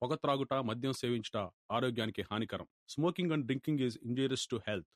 పొగ త్రాగుట, మద్యం సేవించుట ఆరోగ్యానికి హానికరం. Smoking and drinking is injurious to health.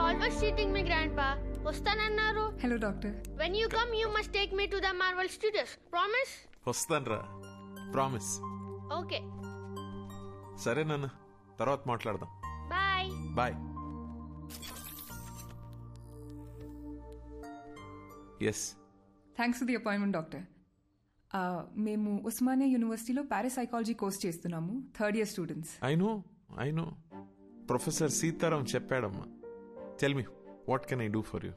Always cheating me, Grandpa. Vastanannaru. Hello, doctor. When you come, you must take me to the Marvel Studios. Promise? వస్తాన్రా, promise. Okay. సరే నాన్న, తర్వాత మాట్లాడదాం. Bye. Bye. Yes. Thanks for the appointment doctor. మేము ఉస్మానియా యూనివర్సిటీలో parapsychology course చేస్తున్నాము, third year students. I know professor Sitaram చెప్పాడమ్మా. Tell me, what can I do for you?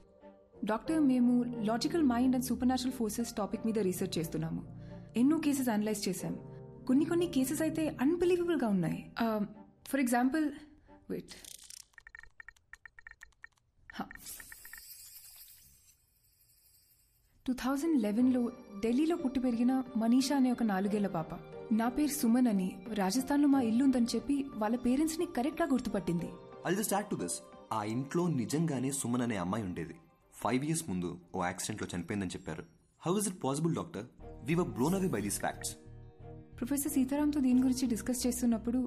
Doctor, మేము logical mind and supernatural forces topic మీద research చేస్తున్నాము. ఎన్నో cases analyse చేశాం. కొన్ని కేసెస్ అయితే అన్బిలీవబుల్గా ఉన్నాయి. ఫర్ ఎగ్జాంపుల్, వెయిట్, 2011లో ఢిల్లీలో పుట్టి పెరిగిన మనీషా అనే ఒక 4 ఏళ్ల పాప. నా పేరు సుమన్ అని, రాజస్థాన్లో మా ఇల్లు ఉందని చెప్పి వాళ్ళ పేరెంట్స్ని కరెక్ట్గా గుర్తుపట్టింది. I'll just add to this. ఆ ఇంట్లో నిజంగానే సుమన్ అనే అమ్మాయి ఉండేది. 5 years ముందు ఓ యాక్సిడెంట్లో చనిపోయిందని చెప్పారు. How is it possible doctor? We were blown away by these facts. Professor సీతారాంతో దీని గురించి డిస్కస్ చేస్తున్నప్పుడు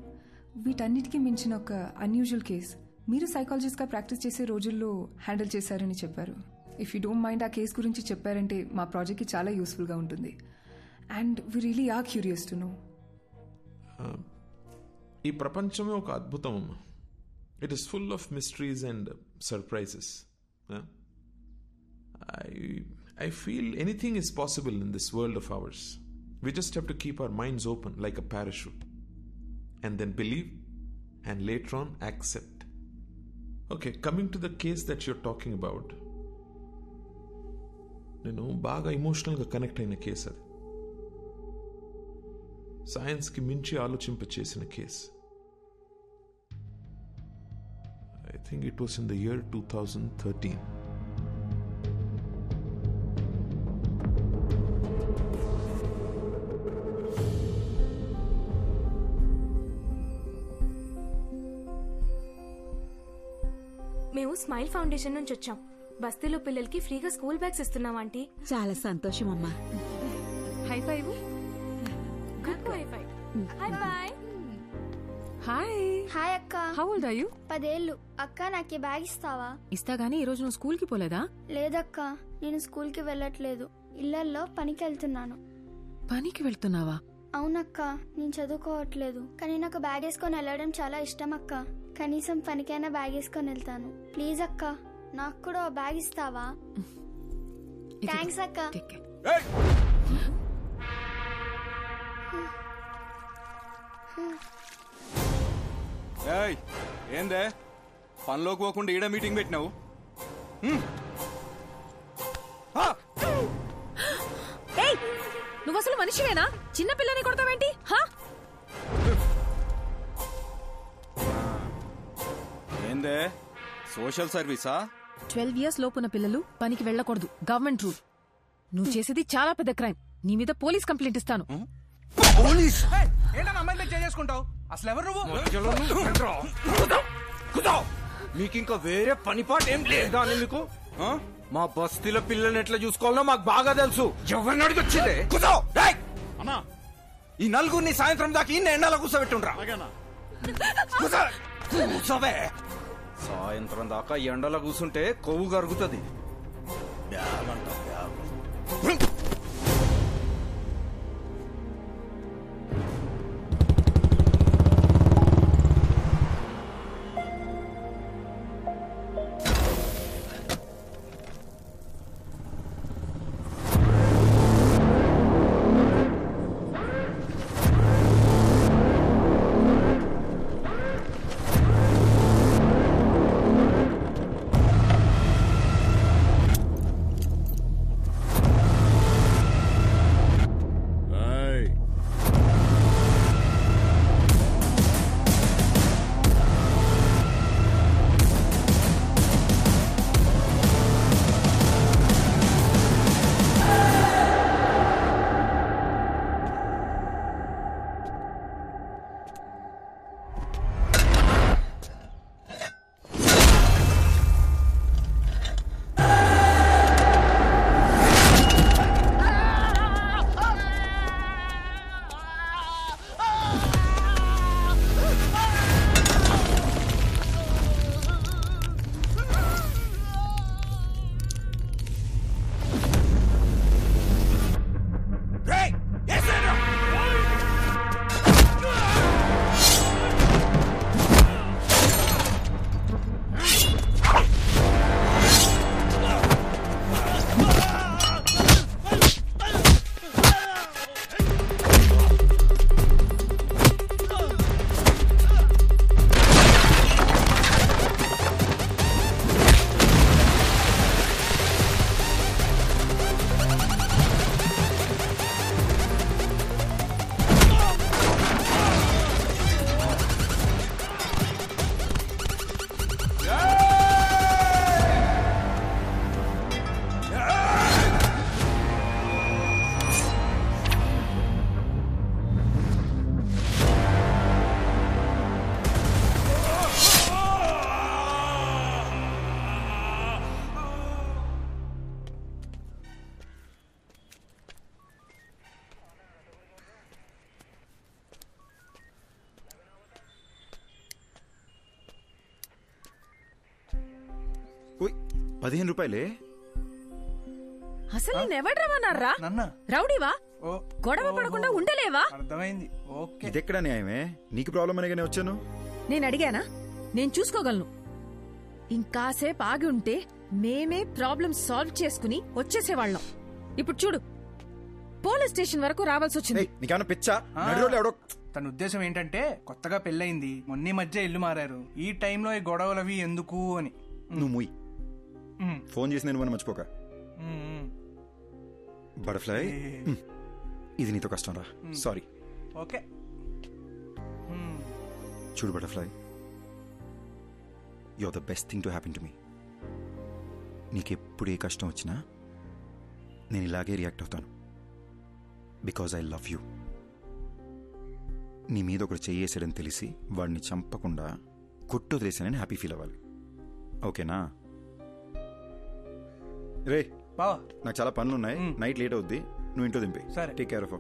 వీటన్నిటికీ మించిన ఒక అన్యూజువల్ కేస్ మీరు సైకాలజిస్ట్గా ప్రాక్టీస్ చేసే రోజుల్లో హ్యాండిల్ చేశారని చెప్పారు. ఇఫ్ యూ డోంట్ మైండ్ ఆ కేస్ గురించి చెప్పారంటే మా ప్రాజెక్ట్కి చాలా యూస్ఫుల్గా ఉంటుంది. And we really are curious to know. ఈ ప్రపంచమే ఒక అద్భుతం అమ్మా. It is full of mysteries and surprises. I feel anything is possible in this world of ours. We just have to keep our minds open like a parachute and then believe and later on accept. Okay, coming to the case that you're talking about, నేను బాగా ఎమోషనల్గా connect అయిన case అది. సైన్స్కి మించి ఆలోచింప చేసిన case. I think it was in the year 2013. మేము smile foundation నుంచి వచ్చాం. బస్తీలో పిల్లలకి ఫ్రీగా స్కూల్ బ్యాగ్స్ ఇస్తున్నాం ఆంటీ. చాలా సంతోషం అమ్మా. High five. Good high five. Hi bye. Hi. Hi అక్క. How old are you? 10 ఏళ్ళు. అక్క నాకు బ్యాగ్ ఇస్తావా? ఇస్తా గానీ ఈ రోజు నువ్వు స్కూల్ కి పోలేదా? లేదక్క, నేను స్కూల్ కి వెళ్ళట్లేదు. ఇళ్లలో పనికి వెళ్తున్నాను. పనికి వెళ్తున్నావా? అవునక్క, నేను చదువుకోవట్లేదు. కానీ నాకు బ్యాగ్ వేసుకొని వెళ్ళడం చాలా ఇష్టం అక్క. కనీసం పనికైనా బ్యాగ్ వేసుకొని వెళ్తాను. ప్లీజ్ అక్క, నాకు కూడా బ్యాగ్ ఇస్తావా? థ్యాంక్స్ అక్క. ఏందే పనిలోకి పోకుండా ఈడ మీటింగ్ పెట్టినావు? నువ్వు అసలు మనిషివేనా? చిన్న పిల్లని కొడతావేంటి? ఏందే సోషల్ సర్వీసా? 12 years లోపున్న పిల్లలు పనికి వెళ్ళకూడదు, గవర్నమెంట్ రూల్. నువ్వు చేసేది చాలా పెద్ద క్రైమ్. నీ మీద పోలీస్ కంప్లైంట్ ఇస్తాను. పోలీస్ ఏంటన్నా అమ్మాయిలు చేసుకుంటావు? అసలు ఎవరు నువ్వు? మీకు ఇంకా వేరే పనిపాటు ఏం లేదా? మీకు మా బస్తీల పిల్లల్ని ఎట్లా చూసుకోవాలో మాకు బాగా తెలుసు. ఎవరిని అడిగి వచ్చిందే? అన్నా, ఈ నలుగురిని సాయంత్రం దాకా ఇన్ని ఎండాల కూర్చోబెట్టుండ్రా. సాయంత్రం దాకా ఎండలో కూర్చుంటే కొవ్వు కరుగుతుంది. బ్యాగ్ అంట బ్యాగ్. ₹15 అసలు నేనెవడు రమ్మన్నారా? రౌడీవా? గొడవ పడకుండా ఉండలేవా? అర్థమైంది. ఓకే, ఇదెక్కడ న్యాయమే? నీకు ప్రాబ్లం అనేగానే వచ్చాను. నేను అడిగానా? నేను చూసుకోగలను. ఇంకాసేపు ఆగి ఉంటే మేమే ప్రాబ్లం సాల్వ్ చేసుకుని వచ్చేసేవాళ్ళం. ఇప్పుడు చూడు, పోలీస్ స్టేషన్ వరకు రావాల్సి వచ్చింది. నీకేమన్నా పిచ్చా? నడిరోడ్లో ఎవడో. తన ఉద్దేశం ఏంటంటే కొత్తగా పెళ్ళయింది, మొన్న మధ్య ఇల్లు మారారు, ఈ టైంలో ఈ గొడవలవి ఎందుకు అని. నువ్వు ముయ్. ఫోన్ చేసి నేను మర్చిపోక. బటర్ఫ్లై, ఇది నీతో కష్టం రా. సారీ. ఓకే. చూడు butterfly, you are the best thing to happen to me. నీకెప్పుడు ఏ కష్టం వచ్చినా నేను ఇలాగే రియాక్ట్ అవుతాను. Because I love you. నీ మీద ఒకడు చెయ్యేసాడని తెలిసి వాడిని చంపకుండా కొట్టు వదిలేసానని హ్యాపీ ఫీల్ అవ్వాలి. ఓకేనా? రే బావా, నాకు చాలా పనులు ఉన్నాయి, నైట్ లేట్ అవుద్ది, నువ్వు ఇంట్లో దింపి. సరే, టేక్ కేర్ ఆఫ్.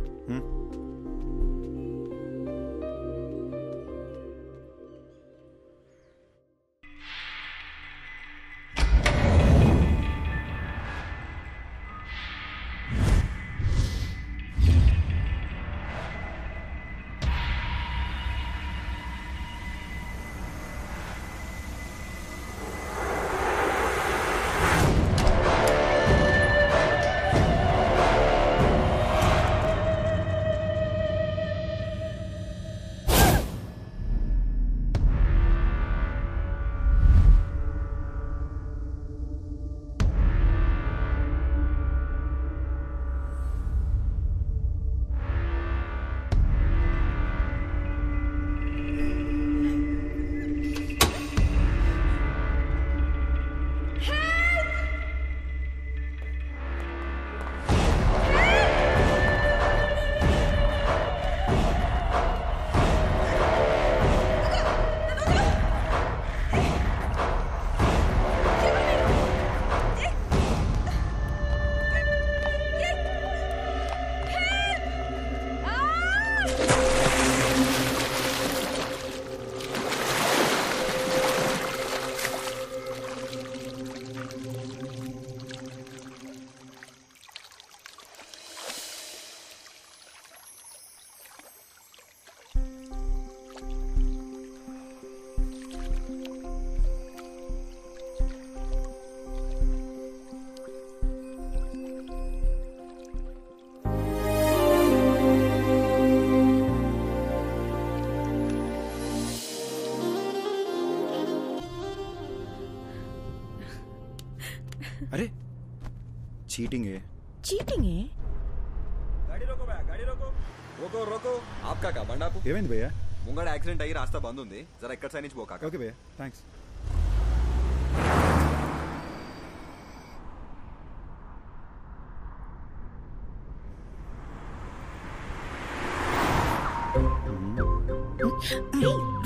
అరే चीटिंग है చీటింగ్ ఏ? गाड़ी रोको भैया गाड़ी रोको रोको रोको आपका क्या बंडा आपको ఏమైంది భయ్యా? ముంగడ యాక్సిడెంట్ అయ్యి రాస్తా బంద్ ఉంది జర ఎక్కడ సైడ్ నుంచి పోకా ఓకే భయ్యా థ్యాంక్స్.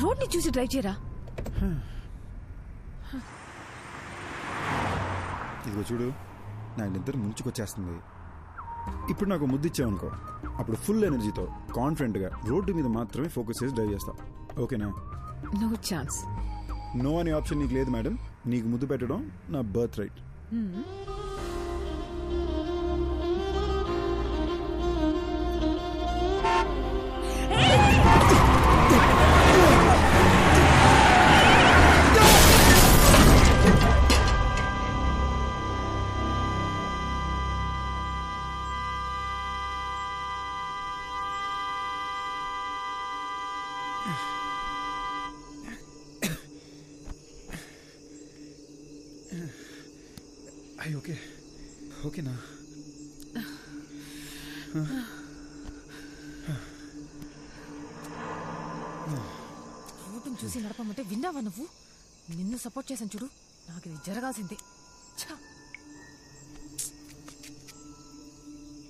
రోడ్ ని చూసి డ్రైవ్ చేయరా. ఇదిగో చూడు నా ఇద్దరు ముంచుకొచ్చేస్తుంది. ఇప్పుడు నాకు ముద్దు ఇచ్చావనుకో అప్పుడు ఫుల్ ఎనర్జీతో కాన్ఫిడెంట్గా రోడ్డు మీద మాత్రమే ఫోకస్ చేసి డ్రైవ్ చేస్తా. ఓకేనా? No chance. నో అనే ఆప్షన్ నీకు లేదు మేడం. నీకు ముద్దు పెట్టడం నా బర్త్ రైట్. ఓకే ఓకేనా? రోడ్డును చూసి నడపమంటే విన్నావా నువ్వు? నిన్ను సపోర్ట్ చేశాను చూడు, నాకు ఇది జరగాల్సిందే.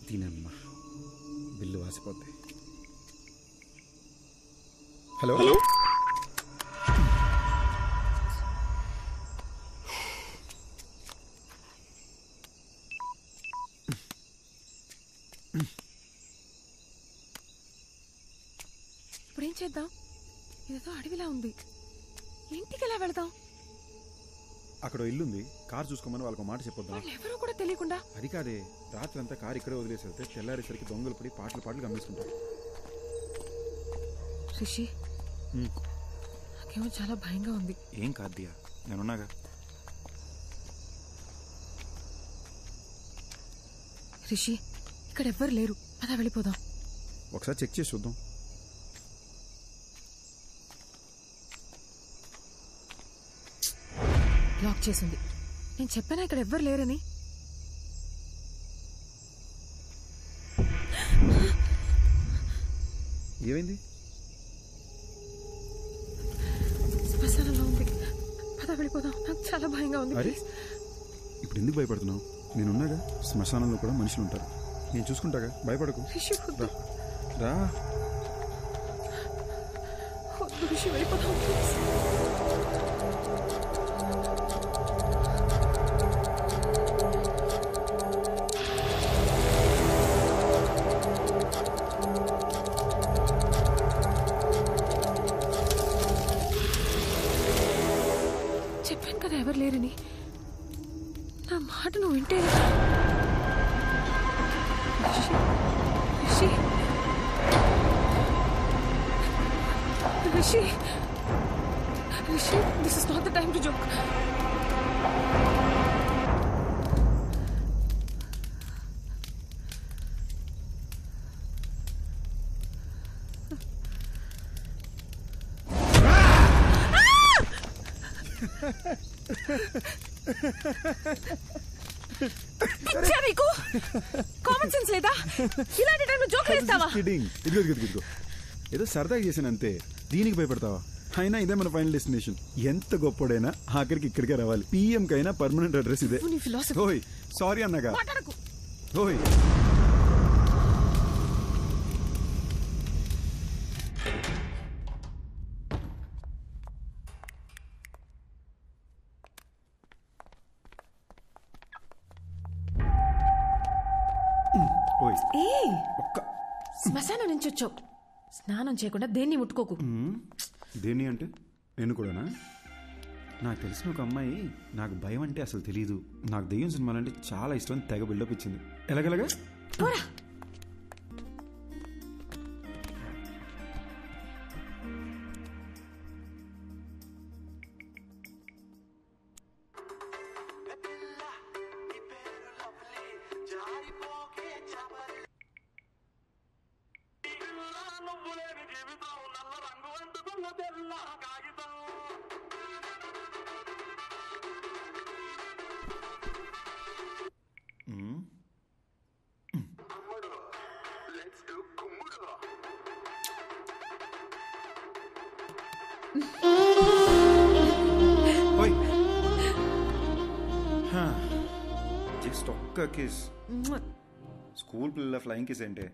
దీనమ్మా బిల్లు వాసిపోద్ది. హలో ఇప్పుడేం చేద్దాం? ఇదేదో అడవిలా ఉంది, ఇంటికి ఎలా వెళదాం? అక్కడ ఇల్లుంది, కారు చూసుకోమని వాళ్ళకి మాట చెప్పొద్దాం. వాళ్ళు ఎవరో కూడా తెలియకుండా. అది కాదే, రాత్రి అంతా కారు ఇక్కడే వదిలేసి వెళ్తే తెల్లారేసరికి దొంగలు పడి పాటలు గమనిస్తుంటారు. రిషి నాకేమో చాలా భయంగా ఉంది. ఏం కాదు దియా, నేనున్నాగా. రిషి ఇక్కడ ఎవ్వరు లేరు, అలా వెళ్ళిపోదాం. ఒకసారి చెక్ చేసి చూద్దాం. లాక్ చేసింది. నేను చెప్పానా ఇక్కడ ఎవ్వరు లేరని? ఏమైంది? శ్మశానంలో ఉంది, పద వెళ్ళిపోదాం. నాకు చాలా భయంగా ఉంది. అరే ఇప్పుడు ఎందుకు భయపడుతున్నావు? నేనున్నాగా. శ్మశానంలో కూడా మనుషులు ఉంటారు, నేను చూసుకుంటాగా, భయపడకు. రా రిషి వెళ్ళిపోదాం. చెప్పాను కదా ఎవరు లేరని. నా మాట నువ్వు వింటే. Rishi Rishi Rishi this is not the time to joke. నీకు కామన్ సెన్స్ లేదా? ఇలాంటి టైంలో జోక్ వేస్తావా? ఇదిగో ఏదో సరదాగా చేశాను అంతే, దీనికి భయపడతావా? అయినా ఇదే మన ఫైనల్ డెస్టినేషన్. ఎంత గొప్పడైనా ఆఖరికి ఇక్కడికే రావాలి. పిఎం కైనా పర్మనెంట్ అడ్రస్ ఇదే. ఓయ్ సారీ అన్నగా. ఓయ్ శ్మశానం నుంచి వచ్చావు, స్నానం చేయకుండా దేన్ని ముట్టుకోకు. దేన్ని అంటే నేను కూడానా? నాకు తెలిసిన ఒక అమ్మాయి నాకు భయం అంటే అసలు తెలీదు, నాకు దెయ్యం సినిమాలంటే చాలా ఇష్టం, తెగ బిల్డప్ ఇచ్చింది. ఎలాగెలాగా? ఒక్క కిస్. స్కూల్ పిల్లల ఫ్లయింగ్ కిస్ ఏంటే?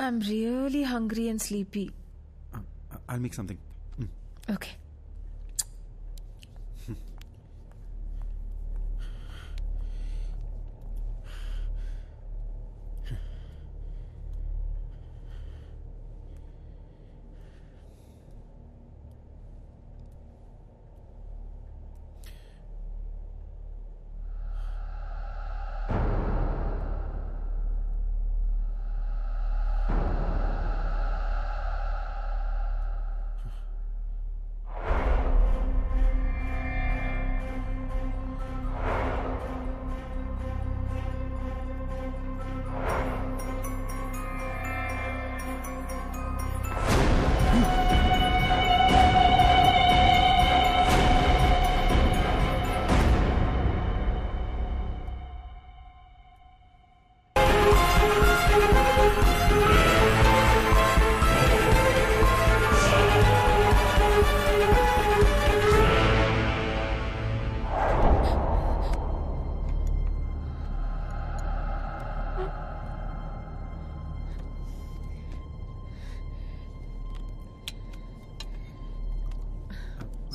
I'm really hungry and sleepy. I'll make something. Okay.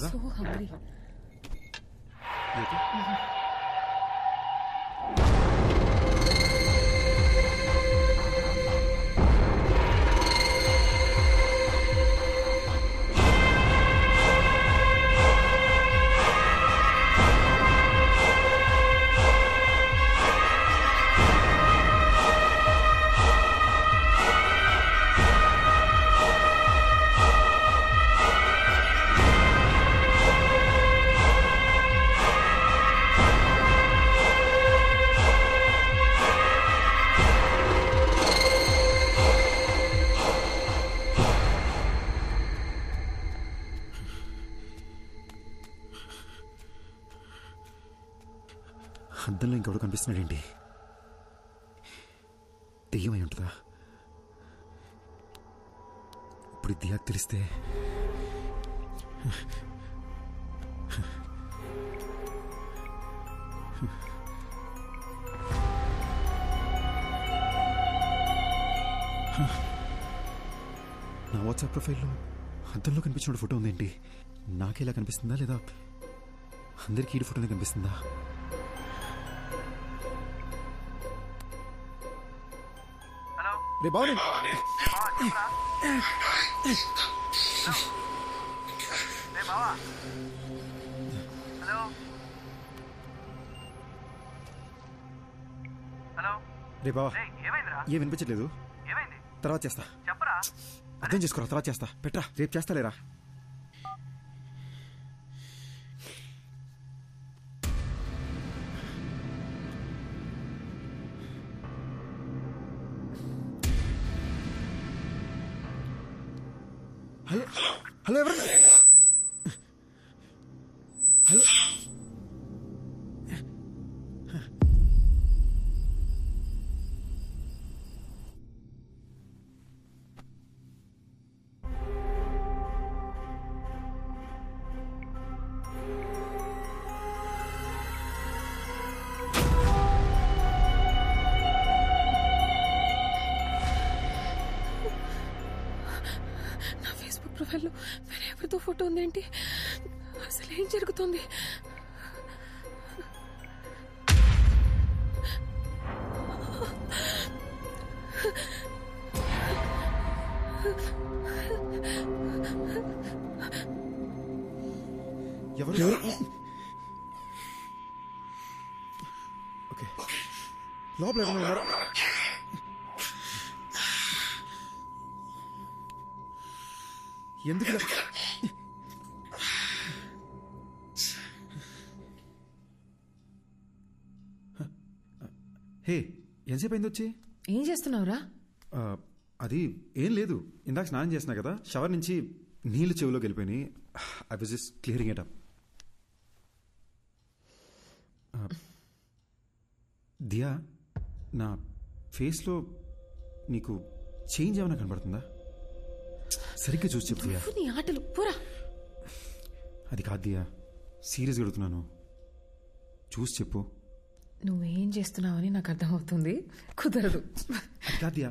So hungry. You okay? అద్దంలో ఇంకెవడు కనిపిస్తున్నాడేంటి? దెయ్యమై ఉంటుందా? ఇప్పుడు దెయ్యాకు తెలిస్తే నా వాట్సాప్ ప్రొఫైల్లో అద్దంలో కనిపించిన ఫోటో ఉందేంటి? నాకేలా కనిపిస్తుందా లేదా అందరికీ ఈ ఫోటోనే కనిపిస్తుందా? రే బాబు రే బావా ఏం వినిపించట్లేదు. తర్వాత చేస్తా. అర్థం చేసుకోరా, తర్వాత చేస్తా. పెట్టరా, రేపు చేస్తాలేరా. హలో హలో ఎవరు హలో ప్రొఫైల్లో వేరే ఎవరితో ఫోటో ఉందేంటి? అసలు ఏం జరుగుతుంది? ఎవరు? ఓకే, లోపల ఎవరైనా ఉన్నారా? ఎందుకు హే, ఎంతసేపు అయింది వచ్చి? ఏం చేస్తున్నావురా? అది ఏం లేదు, ఇందాక స్నానం చేసినా కదా, షవర్ నుంచి నీళ్ళు చెవిలోకి వెళ్ళిపోయినాయి. I was just clearing it up. Diya, నా ఫేస్లో నీకు చేంజ్ ఏమైనా కనబడుతుందా? సరిగ్గా చూసి చెప్పు దియా. నీ ఆటలు పోరా. అది కాదు దియా, సీరియస్గా అడుగుతున్నాను, చూసి చెప్పు. నువ్వేం చేస్తున్నావని నాకు అర్థమవుతుంది, కుదరదు. అది కాదు దియా.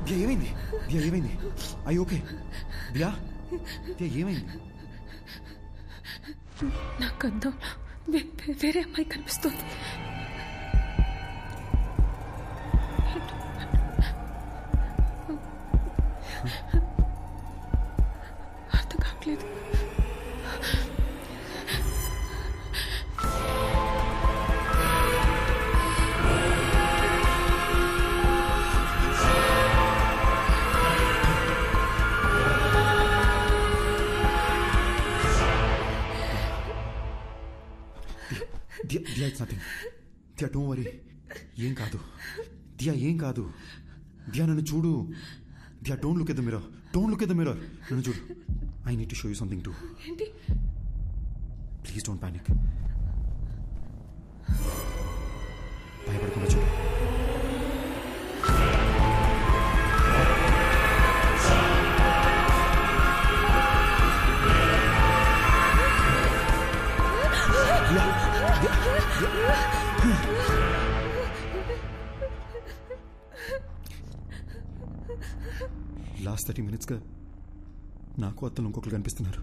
దియా ఏమైంది? దియా ఏమైంది? అయ్యి ఓకే దియా? దియా ఏమైంది? నాకు అర్థం, వేరే అమ్మాయి కనిపిస్తుంది. అర్థం కావట్లేదు. Diya, it's nothing. Diya don't worry, ఏం కాదు. దియా ఏం కాదు. దియా నన్ను చూడు. Diya don't look at the mirror, don't look at the mirror. నన్ను చూడు. I need to show you something too. ఏంటి? Please don't panic. భయపడకుండా చూడు. లాస్ట్ 30 minutesగా నాకు అత్తలు ఇంకొకరు కనిపిస్తున్నారు.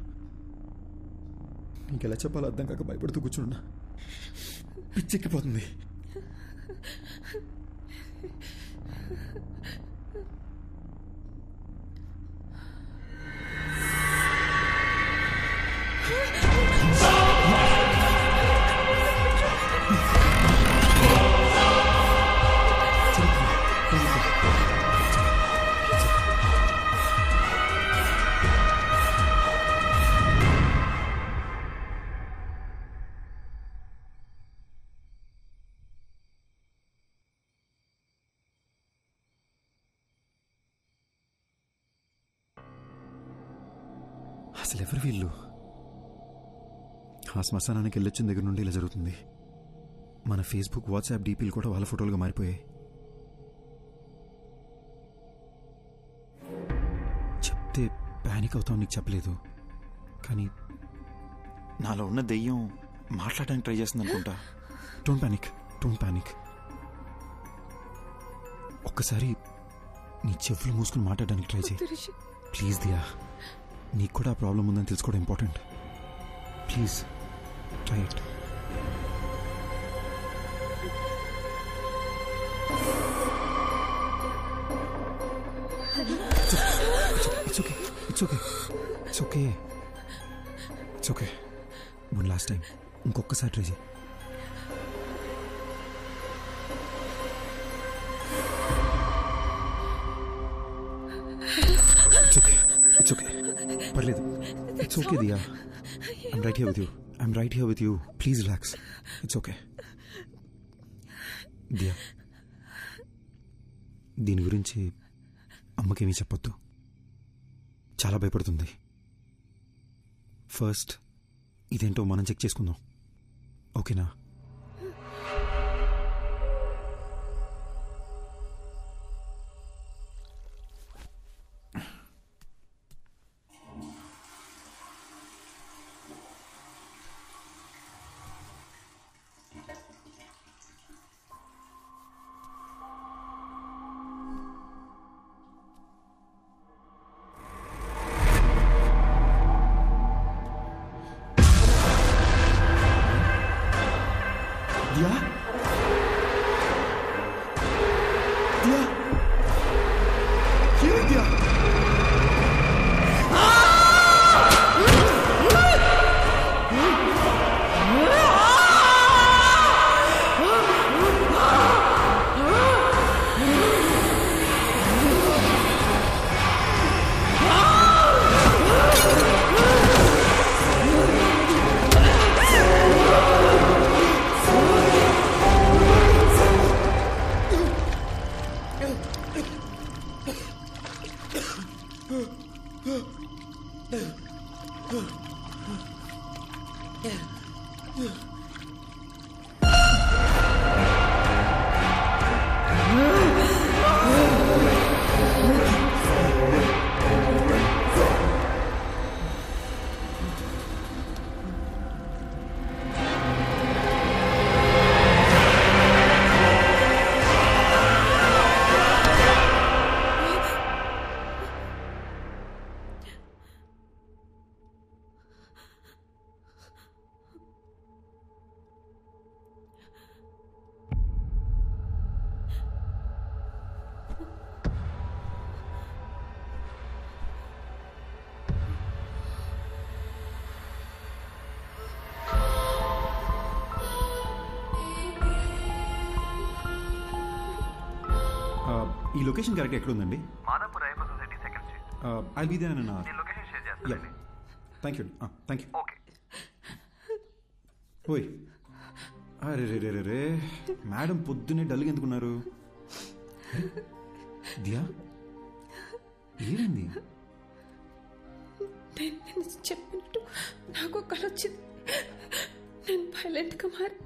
ఇంకెలా చెప్పాలో అర్థం కాక భయపడుతూ కూర్చున్నా. పిచ్చెక్కిపోతుంది. అసలు ఎవరు వీళ్ళు? ఆ శ్మశానానికి వెళ్ళొచ్చిన దగ్గర నుండి ఇలా జరుగుతుంది. మన ఫేస్బుక్, వాట్సాప్ డీపీలు కూడా వాళ్ళ ఫోటోలుగా మారిపోయాయి. చెప్తే ప్యానిక్ అవుతావు, నీకు చెప్పలేదు. కానీ నాలో ఉన్న దెయ్యం మాట్లాడడానికి ట్రై చేస్తుంది అనుకుంటా. Don't panic, don't panic. ఒక్కసారి నీ చెవులు మూసుకుని మాట్లాడడానికి ట్రై చేయి ప్లీజ్. దియా, నీకు కూడా ఆ ప్రాబ్లం ఉందని తెలుసుకోవడం important. Please try it. It's okay, it's okay, it's okay, it's okay. One last time ఇంకొకసారి ట్రై చేయి. ఇట్స్ ఓకే, ఇట్స్ ఓకే, పర్లేదు. It's okay Diya, I'm right here with you, I'm right here with you. Please relax, it's okay. Diya దీని గురించి అమ్మకేమీ చెప్పొద్దు, చాలా భయపడుతుంది. First ఇదేంటో మనం చెక్ చేసుకుందాం, ఓకేనా? दिया दिया क्यों दिया ఈ లొకేషన్ కరెక్ట్ ఎక్కడ ఉందండి? మాదాపూర్ ఐబా society second street. I'll be there in an hour. నేను లొకేషన్ షేర్ చేస్తాను. థాంక్యూ. థాంక్యూ. ఓకే. ఓయ్, అరే రే రే రే, మేడం పొద్దునే డల్గా ఎందుకున్నారు? దియా, ఏమైంది? నేను చెప్పినట్టు నాకు కళ వచ్చింది. నేను వైలెంట్గా మారి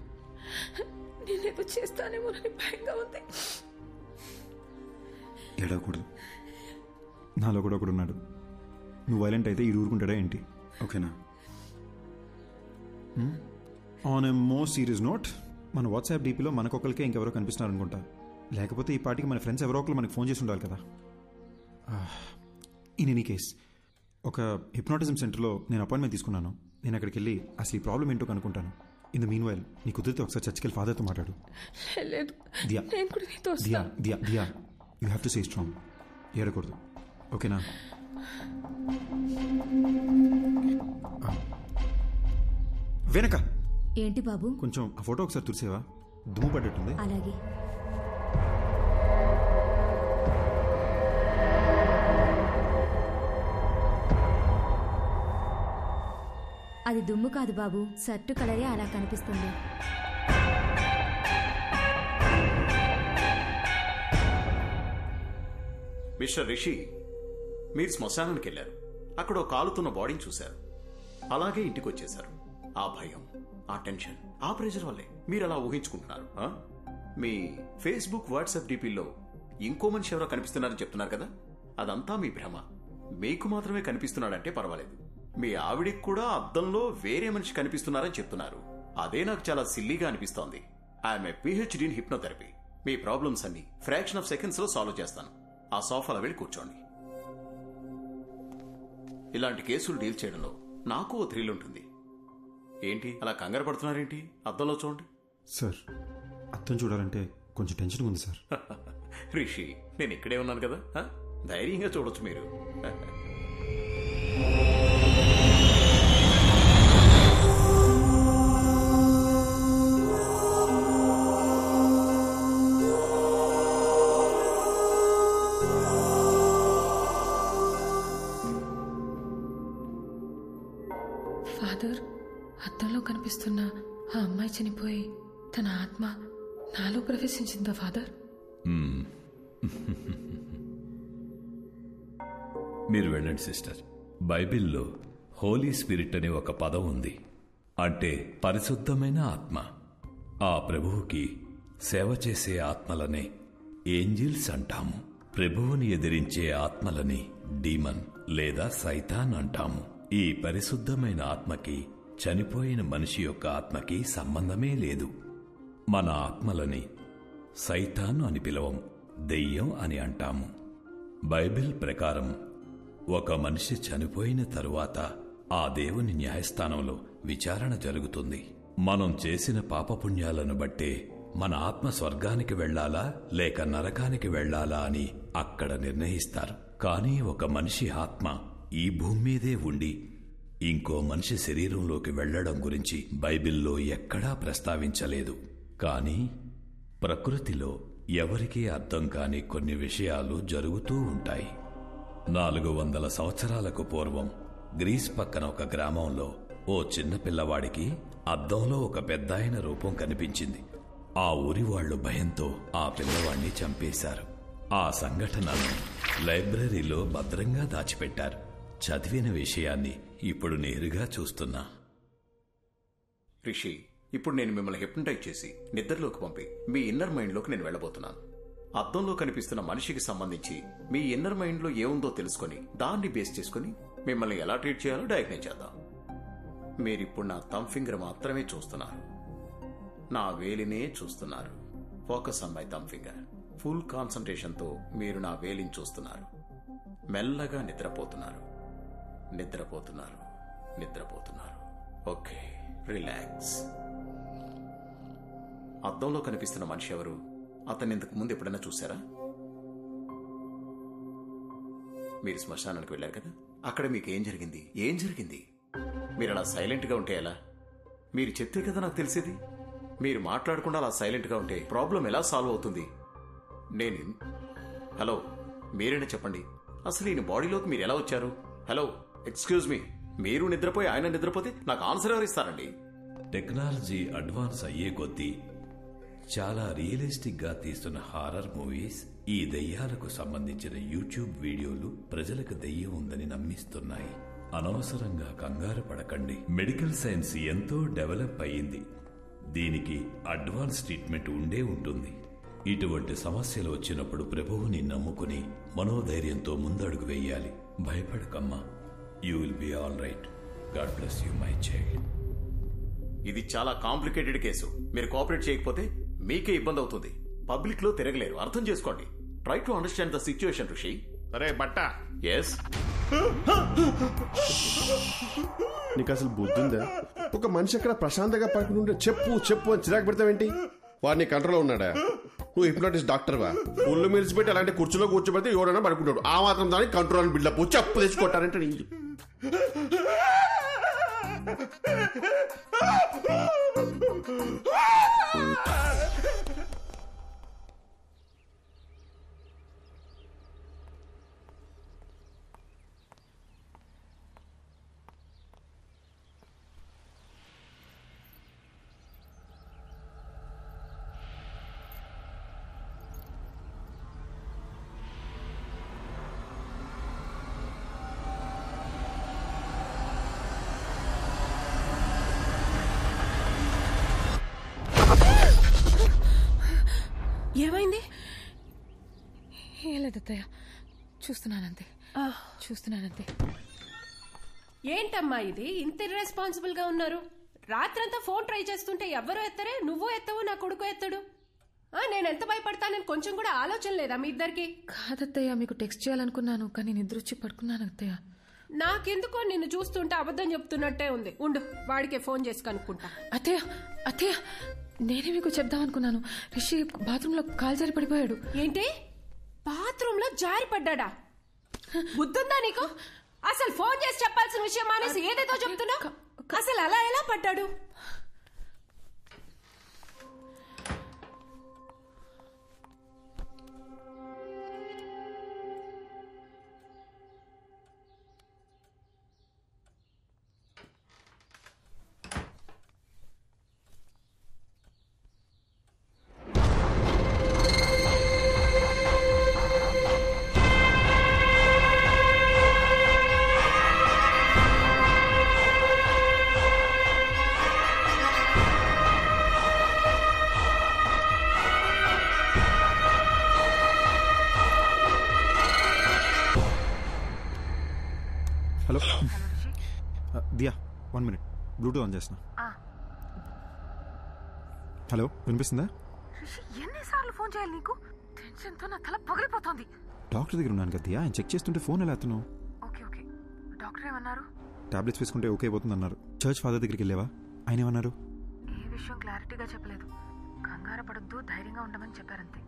నేనేదో చేస్తానేమోనని భయంగా ఉంది. ఏడవకూడదు, నాలో కూడా ఒకడు ఉన్నాడు. నువ్వు వైలెంట్ అయితే ఈ ఊరుకుంటాడా ఏంటి? ఓకేనా? On a more serious note, మన వాట్సాప్ డీపీలో మనకొకరికే ఇంకెవరో కనిపిస్తున్నారు అనుకుంటా. లేకపోతే ఈ పార్టీకి మన ఫ్రెండ్స్ ఎవరో ఒకరు మనకు ఫోన్ చేసి ఉండాలి కదా. ఇన్ ఎనీ కేస్, ఒక హిప్నాటిజం సెంటర్లో నేను అపాయింట్మెంట్ తీసుకున్నాను. నేను అక్కడికి వెళ్ళి అసలు ఈ ప్రాబ్లం ఏంటో కనుక్కుంటాను. ఇన్ ద మీన్ వైల్ నీ కుదిరితే ఒకసారి చర్చికి వెళ్ళి ఫాదర్తో మాట్లాడు. Diya Diya Diya Diya, you have to stay strong. ఏడకూడదు, ఓకేనా? వెనక ఏంటి బాబు? కొంచెం ఆ ఫోటో ఒకసారి తుడిసేవా? దుమ్ము పడ్డట్టుంది. అలాగే. అది దుమ్ము కాదు బాబు, షర్టు కలరే అలా కనిపిస్తుంది. మిస్టర్ రిషి, మీరు శ్మశానానికి వెళ్ళారు. అక్కడ ఒక కాలుతున్న బాడీని చూశారు. అలాగే ఇంటికి వచ్చేశారు. ఆ భయం, ఆ టెన్షన్, ఆ ప్రెషర్ వల్లే మీరు అలా ఊహించుకుంటున్నారు. మీ ఫేస్బుక్, వాట్సాప్ డీపీల్లో ఇంకో మనిషి ఎవరో కనిపిస్తున్నారని చెప్తున్నారు కదా, అదంతా మీ భ్రమ. మీకు మాత్రమే కనిపిస్తున్నాడంటే పర్వాలేదు. మీ ఆవిడికి కూడా అద్దంలో వేరే మనిషి కనిపిస్తున్నారని చెప్తున్నారు. అదే నాకు చాలా సిల్లీగా అనిపిస్తోంది. I'm a PhD in hypnotherapy. Me problems అన్ని ఫ్రాక్షన్ ఆఫ్ సెకండ్స్ లో సాల్వ్ చేస్తాను. ఆ సోఫాలో వెళ్ళి కూర్చోండి. ఇలాంటి కేసులు డీల్ చేయడంలో నాకు ఓ థ్రిల్ ఉంటుంది. ఏంటి అలా కంగారు పడుతున్నారేంటి? అద్దంలో చూడండి. సార్, అద్దం చూడాలంటే కొంచెం టెన్షన్ ఉంది సార్. రిషి, నేను ఇక్కడే ఉన్నాను కదా, ధైర్యంగా చూడొచ్చు మీరు. ఫాదర్, అద్దంలో కనిపిస్తున్న ఆ అమ్మాయి చనిపోయి తన ఆత్మ నాలో ప్రవేశించిందా ఫాదర్? మీరు వెళ్ళండి సిస్టర్. బైబిల్లో హోలీ స్పిరిట్ అనే ఒక పదం ఉంది, అంటే పరిశుద్ధమైన ఆత్మ. ఆ ప్రభువుకి సేవ చేసే ఆత్మలనే ఏంజిల్స్ అంటాము. ప్రభువుని ఎదిరించే ఆత్మలని డీమన్ లేదా సైతాన్ అంటాము. ఈ పరిశుద్ధమైన ఆత్మకి చనిపోయిన మనిషి యొక్క ఆత్మకి సంబంధమే లేదు. మన ఆత్మలని సైతాన్ అని పిలవం, దెయ్యం అని అంటాము. బైబిల్ ప్రకారం ఒక మనిషి చనిపోయిన తరువాత ఆ దేవుని న్యాయస్థానంలో విచారణ జరుగుతుంది. మనం చేసిన పాపపుణ్యాలను బట్టే మన ఆత్మ స్వర్గానికి వెళ్లాలా లేక నరకానికి వెళ్లాలా అని అక్కడ నిర్ణయిస్తారు. కానీ ఒక మనిషి ఆత్మ ఈ భూమి మీదే ఉండి ఇంకో మనిషి శరీరంలోకి వెళ్లడం గురించి బైబిల్లో ఎక్కడా ప్రస్తావించలేదు. కానీ ప్రకృతిలో ఎవరికీ అర్థం కాని కొన్ని విషయాలు జరుగుతూ ఉంటాయి. 400 సంవత్సరాలకు పూర్వం గ్రీస్ పక్కన ఒక గ్రామంలో ఓ చిన్న పిల్లవాడికి అద్దంలో ఒక పెద్దాయన రూపం కనిపించింది. ఆ ఊరి వాళ్లు భయంతో ఆ పిల్లవాడిని చంపేశారు. ఆ సంఘటనను లైబ్రరీలో భద్రంగా దాచిపెట్టారు. చదివిన విషయాన్ని ఇప్పుడు నేరుగా చూస్తున్నా. రిషి, ఇప్పుడు నేను మిమ్మల్ని హిప్నటైజ్ చేసి నిద్రలోకి పంపి మీ ఇన్నర్ మైండ్లోకి నేను వెళ్ళబోతున్నాను. అద్దంలో కనిపిస్తున్న మనిషికి సంబంధించి మీ ఇన్నర్ మైండ్లో ఏముందో తెలుసుకొని దాన్ని బేస్ చేసుకుని మిమ్మల్ని ఎలా ట్రీట్ చేయాలో డయాగ్నైజ్ చేద్దాం. మీరిప్పుడు నా థంబ్ ఫింగర్ మాత్రమే చూస్తున్నారు, నా వేలినే చూస్తున్నారు. Focus on my thumb finger. Full కాన్సంట్రేషన్తో మీరు నా వేలిని చూస్తున్నారు. మెల్లగా నిద్రపోతున్నారు, నిద్రపోతున్నారు, నిద్రపోతున్నారు. Okay, relax. అద్దంలో కనిపిస్తున్న మనిషి ఎవరు? అతన్ని ఇంతకు ముందు ఎప్పుడైనా చూసారా? మీరు శ్మశానానికి వెళ్ళారు కదా, అక్కడ మీకు ఏం జరిగింది? ఏం జరిగింది? మీరు అలా సైలెంట్గా ఉంటే ఎలా? మీరు చెప్తే కదా నాకు తెలిసేది. మీరు మాట్లాడకుండా అలా సైలెంట్గా ఉంటే ప్రాబ్లం ఎలా సాల్వ్ అవుతుంది? హలో, మీరేనా చెప్పండి, అసలు ఈయన బాడీలోకి మీరు ఎలా వచ్చారు? హలో, ఎక్స్క్యూజ్ మీ, మీరు నిద్రపోయి ఆయన నిద్రపోతే నాకు ఆన్సర్ ఎవరు ఇస్తారండి? టెక్నాలజీ అడ్వాన్స్ అయ్యే కొద్దీ చాలా రియలిస్టిక్ గా తీస్తున్న హారర్ మూవీస్, ఈ దెయ్యాలకు సంబంధించిన యూట్యూబ్ వీడియోలు ప్రజలకు దెయ్యం ఉందని నమ్మిస్తున్నాయి. అనవసరంగా కంగారు పడకండి. మెడికల్ సైన్స్ ఎంతో డెవలప్ అయ్యింది. దీనికి అడ్వాన్స్ ట్రీట్మెంట్ ఉండే ఉంటుంది. ఇటువంటి సమస్యలు వచ్చినప్పుడు ప్రభువుని నమ్ముకుని మనోధైర్యంతో ముందడుగు వేయాలి. భయపడకమ్మా, you will be all right. God bless you my child. ఇది చాలా కాంప్లికేటెడ్ కేసు. మీరు కోఆపరేట్ చేయకపోతే మీకే ఇబ్బంది అవుతుంది. పబ్లిక్ లో తిరగలేరు, అర్థం చేసుకోండి. Try to understand the situation ఋషి. అరే బట్ట, ఎస్, నీకు అసలు బుద్ధుందా? ఒక మనిషి అక్కడ ప్రశాంతంగా పడుకుని ఉంటే చెప్పు చెప్పు అని చిరాకు పెడతావేంటి? వాడిని కంట్రోల్లో ఉన్నాడా? నువ్వు హిప్నోటిస్ట్ డాక్టర్వా? ఒళ్ళు మెరిసిపెట్టి అలాంటి కుర్చీలో కూర్చోబెడితే ఎవరైనా పడుకుంటాడు. ఆ మాత్రం దాన్ని కంట్రోల్ అని బిల్డప్ చెప్పు తెచ్చుకుంటారంటే ఏమైంది? ఏం లేదత్తయ్య, చూస్తున్నానంతే. ఏంటమ్మా ఇది ఇంత ఇర్రెస్పాన్సిబుల్ గా ఉన్నారు? రాత్రంతా ఫోన్ ట్రై చేస్తుంటే ఎవ్వరూ ఎత్తరే, నువ్వు ఎత్తవు, నా కొడుకు ఎత్తడు. నేను ఎంత భయపడతానని కొంచెం కూడా ఆలోచన లేదా మీ ఇద్దరికి? కాదత్తయ్య, మీకు టెక్స్ట్ చేయాలనుకున్నాను కానీ నిద్ర వచ్చి పడుకున్నాను అత్తయ్య. నాకెందుకో నిన్ను చూస్తుంటే అబద్ధం చెప్తున్నట్టే ఉంది. ఉండు, వాడికే ఫోన్ చేసి కనుక్కుంటా. అత్తయ్య నేనే మీకు చెప్దాం అనుకున్నాను. రిషి బాత్రూమ్ లో కాలు జారి పడిపోయాడు. ఏంటి? బాత్రూమ్ లో జారి పడ్డా? బుద్ధుందా నీకు? అసలు ఫోన్ చేసి చెప్పాల్సిన విషయం మానేసి ఏదేదో చెప్తున్నావు. అసలు అలా ఎలా పడ్డాడు? బ్లూటూత్ ఆన్ చేస్తున్నా. హలో, వినిపిస్తుందా? ఎన్నిసార్లు ఫోన్ చేయాలి నీకు? టెన్షన్తో నా తల పగిలిపోతుంది. డాక్టర్ దగ్గర ఉన్నాను కదా, ఆయన చెక్ చేస్తుంటే ఫోన్ ఎలా ఎత్తున్నావు? ఓకే డాక్టర్ ఏమన్నారు? టాబ్లెట్స్ వేసుకుంటే ఓకే అయిపోతుంది అన్నారు. చర్చ్ ఫాదర్ దగ్గరికి వెళ్ళావా? ఆయన ఏమన్నారు? ఏ విషయం క్లారిటీగా చెప్పలేదు. కంగారు పడొద్దు, ధైర్యంగా ఉండమని చెప్పారంతే.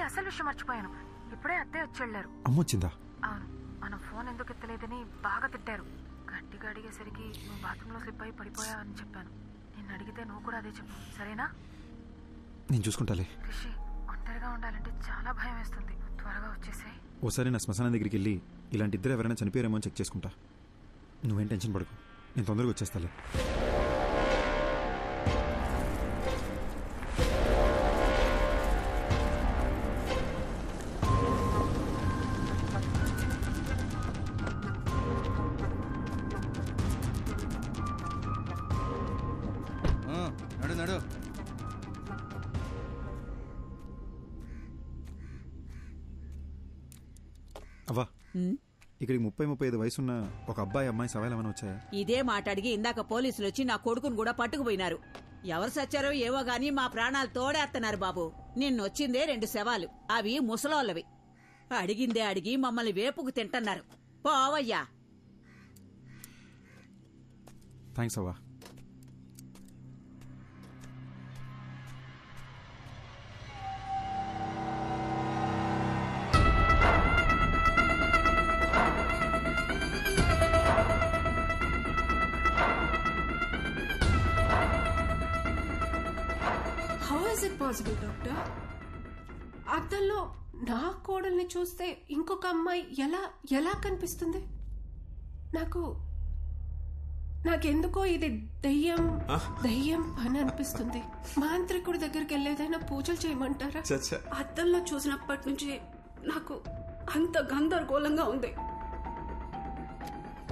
అసలు విషయం మర్చిపోయాను. ఇప్పుడే అత్తే వచ్చి వెళ్ళారు. అమ్మొచ్చిందా? అవును, మన ఫోన్ ఎందుకు ఎత్తలేదని బాగా తిట్టారు. గట్టిగా అడిగేసరికి నువ్వు బాత్రూంలో స్లిప్ అయి పడిపోయావని చెప్పాను. నిన్ను అడిగితే నువ్వు కూడా అదే చెప్పు, సరేనా? నేను చూసుకుంటాలే. రిషి, ఒంటరిగా ఉండాలంటే చాలా భయం వేస్తుంది. త్వరగా వచ్చేసాయి. ఓసారి నా శ్మశానం దగ్గరికి వెళ్ళి ఇలాంటి ఇద్దరు ఎవరైనా చనిపోయారేమో అని చెక్ చేసుకుంటా. నువ్వేం టెన్షన్ పడకు, నేను తొందరగా వచ్చేస్తాలే. నడు అవ్వా, ఇక్కడికి 30-35 వయసున్న ఒక అమ్మాయి సవాల్ ఏమైనా వచ్చాయా? ఇదే మాట అడిగి ఇందాక పోలీసులు వచ్చి నా కొడుకును కూడా పట్టుకుపోయినారు. ఎవరు సచ్చారో ఏవో గాని మా ప్రాణాలు తోడేస్తున్నారు బాబు. నిన్నొచ్చిందే 2 శవాలు, అవి ముసలోళ్ళవి. అడిగిందే అడిగి మమ్మల్ని వేపుకు తింటున్నారు. పోవయ్యా. థ్యాంక్స్ అవ్వా. Possible doctor? అద్దంలో నా కోడల్ని చూస్తే ఇంకొక అమ్మాయి ఎలా కనిపిస్తుంది? నాకెందుకో ఇది దయ్యం పని అనిపిస్తుంది. మాంత్రికుడి దగ్గరికి వెళ్ళేదైనా పూజలు చేయమంటారా? అద్దంలో చూసినప్పటి నుంచి నాకు అంత గందరగోళంగా ఉంది.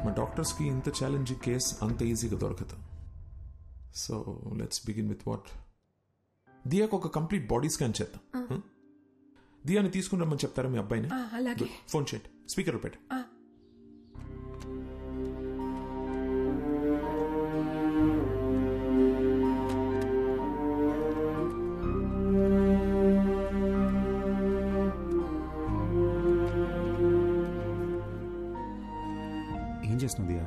మా డాక్టర్స్ కి ఇంత ఛాలెంజింగ్ కేస్ అంత ఈజీగా దొరకదు. So let's begin with what. దియాకు ఒక కంప్లీట్ బాడీ స్కాన్ చేద్దాం. దియాని తీసుకుని రమ్మని చెప్తారా మీ అబ్బాయిని? అలాగే. ఫోన్ చేయండి, స్పీకర్ పెట్టు. ఏం చేస్తున్నావు దియా?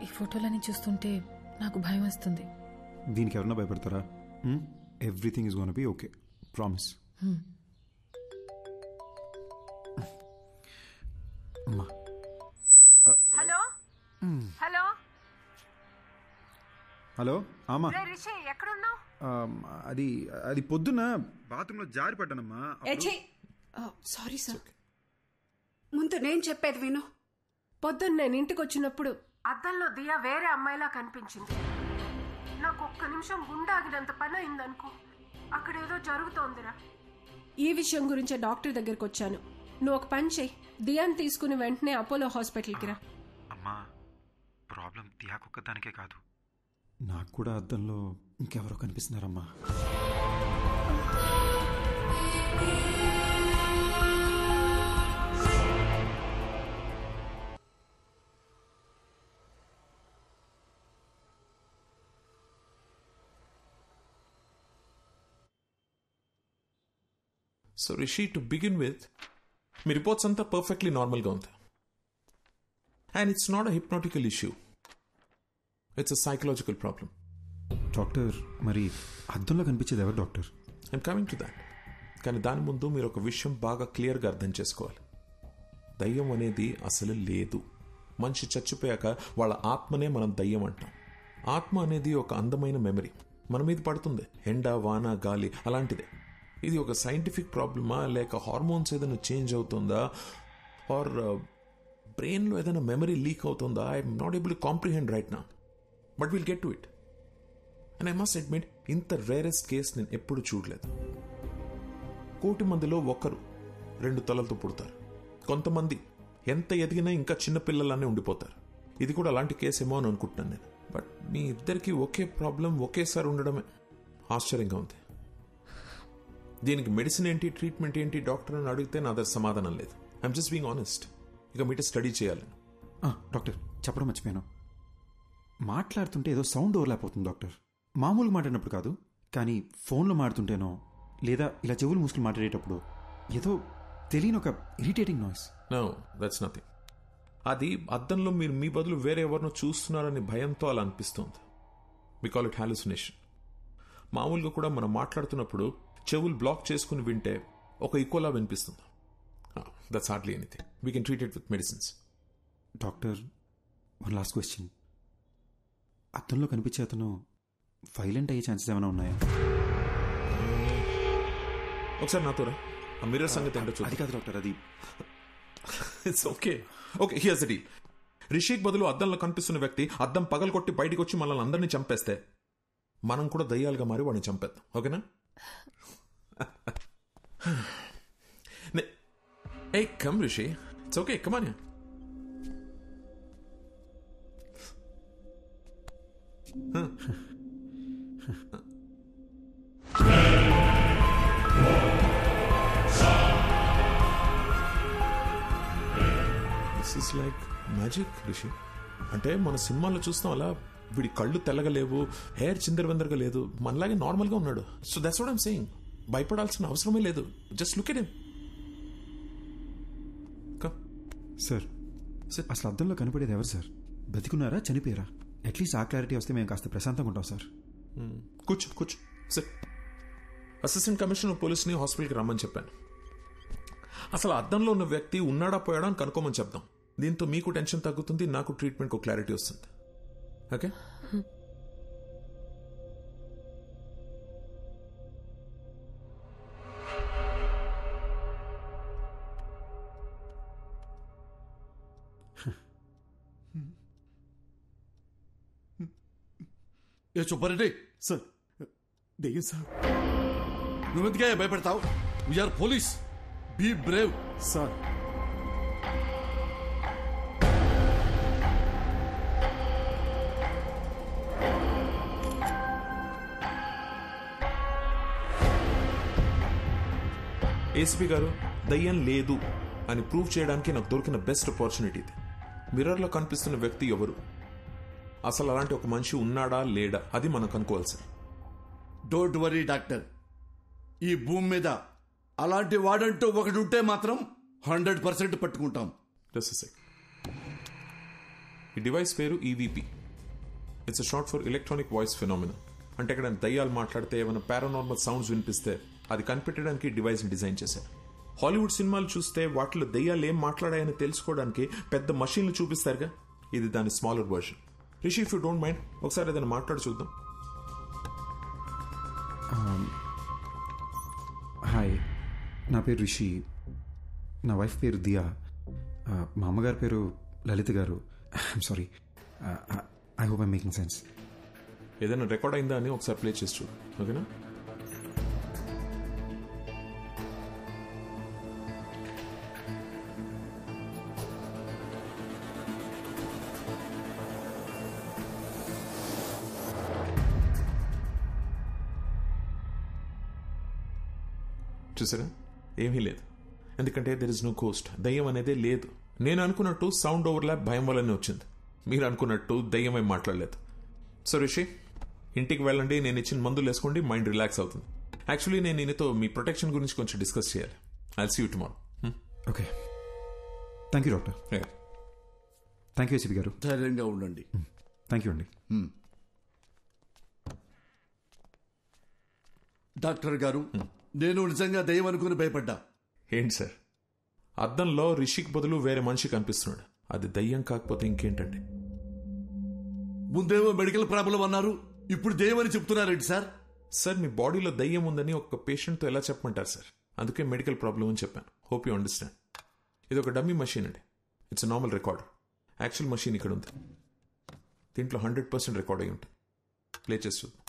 ఈ ఫోటోలని చూస్తుంటే నాకు భయం వస్తుంది. దీనికి ఎవరన్నా భయపడతారా? Everything is gonna be okay, promise. అమ్మా. హలో హలో హలో అమ్మా. రిషి, ఎక్కడున్నావు? అది పొద్దున్న బాత్రూంలో జారి పడ్డానమ్మా. Sorry sir. ముందు నేను చెప్పేది విను. పొద్దున్న నేను ఇంటికి వచ్చినప్పుడు అద్దంలో దియా వేరే అమ్మాయిలా కనిపించింది. నాకు ఒక్క నిమిషం గుండాగినంత పని అయిందనుకో. అక్కడేదో జరుగుతోందిరా. ఈ విషయం గురించే డాక్టర్ దగ్గరికి వచ్చాను. నువ్వు ఒక పని చెయ్యి, దియాని తీసుకుని వెంటనే అపోలో హాస్పిటల్కి రా. అమ్మా, ప్రాబ్లం దియాకొక్కదానికే కాదు, నాకు కూడా అద్దంలో ఇంకెవరో కనిపిస్తున్నారమ్మా. So Rishi, to begin with, మీ రిపోర్ట్స్ అంతా పర్ఫెక్ట్లీ నార్మల్గా ఉంది. And it's not a hypnotical issue, it's a psychological problem. Doctor, మరి అద్దంలో కనిపించేది ఎవరు doctor? I'm coming to that. కానీ దాని ముందు మీరు ఒక విషయం బాగా క్లియర్గా అర్థం చేసుకోవాలి. దయ్యం అనేది అసలు లేదు. మనిషి చచ్చిపోయాక వాళ్ళ ఆత్మనే మనం దయ్యం అంటాం. ఆత్మ అనేది ఒక అందమైన మెమరీ, మన మీద పడుతుంది, ఎండ, వాన, గాలి అలాంటిదే. ఇది ఒక సైంటిఫిక్ ప్రాబ్లమా, లేక హార్మోన్స్ ఏదైనా చేంజ్ అవుతుందా, ఆర్ బ్రెయిన్లో ఏదైనా మెమరీ లీక్ అవుతుందా? I'm not able to comprehend right now, but will get to it. And I must admit, ఇంత రేరెస్ట్ కేస్ నేను ఎప్పుడు చూడలేదు. 1,000,000 మందిలో 1-2 తలలతో పుడతారు. కొంతమంది ఎంత ఎదిగినా ఇంకా చిన్నపిల్లలానే ఉండిపోతారు. ఇది కూడా అలాంటి కేసేమో అని అనుకుంటున్నాను నేను. బట్ మీ ఇద్దరికి ఒకే ప్రాబ్లం ఒకేసారి ఉండడమే ఆశ్చర్యంగా ఉంది. దీనికి మెడిసిన్ ఏంటి, ట్రీట్మెంట్ ఏంటి డాక్టర్ అని అడిగితే నా దగ్గర సమాధానం లేదు. I'm just being honest. ఇక మీట స్టడీ చేయాలి. డాక్టర్, చెప్పడం మర్చిపోయాను, మాట్లాడుతుంటే ఏదో సౌండ్ ఓవర్లాప్ అవుతుంది డాక్టర్. మామూలుగా మాట్లాడినప్పుడు కాదు, కానీ ఫోన్లో మాట్లాడుతుంటేనో లేదా ఇలా చెవులు మూసుకుని మాట్లాడేటప్పుడు ఏదో తెలియని ఒక irritating noise. No, that's nothing. అది అద్దంలో మీరు మీ బదులు వేరే ఎవరినో చూస్తున్నారని భయంతో అలా అనిపిస్తుంది. We call it hallucination. మామూలుగా కూడా మనం మాట్లాడుతున్నప్పుడు చెవులు బ్లాక్ చేసుకుని వింటే ఒక ఈకోలా వినిపిస్తుంది. That's hardly anything. We can treat it with medicines. Doctor, one last question. అద్దంలో కనిపించే అతను వైలెంట్ అయ్యే ఛాన్సెస్ ఏమైనా ఉన్నాయా? ఒకసారి నాతో రా. ఆ మిర్రర్ సంగతి ఏంటో చూద్దాం. అది కాదు డాక్టర్, అది it's okay. Okay, here's the deal. Rishik బదులు అద్దంలో కనిపిస్తున్న వ్యక్తి అద్దం పగలగొట్టి బయటికి వచ్చి మనల్ని అందరినీ చంపేస్తే మనం కూడా దయ్యాలుగా మారి వాడిని చంపేద్దాం. ఓకేనా? ఏ come Rishi, it's okay, come on. This is like magic Rishi. అంటే మన సినిమాల్లో చూస్తాం అలా వీడి కళ్ళు తెల్లగా లేవు, హెయిర్ చిందరవందరగా లేదు, మనలాగే నార్మల్గా ఉన్నాడు. So that's what I'm saying. భయపడాల్సిన అవసరమే లేదు. Just look at him. Sir, అసలు అద్దంలో కనపడేది ఎవరు సార్? బతికున్నారా, చనిపోయారా? అట్లీస్ట్ ఆ క్లారిటీ వస్తే మేము కాస్త ప్రశాంతంగా ఉంటాం సార్. కూర్చో కూర్చో సార్. అసిస్టెంట్ కమిషనర్ పోలీస్ని హాస్పిటల్కి రమ్మని చెప్పాను. అసలు అద్దంలో ఉన్న వ్యక్తి ఉన్నాడా పోయాడా అని కనుక్కోమని చెప్దాం. దీంతో మీకు టెన్షన్ తగ్గుతుంది, నాకు ట్రీట్మెంట్కి క్లారిటీ వస్తుంది. ఓకే? ఏ సుబ్బారెడ్డి సార్, దెయ్యం సార్. నువ్వెందుకే భయపడతావు? We're police, be brave sir. ACP garu, దయ్యం లేదు అని ప్రూవ్ చేయడానికి నాకు దొరికిన బెస్ట్ ఆపర్చునిటీ ఇది. మిర్రర్లో కనిపిస్తున్న వ్యక్తి ఎవరు, అసలు అలాంటి ఒక మనిషి ఉన్నాడా లేడా, అది మనం కనుక్కోవాలి సార్. డోంట్ వరీ డాక్టర్, ఈ భూమి మీద అలాంటి వాడంటూ ఒకటి ఉంటే మాత్రం 100% పట్టుకుంటాం. ఈ డివైస్ పేరు EVP. It's short for electronic voice phenomena. అంటే ఇక్కడ దయ్యాలు మాట్లాడితే ఏమైనా పారానార్మల్ సౌండ్స్ వినిపిస్తే అది కనిపెట్టడానికి డివైస్ని డిజైన్ చేశారు. హాలీవుడ్ సినిమాలు చూస్తే వాటిలో దయ్యాలు ఏం మాట్లాడాయని తెలుసుకోవడానికి పెద్ద మషీన్లు చూపిస్తారుగా, ఇది దాని smaller version. Rishi, if you don't mind ఒకసారి ఏదైనా మాట్లాడి చూద్దాం. హాయ్, నా పేరు రిషి, నా వైఫ్ పేరు దియా, మా అమ్మగారి పేరు లలిత గారు. I'm sorry, I hope I'm making sense. ఏదైనా రికార్డ్ అయిందా అని ఒకసారి ప్లే చేసి చూడు. ఓకేనా? చూసారా, ఏమీ లేదు. ఎందుకంటే దెర్ ఇస్ నో గోస్ట్. దయ్యం అనేదే లేదు. నేను అనుకున్నట్టు సౌండ్ ఓవర్లాప్ భయం వల్లనే వచ్చింది. మీరు అనుకున్నట్టు దయ్యం ఏం మాట్లాడలేదు. సో రిషి, ఇంటికి వెళ్ళండి, నేను ఇచ్చిన మందులు వేసుకోండి, మైండ్ రిలాక్స్ అవుతుంది. యాక్చువల్లీ నేను ఈయనతో మీ ప్రొటెక్షన్ గురించి కొంచెం డిస్కస్ చేయాలి. I'll see you tomorrow. Okay, thank you doctor. Thank you ACP గారు. ధైర్యంగా ఉండండి. థ్యాంక్ యూ అండి. డాక్టర్ గారు, నేను నిజంగా దయ్యం అనుకుని భయపడ్డా. ఏంటి సార్, అద్దంలో రిషిక్ బదులు వేరే మనిషి కనిపిస్తున్నాడు. అది దయ్యం కాకపోతే ఇంకేంటండి? ముందేమో మెడికల్ ప్రాబ్లం అన్నారు, ఇప్పుడు దయ్యం అని చెప్తున్నారేంటి సార్? సార్, మీ బాడీలో దయ్యం ఉందని ఒక పేషెంట్తో ఎలా చెప్పమంటారు సార్? అందుకే మెడికల్ ప్రాబ్లం అని చెప్పాను. Hope you understand. ఇది ఒక డమ్మీ మషీన్ అండి. It's normal recorder. Actual machine ఇక్కడ ఉంది. దీంట్లో 100% రికార్డ్ అయి ఉంటుంది. ప్లే చేసి చూద్దాం.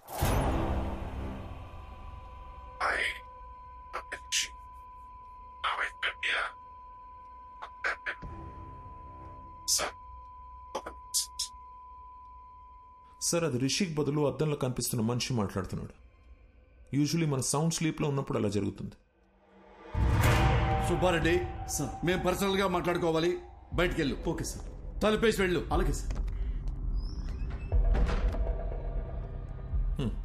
సార్, అది రిషిక్ బదులు అద్దంలో కనిపిస్తున్న మనిషి మాట్లాడుతున్నాడు. యూజువలీ మన సౌండ్ స్లీప్ లో ఉన్నప్పుడు అలా జరుగుతుంది. సుబ్బారెడ్డి, మేము పర్సనల్ గా మాట్లాడుకోవాలి, బయటికి వెళ్ళు. Okay sir. తలుపేసి వెళ్ళు. అలాగే సార్.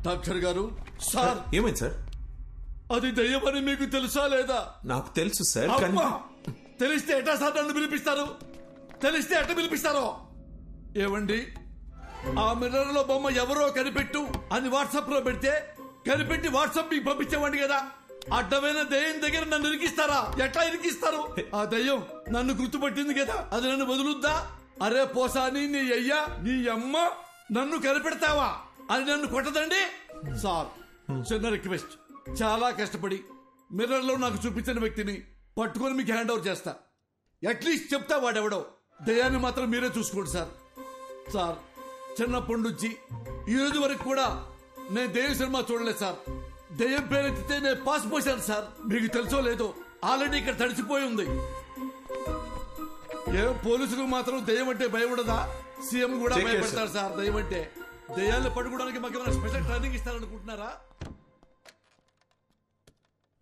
డాక్టర్ గారు సార్ ఏమైంది సార్? అది దయ్యమని మీకు తెలుసా లేదా? నాకు తెలుసు సార్. తెలిస్తే ఎట్లా సార్ నన్ను పిలిపిస్తారు? తెలిస్తే ఎట్లా పిలిపిస్తారో? ఏవండి, ఆ మిర్రర్ లో బొమ్మ ఎవరో కనిపెట్టు అని వాట్సాప్ లో పెడితే కనిపెట్టి వాట్సాప్ మీకు పంపించేవాడి కదా. అడ్డమైన దయ్యం దగ్గర నన్ను ఇరికిస్తారా? ఎట్లా ఇరికిస్తారు? ఆ దయ్యం నన్ను గుర్తుపట్టింది కదా, అది నన్ను వదులుద్దా? అరే పోసాని, నీ అయ్యా నీ అమ్మ నన్ను కనిపెడతావా అని నన్ను కొట్టదండి. సార్, చిన్న రిక్వెస్ట్, చాలా కష్టపడి మిర్రర్ లో నాకు చూపించిన వ్యక్తిని పట్టుకొని మీకు హ్యాండ్ ఓవర్ చేస్తా. అట్లీస్ట్ చెప్తా వాడెవడో. దయ్యాన్ని మాత్రం మీరే చూసుకోండి సార్. సార్, చిన్నప్పటి నుంచి ఈ రోజు వరకు కూడా నేను దయ్యం సినిమా చూడలేదు సార్. దయ్యం పేరెత్తితే నేను పాస్ పోసాను సార్. మీకు తెలుసో లేదో, ఆల్రెడీ ఇక్కడ తడిచిపోయి ఉంది. ఏ పోలీసులకు మాత్రం దయ్యం అంటే భయం ఉండదా? సీఎం కూడా భయపడతారు సార్ దయ్యం అంటే. దయ్యాన్ని పట్టుకోవడానికి మాకు ఏమైనా స్పెషల్ ట్రైనింగ్ ఇస్తారనుకుంటున్నారా?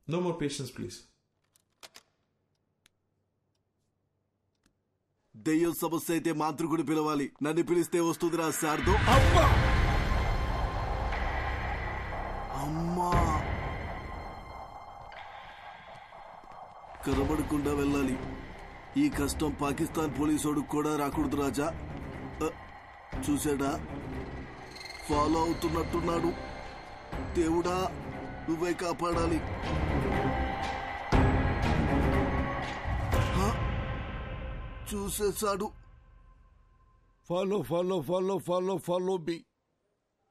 No more patience, please. దెయ్యం సమస్య అయితే మాంత్రికుడు పిలవాలి. నన్ను పిలిస్తే వస్తుందిరా శారదో. అమ్మా, కనబడకుండా వెళ్ళాలి. ఈ కష్టం పాకిస్తాన్ పోలీసోడు కూడా రాకూడదు రాజా. చూసాడా, ఫాలో అవుతున్నట్టున్నాడు. దేవుడా, నువ్వే కాపాడాలి. చూసేశాడు. Follow follow follow follow follow me.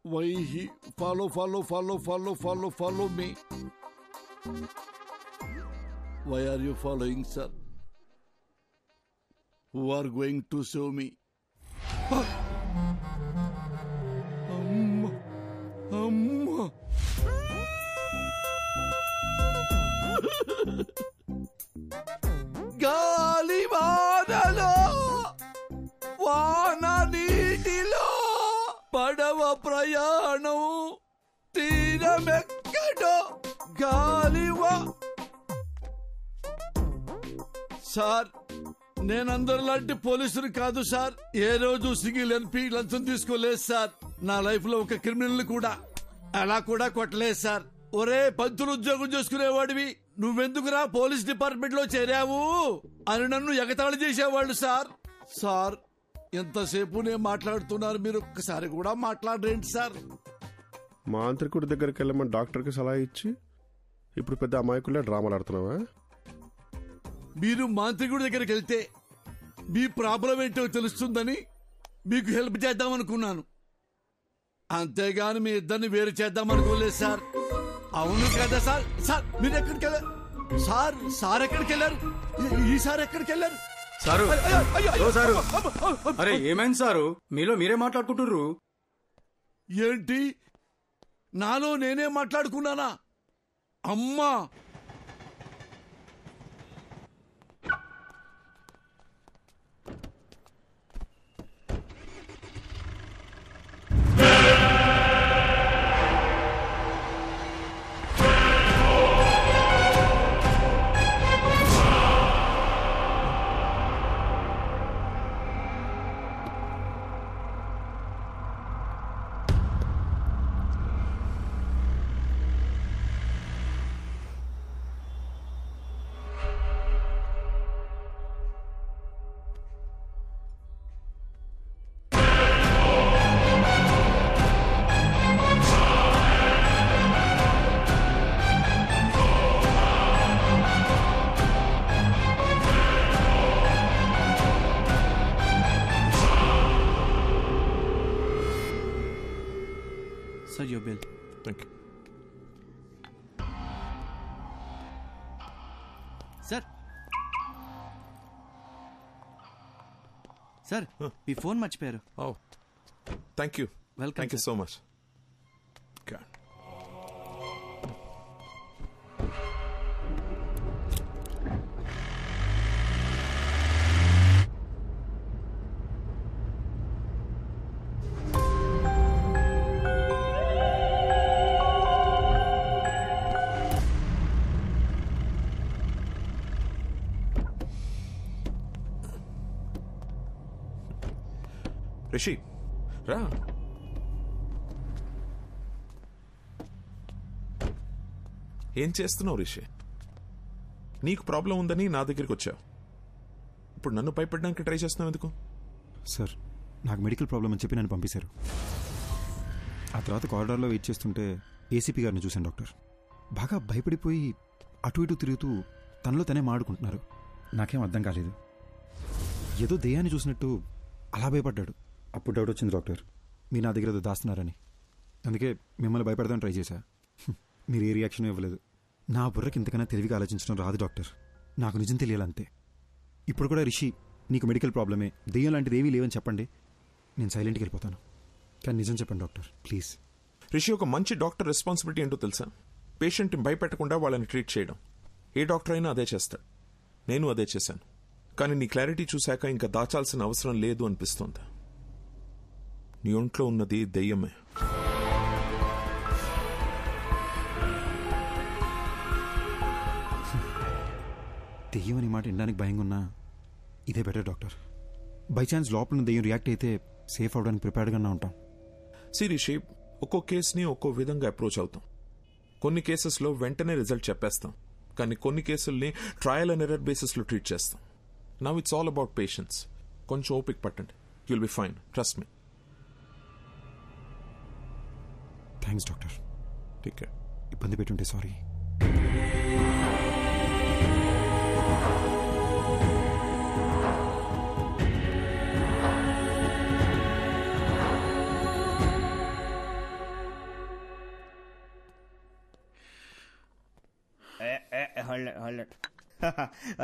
Why he follow follow follow follow follow follow me. Why are you following sir? Who are going to save me? అమ్మా అమ్మా, గాలి వానలో వాన నీటిలో పడవ ప్రయాణం తీరమెక్కడో గాలివా. సార్, నేనందరిలాంటి పోలీసులు కాదు సార్. ఏ రోజు సింగిల్ ఎన్పీ లంచం తీసుకోలేదు సార్. నా లైఫ్ లో ఒక క్రిమినల్ కూడా అలా కూడా కొట్టలేదు సార్. ఒరే, పంతులు ఉద్యోగం చేసుకునేవాడివి, నువ్వెందుకురా పోలీస్ డిపార్ట్మెంట్ లో చేరావు అని నన్ను ఎగతాళి చేసేవాళ్ళు సార్. సార్, ఎంతసేపు నేను మాట్లాడుతున్నారు, మీరు ఒక్కసారి కూడా మాట్లాడరేంటి సార్? మాంత్రికుడి దగ్గరికి వెళ్ళమని డాక్టర్కి సలహా ఇచ్చి ఇప్పుడు పెద్ద అమాయకులే డ్రామాలు ఆడుతున్నావా? మీరు మాంత్రికుడి దగ్గరికి వెళ్తే మీ ప్రాబ్లం ఏంటో తెలుస్తుందని మీకు హెల్ప్ చేద్దామనుకున్నాను. అంతేగాని మీ ఇద్దరిని వేరు చేద్దామనుకోలేదు సార్. అవును కదా సార్? సార్, మీరు ఎక్కడికి వెళ్ళారు సార్? సార్ ఎక్కడికి వెళ్ళారు? ఈసారి ఎక్కడికి వెళ్ళారు సారు? సారు, అరే ఏమైంది సారు? మీలో మీరే మాట్లాడుకుంటుర్రు ఏంటి? నాలో నేనే మాట్లాడుకున్నానా? అమ్మా, Sir, your bill. Thank you. Sir. Sir, me phone మర్చిపోయారు. Oh, thank you. Welcome. Thank you so much. God. Rishi, రా. ఏం చేస్తున్నావు రిషి? నీకు ప్రాబ్లం ఉందని నా దగ్గరికి వచ్చావు. ఇప్పుడు నన్ను భయపడడానికి ట్రై చేస్తున్నావు ఎందుకు? సార్, నాకు మెడికల్ ప్రాబ్లం అని చెప్పి నన్ను పంపించారు. ఆ తర్వాత కారిడార్లో వెయిట్ చేస్తుంటే ఏసీపీ గారిని చూశాను డాక్టర్. బాగా భయపడిపోయి అటు ఇటు తిరుగుతూ తనలో తనే మాడుకుంటున్నారు. నాకేం అర్థం కాలేదు. ఏదో దెయ్యాన్ని చూసినట్టు అలా భయపడ్డాడు. అప్పుడు డౌట్ వచ్చింది డాక్టర్, మీరు నా దగ్గర ఏదో దాస్తున్నారని. అందుకే మిమ్మల్ని భయపడదామని ట్రై చేశా. మీరు ఏ రియాక్షన్ ఇవ్వలేదు. నా బుర్రకి ఇంతకన్నా తెలివిగా ఆలోచించడం రాదు డాక్టర్. నాకు నిజం తెలియాలంతే. ఇప్పుడు కూడా రిషి, నీకు మెడికల్ ప్రాబ్లమే, దెయ్యం లాంటిది ఏమీ లేవని చెప్పండి, నేను సైలెంట్కి వెళ్ళిపోతాను. కానీ నిజం చెప్పండి డాక్టర్, ప్లీజ్. రిషి, ఒక మంచి డాక్టర్ రెస్పాన్సిబిలిటీ ఏంటో తెలుసా? పేషెంట్ని భయపెట్టకుండా వాళ్ళని ట్రీట్ చేయడం. ఏ డాక్టర్ అయినా అదే చేస్తాడు. నేను అదే చేశాను. కానీ నీ క్లారిటీ చూశాక ఇంకా దాచాల్సిన అవసరం లేదు అనిపిస్తోంది. నీ ఒంట్లో ఉన్నది దెయ్యమే. దెయ్యం అనే మాట వినడానికి భయంగా ఉన్నా ఇదే బెటర్ డాక్టర్. బై ఛాన్స్ లోపల దెయ్యం రియాక్ట్ అయితే సేఫ్ అవడానికి ప్రిపేర్డ్గానే ఉంటాం. రిషి, ఒక్కో కేసుని ఒక్కో విధంగా అప్రోచ్ అవుతాం. కొన్ని కేసెస్లో వెంటనే రిజల్ట్ చెప్పేస్తాం, కానీ కొన్ని కేసుల్ని ట్రయల్ అండ్ ఎర్రర్ బేసిస్లో ట్రీట్ చేస్తాం. Now it's all about patience. కొంచెం ఓపిక పట్టండి. You'll be fine, trust me. Thanks doctor. Take care. ఇబ్బంది పెట్టుంటే సారీ.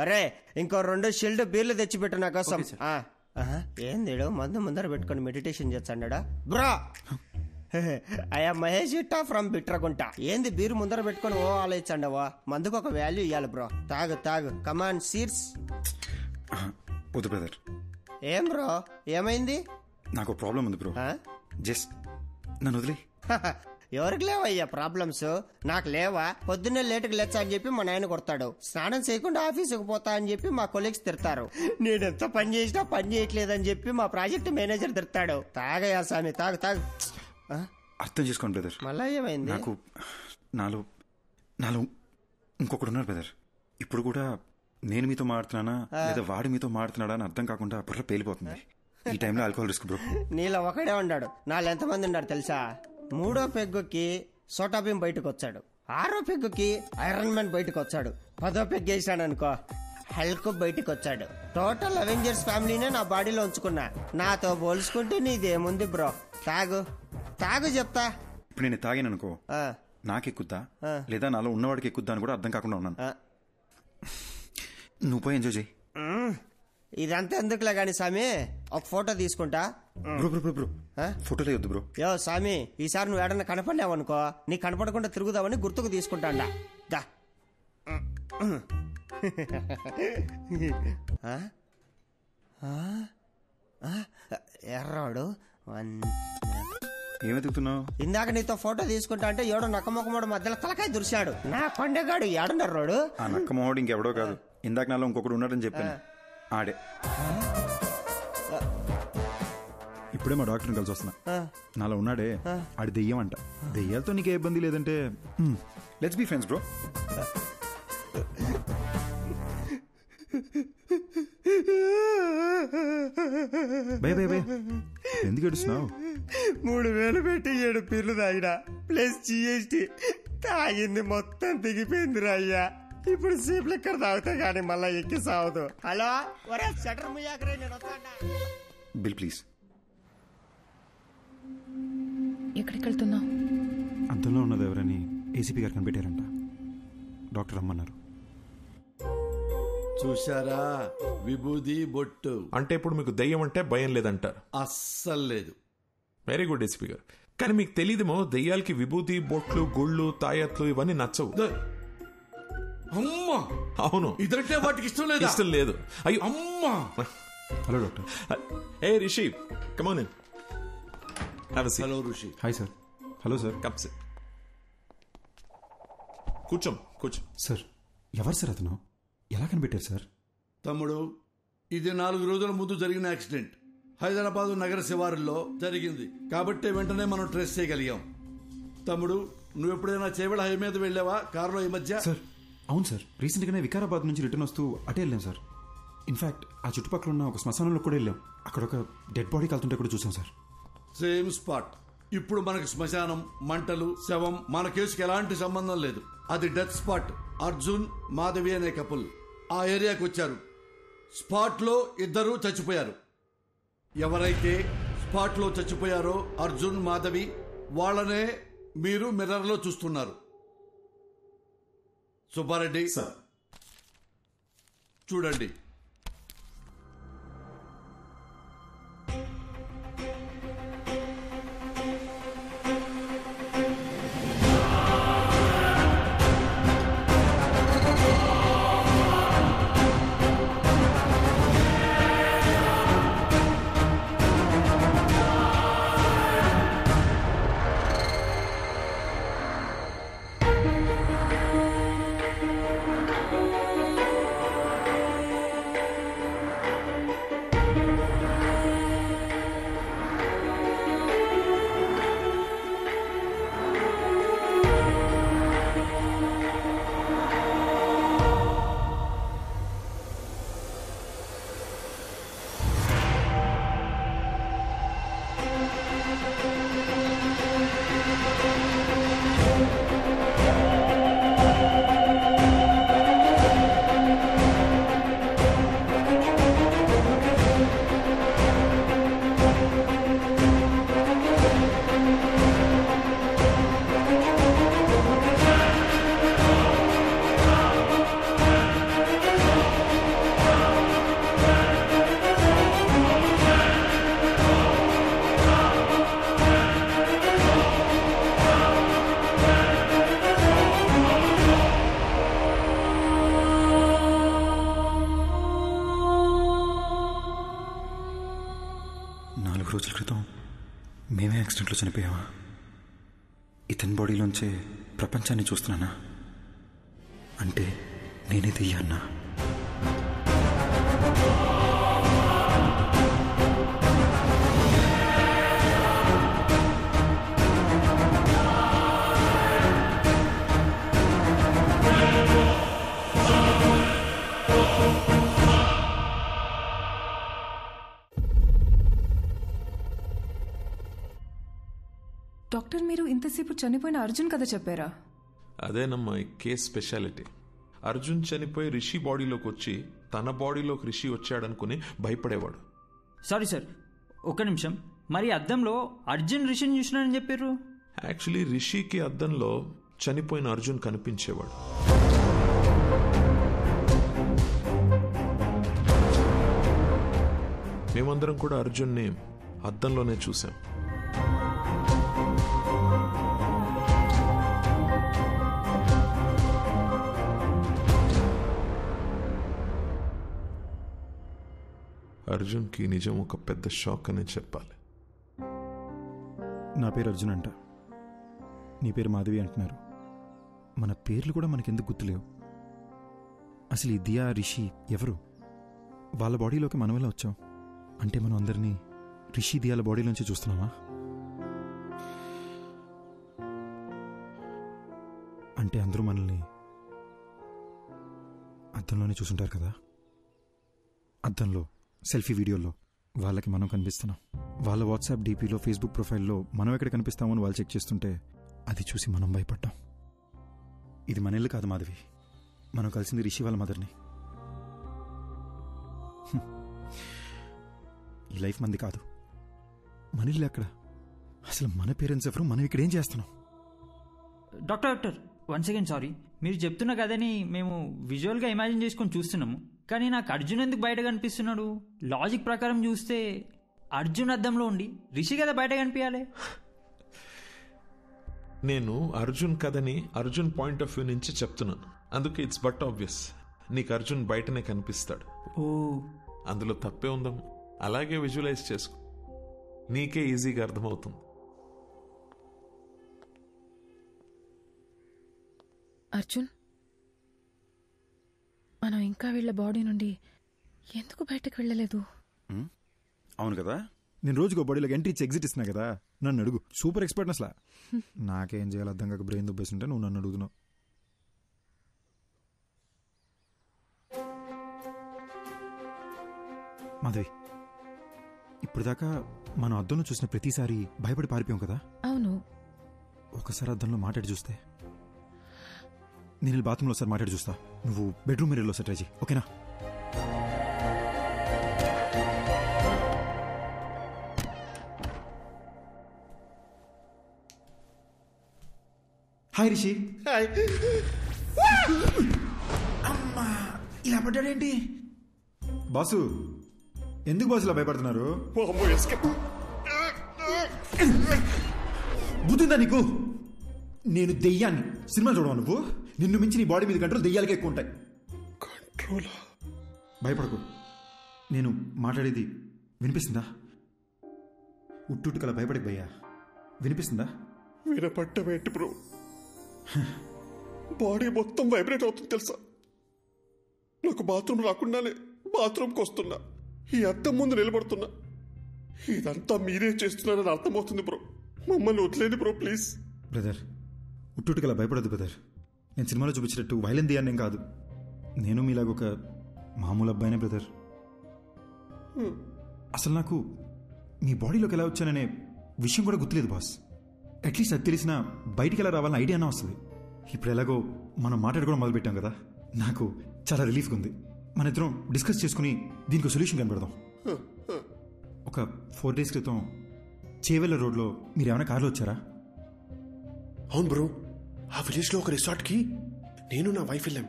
అరే, ఇంకో 2 షిల్డ్ బీర్లు తెచ్చిపెట్టు నా కోసం. ఏందిడు మందు ముందర పెట్టుకుని మెడిటేషన్ చేస్తాడా బ్రా? అయ్యా మహేష్ ఇట్టా ఫ్రమ్ బిట్రకుంట. ఏంది బీరు ముందర పెట్టుకుని ఓ ఆలోచించండవా? మందుకు ఒక వాల్యూ ఇవ్వాలి బ్రో. తాగు తాగు, కమాన్ సీర్స్. వద్దు బ్రదర్. ఏం బ్రో, ఏమైంది? నాకు ప్రాబ్లం ఉంది బ్రో. జస్ట్ నన్ను వదిలే. ఎవరికి లేవయ్యా ప్రాబ్లమ్స్? నాకు లేవా? పొద్దున్నే లేటుకు లేచా అని చెప్పి మా నాయన కొడతాడు. స్నానం చేయకుండా ఆఫీసుకు పోతా అని చెప్పి మా కొలీగ్స్ తిడతారు. నేనెంత పని చేసినా పని చేయట్లేదని చెప్పి మా ప్రాజెక్ట్ మేనేజర్ తిడతాడు. తాగయ్యా స్వామి, తాగు తాగు. అర్థం చేసుకోండి బ్రదర్. మళ్ళా ఏమైంది? నాకు నాలో ఇంకొకడు ఉన్నారు బ్రదర్. ఇప్పుడు కూడా నేను మీతో మాడుతున్నానా లేదా వాడు మీతో మాడుతున్నాడా అని అర్థం కాకుండా బుర్ర పేలిపోతుంది. ఈ టైంలో ఆల్కహాల్ రిస్క్ బ్రో. నీలో ఒకడే ఉన్నాడు. నాలో ఎంతమంది ఉన్నారు తెలుసా? 3వ పెగ్గుకి సోటాబీన్ బయటకు వచ్చాడు. 6వ పెగ్గుకి ఐరన్ మ్యాన్ బయటకు వచ్చాడు. 10వ పెగ్ వేసాడు అనుకో, హల్క్ బయటకు వచ్చాడు. టోటల్ అవెంజర్స్ ఫ్యామిలీనే నా బాడీలో ఉంచుకున్నా. నాతో పోల్చుకుంటే నీదేముంది బ్రో? తాగు తాగు చెప్తా. ఇప్పుడు నేను తాగాను అనుకో, నాకెక్కుద్దా లేదా నాలో ఉన్నవాడికి ఎక్కుద్దా అని కూడా అర్థం కాకుండా ఉన్నాను. నువ్వు పోయి ఎంజాయ్ చేయి. ఇదంతా ఎందుకులే గాని స్వామి, ఒక ఫోటో తీసుకుంటా. బ్రో బ్రో బ్రో ఫోటోలే వద్దు బ్రో. యో స్వామి, ఈసారి నువ్వు ఏడన్నా కనపడినావనుకో, నీ కనపడకుండా తిరుగుదామని గుర్తుకు తీసుకుంటాండా. దా ఎర్రాడు ఏమెతుకుతున్నావు? ఇందాక నీతో ఫోటో తీసుకుంటా అంటే ఏడో నక్కమొక్కమోడు మధ్యలో తలకాయ దురిశాడు. నా కొండగాడు ఏడున్నర్రాడు. ఆ నక్కమోడు ఇంకెవడో కాదు, ఇందాక నాలో ఇంకొకడు ఉన్నాడని చెప్పాను. ఆడే. ఇప్పుడే మా డాక్టర్ని కలిసి వస్తున్నా. నాలో ఉన్నాడే ఆడి దెయ్యం అంట. దెయ్యాలతో నీకే ఇబ్బంది లేదంటే లెట్స్ బి ఫ్రెండ్స్ బ్రో. భయ భయ భయ ఎందుకు ఏడుస్తున్నావు? 3000 పెట్టి 7 పీర్లు తాగినా ప్లస్ GST తాగింది మొత్తం దిగిపోయిందిరా అయ్యా. ఇప్పుడు సీప్ లెక్కర్ తాగుతా గానీ మళ్ళా ఎక్కి సావదు. హలో, ఒరే షటర్ ముయ్యాకరే, నేను వస్తాడా? Bill please. ఎక్కడికి వెళ్తున్నావు? అద్దంలో ఉన్నది ఎవరని ఏసీపీ గారు కనిపెట్టారంట. డాక్టర్ రమ్మన్నారు. చూశారా, విభూది బొట్టు. అంటే ఇప్పుడు మీకు దెయ్యం అంటే భయం లేదంటారు? అస్సలు లేదు. వెరీ గుడ్ ఏసీపీ గారు. కానీ మీకు తెలియదేమో, దెయ్యాలకి విభూతి బొట్లు గుళ్ళు తాయత్లు ఇవన్నీ నచ్చవు. అమ్మా, అవును, ఇదంటే వాటికి ఇష్టం లేదు. ఇష్టం లేదు. అయ్యో అమ్మా. Hello doctor. A Rishi, come on in. Have a seat. Hello Rishi. Hi sir. Hello sir. Come SIT. కూర్చో. సార్, ఎవరు సార్ అతను? ఎలా కనిపెట్టారు సార్? తమ్ముడు, ఇది 4 రోజుల ముందు జరిగిన యాక్సిడెంట్. హైదరాబాద్ నగర శివారుల్లో జరిగింది. కాబట్టే వెంటనే మనం ట్రేస్ చేయగలిగాం. తమ్ముడు, నువ్వు ఎప్పుడైనా చేవెళ హై మీద వెళ్ళావా కారులో ఈ మధ్య? సార్ అవును సార్, రీసెంట్గానే వికారాబాద్ నుంచి రిటర్న్ వస్తూ అటే వెళ్ళాం సార్. ఇన్ఫాక్ట్ ఆ చుట్టుపక్కల ఉన్న ఒక శ్మశానంలో కూడా వెళ్ళాం. అక్కడ ఒక డెడ్ బాడీ కాలుతుంటే కూడా చూసాం సార్. Same spot. ఇప్పుడు మనకి శ్మశానం, మంటలు, శవం మన కేసుకి ఎలాంటి సంబంధం లేదు. అది డెత్ స్పాట్. అర్జున్, మాధవి అనే కపుల్ ఆ ఏరియాకి వచ్చారు. స్పాట్లో ఇద్దరు చచ్చిపోయారు. ఎవరైతే స్పాట్లో చచ్చిపోయారో అర్జున్, మాధవి, వాళ్ళనే మీరు మిర్రర్లో చూస్తున్నారు. సుబ్బారెడ్డి చూడండి. రోజుల క్రితం మేమే యాక్సిడెంట్లో చనిపోయావా? ఇతని బాడీలోంచే ప్రపంచాన్ని చూస్తున్నానా? అంటే నేనే దెయ్యాన్నా? డాక్టర్, మీరు ఇంతసేపు చనిపోయిన అర్జున్ కథ చెప్పారా? అదేనమ్మా ఈ కేస్ స్పెషాలిటీ. అర్జున్ చనిపోయి రిషి బాడీలోకి వచ్చి తన బాడీలోకి రిషి వచ్చాడనుకుని భయపడేవాడు. సారీ సార్, ఒక్క నిమిషం. మరి అద్దంలో అర్జున్ రిషిని చూసినాడని చెప్పారు. యాక్చువల్లీ రిషికి అద్దంలో చనిపోయిన అర్జున్ కనిపించేవాడు. మేమందరం కూడా అర్జున్ని అద్దంలోనే చూసాం. అర్జున్కి నిజం ఒక పెద్ద షాక్ అనే చెప్పాలి. నా పేరు అర్జున్ అంట, నీ పేరు మాధవి అంటున్నారు. మన పేర్లు కూడా మనకెందుకు గుర్తులేవు? అసలు ఈ దియా, రిషి ఎవరు? వాళ్ళ బాడీలోకి మనం ఎలా వచ్చాం? అంటే మనం అందరినీ రిషి, దియాల బాడీలోంచి చూస్తున్నామా? అంటే అందరూ మనల్ని అద్దంలోనే చూసుంటారు కదా. అద్దంలో సెల్ఫీ వీడియోలో వాళ్ళకి మనం కనిపిస్తున్నాం. వాళ్ళ వాట్సాప్ డీపీలో, ఫేస్బుక్ ప్రొఫైల్లో మనం ఎక్కడ కనిపిస్తామని వాళ్ళు చెక్ చేస్తుంటే అది చూసి మనం భయపడ్డాం. ఇది మన ఇల్లు కాదు మాధవి, మనం కలిసింది రిషి వాళ్ళ మదర్ని. ఈ లైఫ్ మంది కాదు, మన ఇల్లు ఎక్కడ? అసలు మన పేరెంట్స్ ఎవరు? మనం ఇక్కడ ఏం చేస్తున్నాం? Doctor, one second, sorry. మీరు చెప్తున్న కదని మేము విజువల్గా ఇమాజిన్ చేసుకొని చూస్తున్నాము, కానీ నాకు అర్జున్ ఎందుకు బయట కనిపిస్తున్నాడు? లాజిక్ ప్రకారం చూస్తే అర్జున్ అద్దంలో ఉండి రిషి కదా బయట కనిపించాలి. నేను అర్జున్ కథని అర్జున్ పాయింట్ ఆఫ్ వ్యూ నుంచి చెప్తున్నాను, అందుకే ఇట్స్ బట్ ఆబ్వియస్ నీకు అర్జున్ బయటనే కనిపిస్తాడు. ఓ, అందులో తప్పే ఉందాం. అలాగే విజువలైజ్ చేసుకో, నీకే ఈజీగా అర్థమవుతుంది. అర్జున్, మనం ఇంకా వీళ్ళ బాడీ నుండి ఎందుకు బయటకు వెళ్ళలేదు? అవును కదా, నేను రోజుకో బాడీలోకి ఎంట్రీ ఇచ్చి ఎగ్జిట్ ఇస్తున్నా కదా. నన్ను అడుగు, సూపర్ ఎక్స్పర్ట్ అసలు. నాకేం చేయాలి అర్థం కాక బ్రెయిన్ దుబ్బేస్తుంటే నువ్వు నన్ను అడుగుతున్నావు. మాధవి, ఇప్పుడు దాకా మనం అద్దంలో చూసిన ప్రతిసారి భయపడి పారిపోయాం కదా? అవును. ఒకసారి అద్దంలో మాట్లాడి చూస్తే. నేను బాత్రూంలో ఒకసారి మాట్లాడి చూస్తా, నువ్వు బెడ్రూమ్ మిర్రర్లో ఒకసారి ట్రై చేయి, ఓకేనా? హాయ్ రిషి. హాయ్. అమ్మా, ఇలా పడ్డాడేంటి? బాసు, ఎందుకు బాసు ఇలా భయపడుతున్నారు? బుద్ధిందా నీకు? నేను దెయ్యాన్ని. సినిమా చూడవా నువ్వు? నిన్ను మించి నీ బాడీ మీద కంట్రోల్ దెయ్యాలకే ఎక్కువ ఉంటాయి. కంట్రోల్? భయపడకు, నేను మాట్లాడేది వినిపిస్తుందా? ఉట్టుకలా భయపడకు భయ్యా, వినిపిస్తుందా? వినపడ్డమేంటి బ్రో, బాడీ మొత్తం వైబ్రేట్ అవుతుంది తెలుసా. నాకు బాత్రూమ్ రాకుండానే బాత్రూమ్కి వస్తున్నా, ఈ అద్దం ముందు నిలబడుతున్నా. ఇదంతా మీరే చేస్తున్నారని అర్థమవుతుంది బ్రో. మమ్మల్ని వదిలేండి బ్రో ప్లీజ్. బ్రదర్, ఉట్టుకలా భయపడద్దు బ్రదర్. నేను సినిమాలో చూపించినట్టు వైలెన్ దియాన్నేం కాదు. నేను మీలాగొక మామూలు అబ్బాయినే బ్రదర్. అసలు నాకు మీ బాడీలోకి ఎలా వచ్చాననే విషయం కూడా గుర్తులేదు బాస్. అట్లీస్ట్ అది తెలిసినా బయటికి ఎలా రావాలని ఐడియా అన్నా వస్తుంది. ఇప్పుడు ఎలాగో మనం మాట్లాడుకోవడం మొదలుపెట్టాం కదా, నాకు చాలా రిలీఫ్గా ఉంది. మన ఇద్దరం డిస్కస్ చేసుకుని దీనికి సొల్యూషన్ కనబడదాం. ఒక 4 days క్రితం చేవెళ్ళ రోడ్లో మీరు ఏమైనా కార్లో వచ్చారా? అవును బ్రో, ఆ విలేజ్లో ఒక రిసార్ట్కి నేను నా వైఫ్ వెళ్ళాం.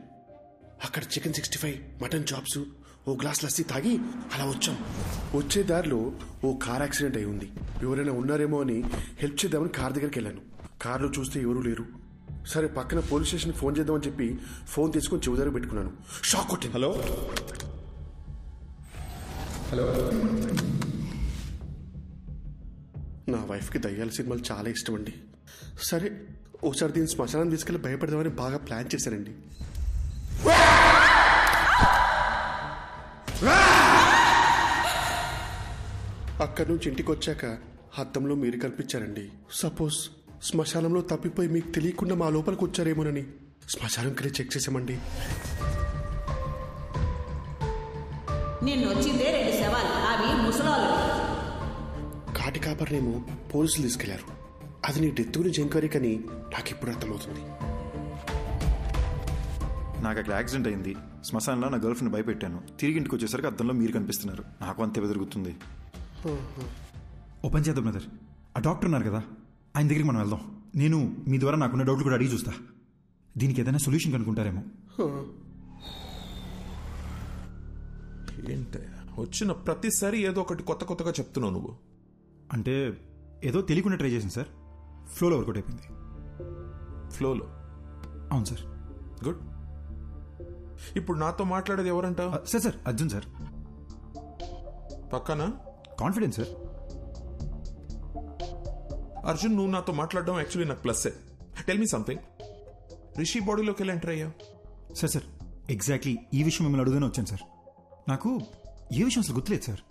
అక్కడ చికెన్ 65, మటన్ చాప్స్, ఓ గ్లాస్ లస్సీ తాగి అలా వచ్చాం. వచ్చే దారిలో ఓ కార్ యాక్సిడెంట్ అయి ఉంది. ఎవరైనా ఉన్నారేమో అని హెల్ప్ చేద్దామని కార్ దగ్గరికి వెళ్ళాను. కార్లో చూస్తే ఎవరూ లేరు. సరే పక్కన పోలీస్ స్టేషన్కి ఫోన్ చేద్దామని చెప్పి ఫోన్ తీసుకొని చెవి దగ్గర పెట్టుకున్నాను. షాక్ కొట్టింది. Hello hello. నా వైఫ్కి దయ్యాల సినిమాలు చాలా ఇష్టం అండి. సరే ఒకసారి దీన్ని శ్మశానం తీసుకెళ్ళి భయపడదామని బాగా ప్లాన్ చేశానండి. అక్కడి నుంచి ఇంటికి వచ్చాక అద్దంలో మీరు కనిపించారండి. సపోజ్ శ్మశానంలో తప్పిపోయి మీకు తెలియకుండా మా లోపలికి వచ్చారేమోనని శ్మశానంకి చెక్ చేసామండి. నిన్ను వచ్చిందే 2 శవాలు, అవి ముసలాళ్ళు. కాటి కాపర్నేమో పోలీసులు తీసుకెళ్లారు. అది నీ డెత్ గురించి ఎంక్వైరీ కానీ నాకు ఇప్పుడు అర్థమవుతుంది. నాకు అక్కడ యాక్సిడెంట్ అయింది. శ్మశానంలో నా గర్ల్ ఫ్రెండ్ భయపెట్టాను. తిరిగి ఇంటికి వచ్చేసరికి అద్దంలో మీరు కనిపిస్తున్నారు. నాకు అంతే బెదురుగుతుంది. ఓ పని చేద్దాం బ్రదర్, ఆ డాక్టర్ ఉన్నారు కదా, ఆయన దగ్గరికి మనం వెళ్దాం. నేను మీ ద్వారా నాకున్న డౌట్లు కూడా అడిగి చూస్తా. దీనికి ఏదైనా సొల్యూషన్ కనుక్కుంటారేమో. ఏంటి వచ్చిన ప్రతిసారి ఏదో ఒకటి కొత్త కొత్తగా చెప్తున్నావు నువ్వు? అంటే ఏదో తెలియకుండా ట్రై చేసింది సార్, ఫ్లోలో వర్కౌట్ అయిపోయింది. ఫ్లోలో? అవును సార్. గుడ్. ఇప్పుడు నాతో మాట్లాడేది ఎవరంట? Sir sir Arjun sir. పక్కన కాన్ఫిడెన్స్ సార్. అర్జున్, నువ్వు నాతో మాట్లాడడం యాక్చువల్లీ నాకు ప్లస్సే. టెల్ మీ సంథింగ్, రిషి బాడీలోకి వెళ్ళి ఎంటర్ అయ్యా? సార్ సార్ ఎగ్జాక్ట్లీ ఈ విషయం మిమ్మల్ని అడుగుతూనే వచ్చాను సార్. నాకు ఏ విషయం అసలు గుర్తులేదు సార్.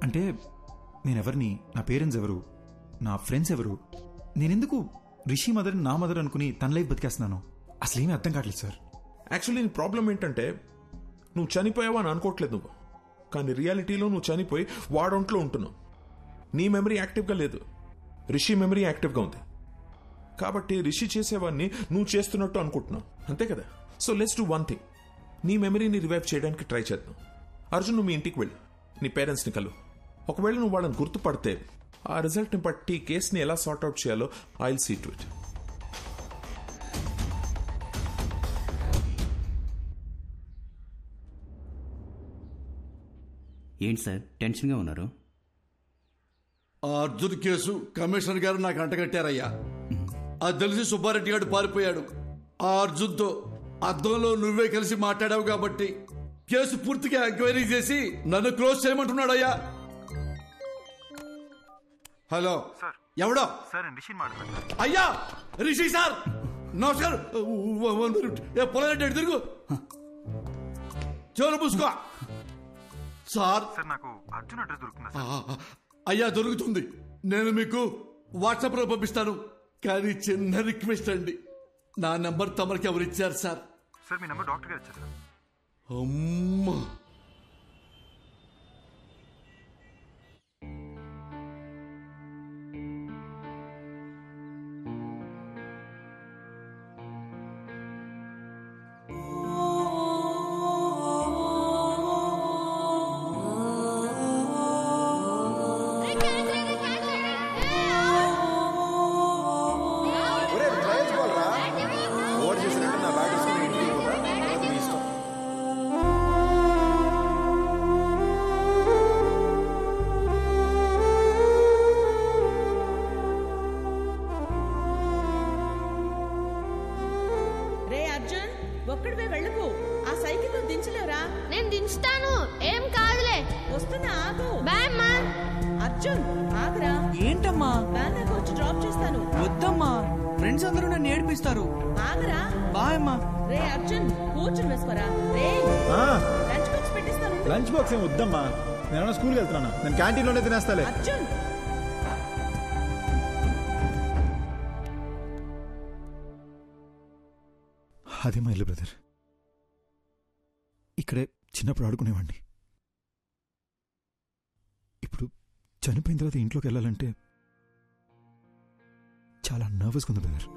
అంటే నేనెవరిని, నా పేరెంట్స్ ఎవరు, నా ఫ్రెండ్స్ ఎవరు, నేనెందుకు రిషి మదర్ నా మదర్ అనుకుని తన లైఫ్ బతికేస్తున్నాను, అసలు ఏమీ అర్థం కావట్లేదు సార్. యాక్చువల్లీ నీ ప్రాబ్లం ఏంటంటే నువ్వు చనిపోయావా అని అనుకోవట్లేదు నువ్వు, కానీ రియాలిటీలో నువ్వు చనిపోయి వాడొంట్లో ఉంటున్నావు. నీ మెమరీ యాక్టివ్గా లేదు, రిషి మెమరీ యాక్టివ్గా ఉంది. కాబట్టి రిషి చేసేవాడిని నువ్వు చేస్తున్నట్టు అనుకుంటున్నావు, అంతే కదా? So let's do one thing, నీ మెమరీని రివైవ్ చేయడానికి ట్రై చేద్దాం. అర్జున్, నువ్వు మీ ఇంటికి వెళ్ళు, నీ పేరెంట్స్ని కలు. ఒకవేళ నువ్వు వాళ్ళని గుర్తుపడితే ఆ రిజల్ట్ని బట్టి కేసుని ఎలా సార్ట్అవుట్ చేయాలో I will see to it. ఏంటి సార్ టెన్షన్గా ఉన్నారు? ఆ అర్జున్ కేసు కమిషనర్ గారు నాకు అంటగట్టారయ్యా. అది తెలిసి సుబ్బారెడ్డి గారు పారిపోయాడు. ఆ అర్జున్తో అద్దంలో నువ్వే కలిసి మాట్లాడావు కాబట్టి కేసు పూర్తిగా ఎంక్వైరీ చేసి నన్ను క్లోజ్ చేయమంటున్నాడయ్యా. హలో, ఎవడో? అయ్యా రిషి సార్, నమస్కారం. పొలారెడ్డి తిరుగు, చెవులు పూసుకో. సార్, నాకు అర్జున్ అడ్రస్ దొరుకుతుందా? అయ్యా దొరుకుతుంది. నేను మీకు వాట్సాప్ లో పంపిస్తాను. కానీ చిన్న రిక్వెస్ట్ అండి, నా నంబర్ తమరికి ఎవరు ఇచ్చారు సార్? సార్ మీ నంబర్ డాక్టర్ గారు ఇచ్చారు సార్. అమ్మా, ఒక్కడివే వెళ్ళకు. ఆ సైకిల్ నువ్వు దించలేవురా? నేను దించుతాను, ఏం కాదులే. వస్తున్నా, ఆగు. బాయ్ అమ్మా. అర్జున్ ఆగురా. ఏంటమ్మా? వ్యాన్ దగ్గర వచ్చి డ్రాప్ చేస్తాను. వద్దమ్మా, ఫ్రెండ్స్ అందరూ నన్ను ఏడిపిస్తారు. ఆగురా. బాయ్ అమ్మా. రే అర్జున్, కూర్చుని వేసుకోరా. రే లంచ్ బాక్స్ పెట్టిస్తాను. లంచ్ బాక్స్ ఏం వద్దమ్మా, నేను స్కూల్కి వెళ్తున్నాను. నేను క్యాంటీన్ లోనే తినేస్తాలే. అర్జున్ అదే మా ఇల్లు బ్రదర్. ఇక్కడే చిన్నప్పుడు ఆడుకునేవాడిని. ఇప్పుడు చనిపోయిన తర్వాత ఇంట్లోకి వెళ్ళాలంటే చాలా నర్వస్గా ఉంది బ్రదర్.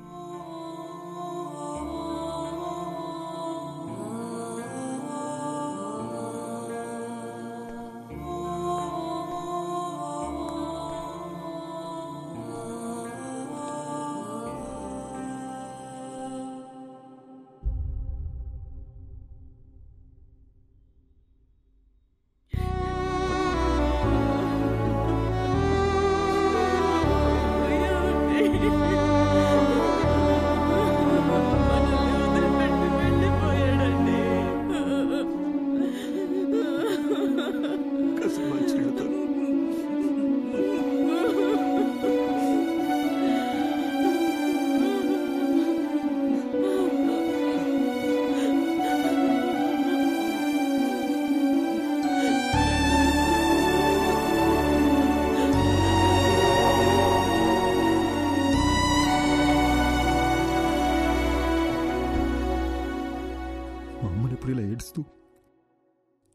ఎప్పుడు ఇలా ఏడుస్తూ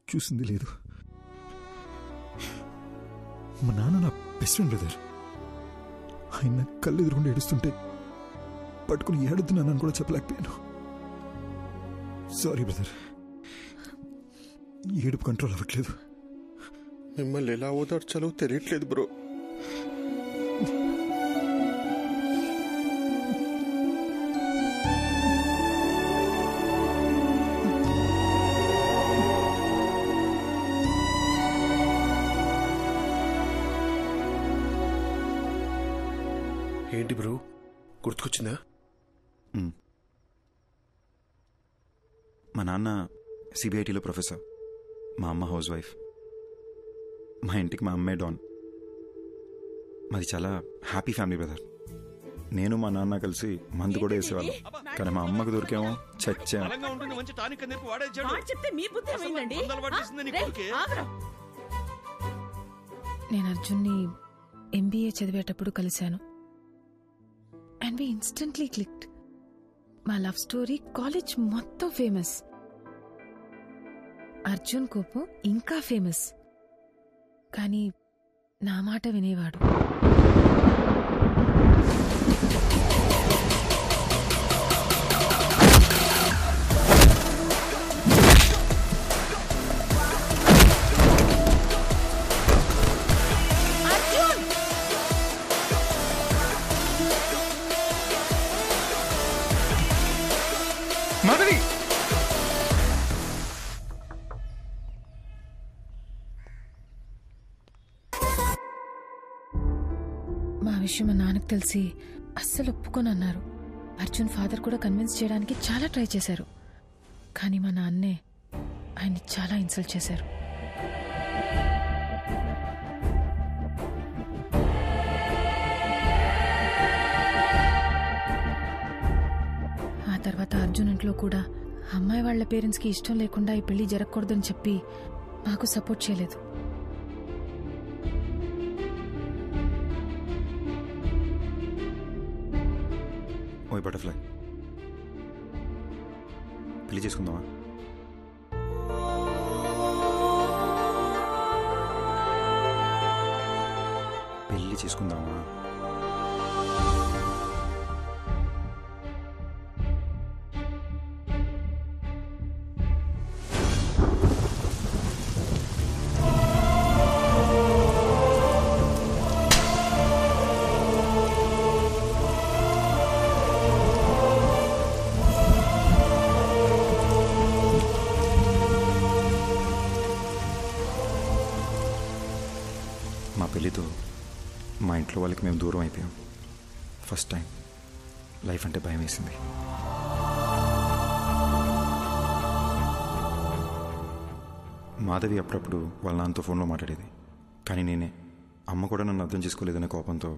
చూసింది లేదు. మా నాన్న నా బెస్ట్ ఫ్రెండ్ బ్రదర్. ఆయన కళ్ళు ఎదురుకుండా ఏడుస్తుంటే పట్టుకుని ఏడుతున్నానని కూడా చెప్పలేకపోయాను. సారీ బ్రదర్, ఏడుపు కంట్రోల్ అవ్వట్లేదు. మిమ్మల్ని ఎలా ఓదార్చాలో తెలియట్లేదు బ్రో. ఏంటి బ్రో, గుర్తుకొచ్చిందా? మా నాన్న సిబిఐటీలో ప్రొఫెసర్, మా అమ్మ హౌస్ వైఫ్. మా ఇంటికి మా అమ్మే డాన్. మాది చాలా హ్యాపీ ఫ్యామిలీ బ్రదర్. నేను మా నాన్న కలిసి మందు కూడా వేసేవాళ్ళం. కానీ మా అమ్మకు దొరికేమో చచ్చా. నేను అర్జున్ని ఎంబీఏ చదివేటప్పుడు కలిశాను. And we instantly clicked. మా లవ్ స్టోరీ కాలేజ్ మొత్తం ఫేమస్. అర్జున్ కోపం ఇంకా ఫేమస్. కానీ నా మాట వినేవాడు. మా విషయం మా నాన్నకు తెలిసి అస్సలు ఒప్పుకోనన్నారు. అర్జున్ ఫాదర్ కూడా కన్విన్స్ చేయడానికి చాలా ట్రై చేశారు. కానీ మా నాన్నే ఆయన్ని చాలా ఇన్సల్ట్ చేశారు. ఆ తర్వాత అర్జున్ ఇంట్లో కూడా అమ్మాయి వాళ్ళ పేరెంట్స్కి ఇష్టం లేకుండా ఈ పెళ్లి జరగకూడదని చెప్పి మాకు సపోర్ట్ చేయలేదు. ఓయ్ బటర్ఫ్లై, పెళ్లి చేసుకుందామా? పెళ్లి చేసుకుందామా? మా పెళ్ళితో మా ఇంట్లో వాళ్ళకి మేము దూరం అయిపోయాం. ఫస్ట్ టైం లైఫ్ అంటే భయం వేసింది. మాధవి అప్పుడప్పుడు వాళ్ళ నాన్నతో ఫోన్లో మాట్లాడేది, కానీ నేనే అమ్మ కూడా నన్ను అర్థం చేసుకోలేదనే కోపంతో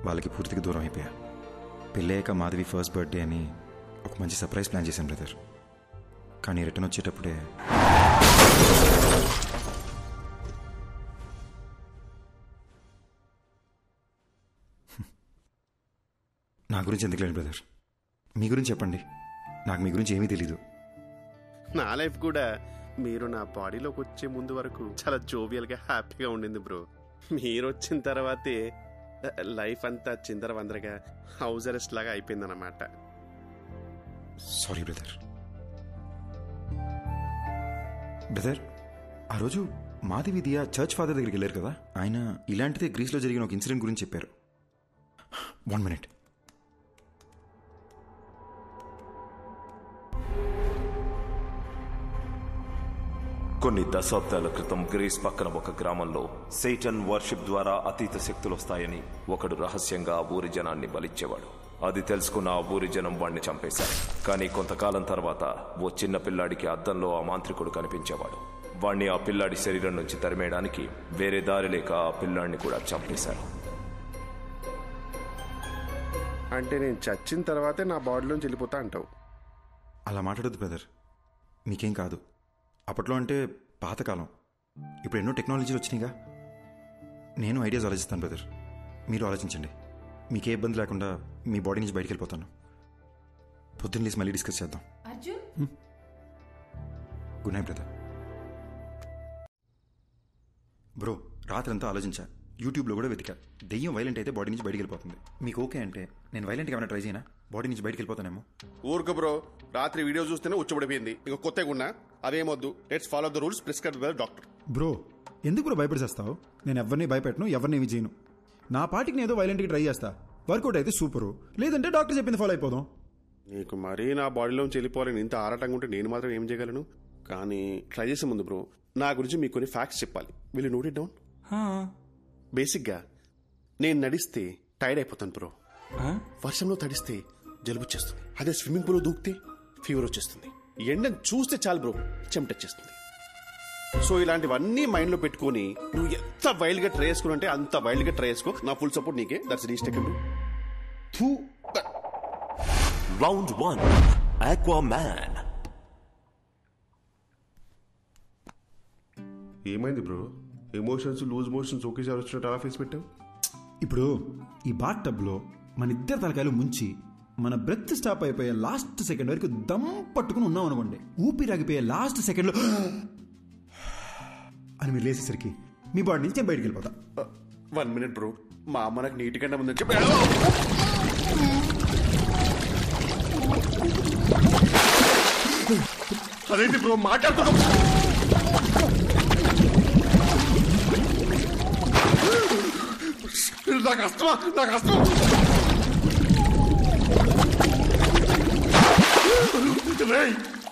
వాళ్ళకి పూర్తిగా దూరం అయిపోయా. పెళ్ళయ్యాక మాధవి ఫస్ట్ బర్త్డే అని ఒక మంచి సర్ప్రైజ్ ప్లాన్ చేశాను బ్రదర్. కానీ రిటర్న్ వచ్చేటప్పుడే నా గురించి ఎందుకు లేదు బ్రదర్, మీ గురించి చెప్పండి. నాకు మీ గురించి ఏమీ తెలీదు. నా లైఫ్ కూడా మీరు నా బాడీలోకి వచ్చే ముందు వరకు చాలా జోవియల్గా హ్యాపీగా ఉండింది బ్రో. మీరు వచ్చిన తర్వాతే లైఫ్ అంతా చిందర వందరగా హౌస్ అరెస్ట్ లాగా అయిపోయిందన్నమాట. Sorry brother. బ్రదర్, ఆ రోజు మాధవి దియా చర్చ్ ఫాదర్ దగ్గరికి వెళ్ళారు కదా, ఆయన ఇలాంటిదే గ్రీస్లో జరిగిన ఒక ఇన్సిడెంట్ గురించి చెప్పారు. 1 minute. కొన్ని దశాబ్దాల క్రితం గ్రీస్ పక్కన ఒక గ్రామంలో సేటన్ వర్షిప్ ద్వారా అతీత శక్తులు వస్తాయని ఒకడు రహస్యంగా ఆ ఊరి జనాన్ని బలిచ్చేవాడు. అది తెలుసుకున్న ఆ ఊరి జనం వాడిని చంపేశారు. కానీ కొంతకాలం తర్వాత ఓ చిన్న పిల్లాడికి అద్దంలో ఆ మాంత్రికుడు కనిపించేవాడు. వాణ్ణి ఆ పిల్లాడి శరీరం నుంచి తరిమేయడానికి వేరే దారి లేక ఆ పిల్లాడిని కూడా చంపేశారు. అంటే నేను చచ్చిన తర్వాతే నా బాడీలోంచి వెళ్ళిపోతా అంటావు? అలా మాట్లాడద్దు బ్రదర్, మీకేం కాదు. అప్పట్లో అంటే పాతకాలం, ఇప్పుడు ఎన్నో టెక్నాలజీలు వచ్చినాయిగా. నేను ఐడియాస్ ఆలోచిస్తాను బ్రదర్, మీరు ఆలోచించండి. మీకే ఇబ్బంది లేకుండా మీ బాడీ నుంచి బయటికి వెళ్ళిపోతాను. పొద్దున్న లేసి మళ్ళీ డిస్కస్ చేద్దాం. Good night brother. బ్రో, రాత్రంతా ఆలోచించా, యూట్యూబ్లో కూడా వెతికా. దెయ్యం వైలెంట్ అయితే బాడీ నుంచి బయటికి వెళ్ళిపోతుంది. మీకు ఓకే అంటే నేను వైలెంట్గా ఏమైనా ట్రై చేయనా? బాడీ నుంచి బయటికి వెళ్ళిపోతానేమో. ఊరుకు బ్రో, రాత్రి వీడియో చూస్తేనే ఉచ్చబడిపోయింది. ఇంక కొత్తగా ఉన్నా అదేమొద్దు. Let's follow the rules prescribed by doctor. Bro, ఎందుకు బ్రో భయపడిచేస్తావు? నేను ఎవరిని భయపెట్టను, ఎవరిని ఏమి చేయను. నా పాటికి నేను ఏదో వైలెంట్గా ట్రై చేస్తా. వర్కౌట్ అయితే సూపరు, లేదంటే డాక్టర్ చెప్పింది ఫాలో అయిపోదాం. నీకు మరీ నా బాడీలోంచి వెళ్ళిపోవాలని ఇంత ఆరాటంగా ఉంటే నేను మాత్రం ఏం చేయగలను? కానీ ట్రై చేసే ముందు బ్రో, నా గురించి మీకు కొన్ని ఫ్యాక్ట్స్ చెప్పాలి. Will you note it down? బేసిక్గా నేను నడిస్తే టైర్డ్ అయిపోతాను బ్రో. వర్షంలో తడిస్తే జలుబు వచ్చేస్తుంది. అదే స్విమ్మింగ్ పూల్లో దూకితే ఫీవర్ వచ్చేస్తుంది. ఎండను చూస్తే చాలు బ్రో చెమటొచ్చేస్తుంది. సో ఇలాంటివన్నీ మైండ్ లో పెట్టుకుని నువ్వు ఎంత వైల్డ్ గా ట్రై చేసుకుని అంటే అంత వైల్డ్ గా ట్రై చేసుకో. నా ఫుల్ సపోర్ట్ నీకే. That's restakable. Round 1 Aquaman. ఏమైంది బ్రో? ఎమోషన్స్ లూజ్ మోషన్స్ ఒకేసారి వచ్చినట్టు అలా ఫేస్ పెట్టావు. ఇప్పుడు ఈ బాత్ టబ్లో మన ఇద్దరు తలకాయలు ముంచి మన బ్రెత్ స్టాప్ అయిపోయే లాస్ట్ సెకండ్ వరకు దమ్ పట్టుకుని ఉన్నాం అనుకోండి. ఊపిరాగిపోయే లాస్ట్ సెకండ్లో అని మీరు లేసేసరికి మీ బాడీ నుంచి నేను బయటికి వెళ్ళిపోతా. 1 minute బ్రో, మా అమ్మ నాకు నీటి కంటే ముందు చెప్పి అదేంటి బ్రో మాట్లాడుతున్నా? నాకు అస్తమా, నాకు అస్తమా.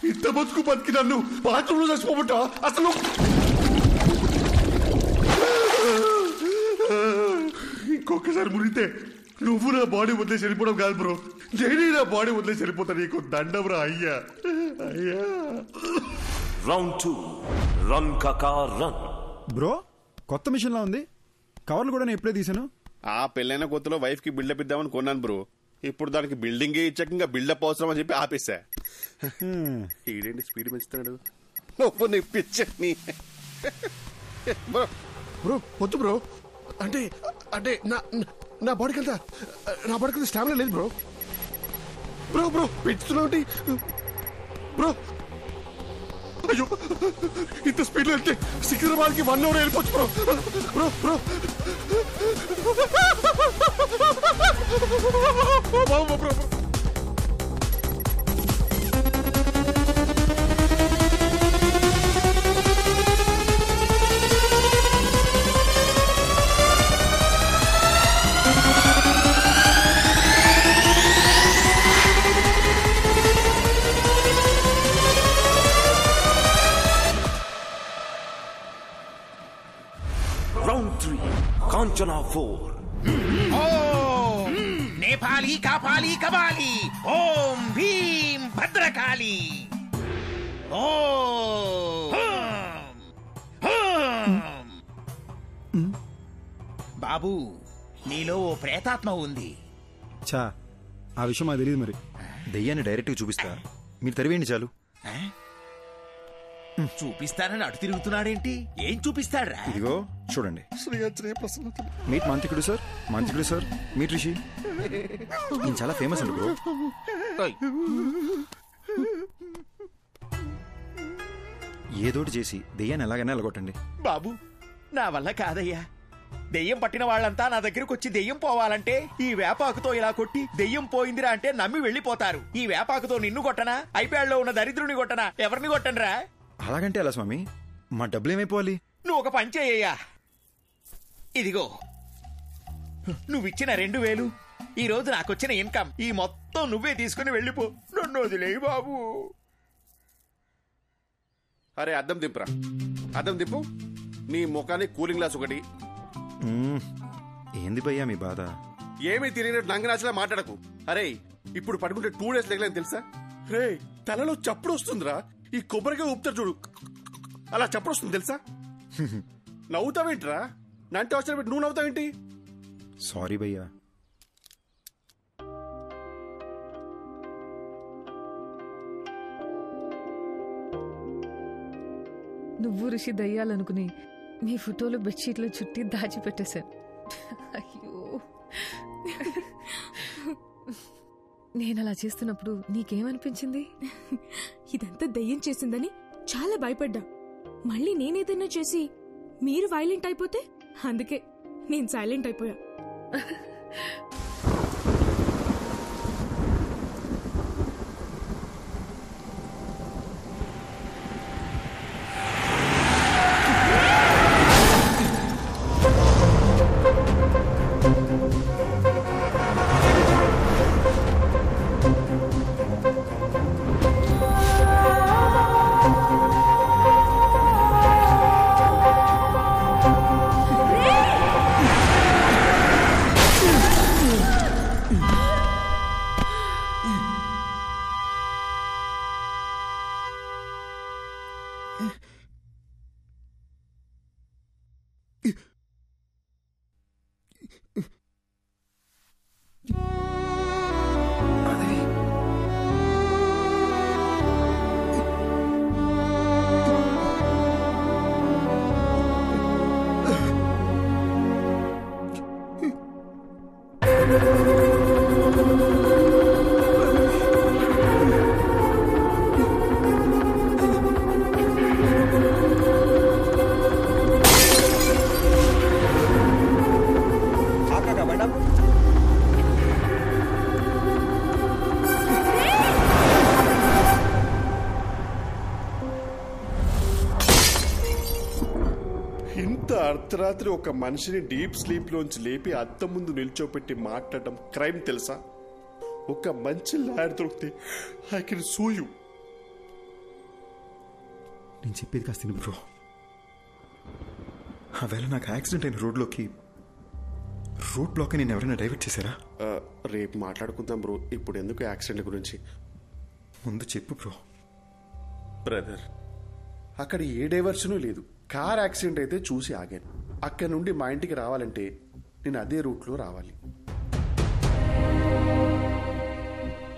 ఇంత బతుకు బతికి నన్ను బాత్రూంలో చచ్చిపోబట్టా అసలు? ఇంకొకసారి మునిగితే నువ్వు నా బాడీ వదిలేసి వెళ్ళిపోవడం కాదు బ్రో, నేనే నా బాడీ వదిలేసి వెళ్ళిపోతా. నీకు దండం రా అయ్యా, అయ్యా. రౌండ్ 2 రన్ కాకా రన్. బ్రో, కొత్త మిషన్ లా ఉంది. కవర్లు కూడా నేను ఎప్పుడే తీసాను. ఆ పెళ్ళైన కొత్తలో వైఫ్ కి బిల్డప్ ఇద్దామని కొన్నాను బ్రో. ఇప్పుడు దానికి బిల్డింగే ఇచ్చాక ఇంకా బిల్డప్ అవసరం అని చెప్పి ఆపేసా. ఈడేంటి స్పీడ్ పెంచుతాడు? నువ్వు నీ పిచ్చని బ్రో. బ్రో వద్దు బ్రో. అంటే అంటే నా బాడీకి అంతా స్టామినా లేదు బ్రో. బ్రో బ్రో పెంచుతున్నావు బ్రో. అయ్యో ఇంత స్పీడ్ లో వెళ్తే సికింద్రాబాద్ కి 1 hour వెళ్ళిపోవచ్చు bro. Bro bro bro bro. Round 3, Kanchana 4. ఓం నేపాలి కాపాలి కబాలి ఓం భీం భద్రకాళి బాబు నీలో ఓ ప్రేతాత్మ ఉంది. చా ఆ విషయం మాకు తెలియదు. మరి దెయ్యాన్ని డైరెక్ట్గా చూపిస్తా, మీరు తరివేయండి చాలు. చూపిస్తానని అటు తిరుగుతున్నాడేంటి? ఏం చూపిస్తాడ్రా? ఇదిగో చూడండి. మీట్ మాంత్రికుడు సార్, మాంత్రికుడు సార్, మీట్ రిషి. నేను చాలా ఫేమస్ అండి బ్రో. ఏదోటి చేసి దెయ్యాన్ని ఎలాగైనా ఎలగొట్టండి. బాబు నా వల్ల కాదయ్యా. దెయ్యం పట్టిన వాళ్ళంతా నా దగ్గరకు వచ్చి దెయ్యం పోవాలంటే ఈ వేపాకుతో ఇలా కొట్టి దెయ్యం పోయిందిరా అంటే నమ్మి వెళ్ళిపోతారు. ఈ వేపాకుతో నిన్ను కొట్టనా, ఐప్యాడ్లో ఉన్న దరిద్రుని కొట్టనా, ఎవరిని కొట్టనరా? అలాగంటే ఎలా స్వామి, మా డబ్బులు ఏమైపోవాలి? నువ్వు ఒక పని చేయ్యా. ఇదిగో నువ్విచ్చిన 2000, ఈ రోజు నాకొచ్చిన ఇన్కమ్, ఈ మొత్తం నువ్వే తీసుకుని వెళ్ళిపో. నన్ను వదిలేయి బాబు. అరే అద్దం దింపురా, అద్దం దింపు. నీ ముఖానికి కూలింగ్ గ్లాస్ ఒకటి. ఏంది భయ్యా మీ బాధ? ఏమీ తెలియనట్టు నంగనాచిలా మాట్లాడకు. అరే ఇప్పుడు పడుకుంటే 2 days లేకలేని తెలుసా? రే తలలో చప్పుడు వస్తుందిరా. ఈ కొబ్బరిగా ఊపుతారు చూడు, అలా చప్పుడు వస్తుంది తెలుసా? నవ్వుతావేంట్రా? నంటే అవసరం పెట్టి నువ్వు నవ్వుతావేంటి? సారీ భయ్యా. నువ్వు ఋషి దయ్యాలనుకుని మీ ఫోటోలు బెడ్షీట్లో చుట్టి దాచిపెట్టేశాను. అయ్యో నేను అలా చేస్తున్నప్పుడు నీకేమనిపించింది? ఇదంతా దయ్యం చేసిందని చాలా భయపడ్డా. మళ్ళీ నేనేదైనా చేసి మీరు వైలెంట్ అయిపోతే అందుకే నేను సైలెంట్ అయిపోయా. అర్ధరాత్రి ఒక మనిషిని డీప్ స్లీప్ లోంచి లేపి అద్దం ముందు నిల్చోపెట్టి మాట్లాడడం క్రైమ్ తెలుసా? ఒక మంచి లాయర్ దొరికితే ఐ కెన్ సూ యూ. నేను చెప్పేది కాస్త బ్రో. ఆ వేళ నాకు యాక్సిడెంట్ అయిన రోడ్లోకి రోడ్ బ్లాక్ నేను ఎవరైనా డైవర్ట్ చేశారా? రేపు మాట్లాడుకుందాం బ్రో, ఇప్పుడు ఎందుకు యాక్సిడెంట్ గురించి? ముందు చెప్పు బ్రో. బ్రదర్ అక్కడ ఏ డైవర్షను లేదు. కార్ యాక్సిడెంట్ అయితే చూసి ఆగాను. అక్కడ నుండి మా ఇంటికి రావాలంటే నేను అదే రూట్లో రావాలి.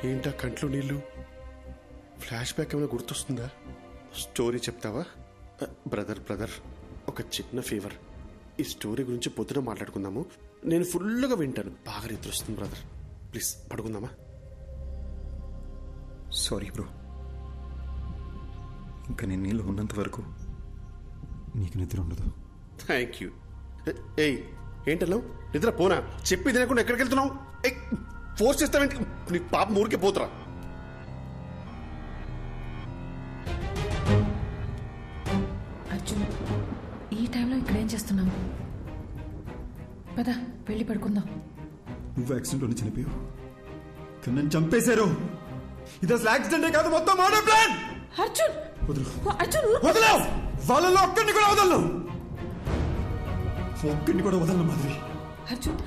ఏంటా కంట్లో నీళ్ళు? ఫ్లాష్ బ్యాక్ ఏమైనా గుర్తొస్తుందా? స్టోరీ చెప్తావా? బ్రదర్ ఒక చిన్న ఫేవర్. ఈ స్టోరీ గురించి పొద్దున మాట్లాడుకుందాము. నేను ఫుల్గా వింటాను. బాగా నిద్ర వస్తుంది బ్రదర్. ప్లీజ్ పడుకుందామా? Sorry bro. ఇంకా నేను నీళ్ళు ఉన్నంత వరకు నీకు నిద్ర ఉండదు. Thank you. ఏయ్ ఏంటన్నావు? నిద్ర పోనా? చెప్పి తినకుండా ఎక్కడికి వెళ్తున్నావు? ఫోర్స్ చేస్తావేంటి? నీ పాప ఊరికే పోతురా. అర్జున్, ఈ టైంలో ఇక్కడ ఏం చేస్తున్నావు? పద వెళ్ళి పడుకుందాం. నువ్వు యాక్సిడెంట్లోనే చనిపోయావు, కానీ నన్ను చంపేశారు. ఇది అసలు యాక్సిడెంటే కాదు, మొత్తం మర్డర్ ప్లాన్. అర్జున్ అర్జున్ వదలవు. వాళ్ళలో ఒక్కడిని కూడా వదలను. ఒక్కడిని కూడా వదలను మాధవి. అర్జున్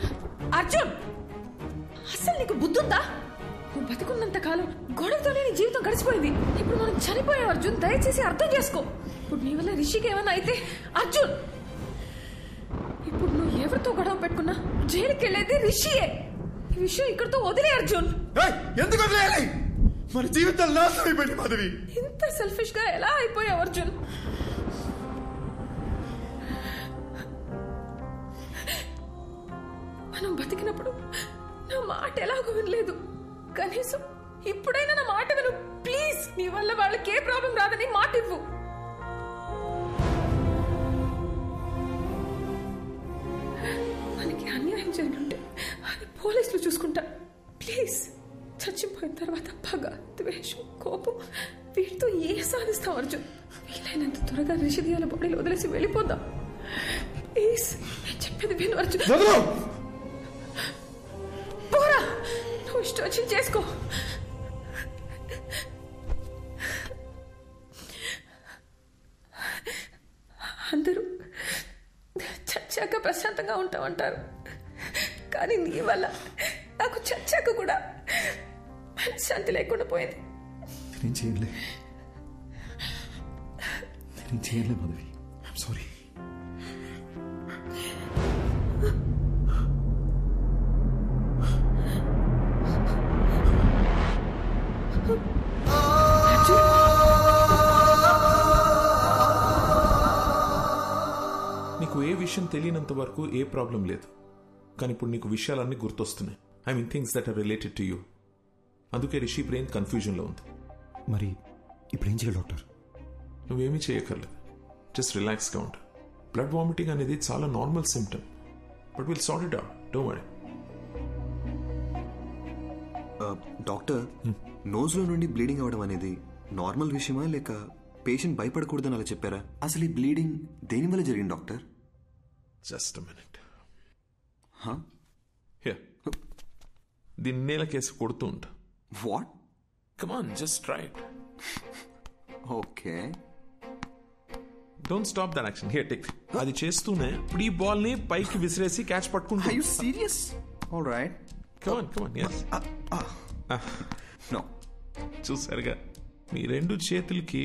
అర్జున్, అసలు నీకు బుద్ధుందా? నువ్వు బతికున్నంత కాలం గొడవతోనే నీ జీవితం గడిచిపోయింది. ఇప్పుడు మనం చనిపోయాం అర్జున్, దయచేసి అర్థం చేసుకో. ఇప్పుడు నీ వల్ల రిషికి ఏమైనా అయితే అర్జున్, ఇప్పుడు నువ్వు ఎవరితో గొడవ పెట్టుకున్నా జైలుకి వెళ్ళేది రిషియే. ఈ విషయం ఇక్కడితో వదిలే అర్జున్. ఎందుకు వదిలేయాలి? మన జీవితాలు నాశనం అయిపోయింది మాధవి. ఇంత సెల్ఫిష్ గా ఎలా అయిపోయావు అర్జున్? మనం బతికినప్పుడు నా మాట ఎలాగో వినలేదు. కనీసం ఇప్పుడైనా నా మాట విను ప్లీజ్. నీ వల్ల వాళ్ళకి ఏ ప్రాబ్లం రాదని మాట ఇవ్వు. మనకి అన్యాయం జరిగింటే అది పోలీసులు చూసుకుంటా. ప్లీజ్, చచ్చిపోయిన తర్వాత పగ, ద్వేషం, కోపం వీటితో ఏ సాధిస్తాం అర్జున్? వీలైనంత త్వరగా రిషిదియాల బాడీలో వదిలేసి వెళ్ళిపోదాం ప్లీజ్. నేను చెప్పేది విను అర్జున్. పోరా, నువ్వు ఇష్టం వచ్చి చేసుకో. అందరూ చచ్చాక ప్రశాంతంగా ఉంటామంటారు, కానీ నీ వల్ల నాకు చచ్చాక కూడా మనశ్శాంతి లేకుండా పోయింది. నేను చేయలే మాధవి, ఐఎమ్ సారీ. నీకు ఏ విషయం తెలియనంత వరకు ఏ ప్రాబ్లం లేదు, కానీ ఇప్పుడు నీకు విషయాలన్నీ గుర్తొస్తున్నాయి. I mean things that are related to you. అందుకే రిషి బ్రెయిన్ కన్ఫ్యూజన్లో ఉంది. మరి ఇప్పుడు ఏం చేయాలి డాక్టర్? నువ్వేమీ చేయక్కర్లేదు, జస్ట్ రిలాక్స్గా ఉండు. బ్లడ్ వామిటింగ్ అనేది చాలా normal symptom, but will sort it out, don't worry. Doctor, నోజ్లో నుండి బ్లీడింగ్ అవడం అనేది నార్మల్ విషయమా, లేక పేషెంట్ భయపడకూడదని అలా చెప్పారా? అసలు ఈ బ్లీడింగ్ దేనివల్ల జరిగింది డాక్టర్? Just a minute. దీన్ని నేల కేసు కొడుతూ ఉంటా. What? Come on, just try it. Okay, don't stop that action. Here take. అది చేస్తూనే ఇప్పుడు ఈ బాల్ ని పైకి విసిరేసి క్యాచ్ పట్టుకుంటా. Are you serious? Alright, come on. yes. No. చూసారుగా, మీ రెండు చేతులకి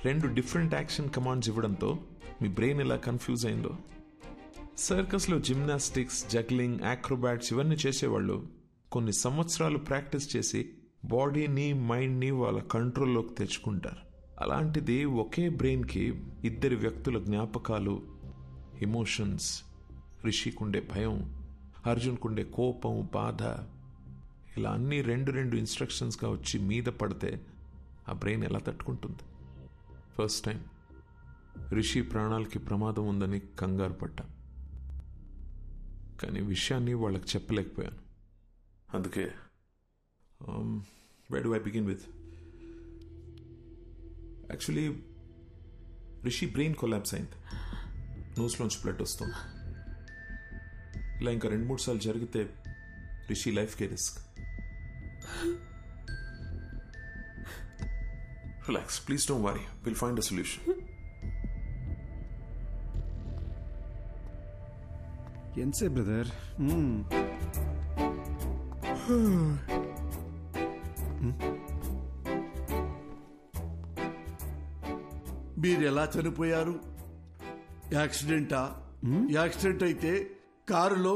రెండు డిఫరెంట్ యాక్షన్ కమాండ్స్ ఇవ్వడంతో మీ బ్రెయిన్ ఎలా కన్ఫ్యూజ్ అయిందో. సర్కస్లో జిమ్నాస్టిక్స్, జగ్లింగ్, యాక్రోబాట్స్ ఇవన్నీ చేసేవాళ్ళు కొన్ని సంవత్సరాలు ప్రాక్టీస్ చేసి బాడీని, మైండ్ని వాళ్ళ కంట్రోల్లోకి తెచ్చుకుంటారు. అలాంటిది ఒకే బ్రెయిన్కి ఇద్దరి వ్యక్తుల జ్ఞాపకాలు, ఎమోషన్స్, రిషికుండే భయం, అర్జున్కుండే కోపం, బాధ, ఇలా అన్నీ రెండు ఇన్స్ట్రక్షన్స్గా వచ్చి మీద పడితే ఆ బ్రెయిన్ ఎలా తట్టుకుంటుంది? ఫస్ట్ టైం రిషి ప్రాణాలకి ప్రమాదం ఉందని కంగారు పడ్డా, కానీ విషయాన్ని వాళ్ళకి చెప్పలేకపోయాను. అందుకే where do I begin with? Actually Rishi brain collapse అయింది, నోస్లోంచి బ్లడ్ వస్తుంది. ఇలా ఇంకా 2-3 సార్లు జరిగితే రిషి లైఫ్కే risk. Relax, please don't worry, will find a solution. ఎంతసే బ్రదర్? మీరు ఎలా చనిపోయారు? యాక్సిడెంటా? యాక్సిడెంట్ అయితే కారులో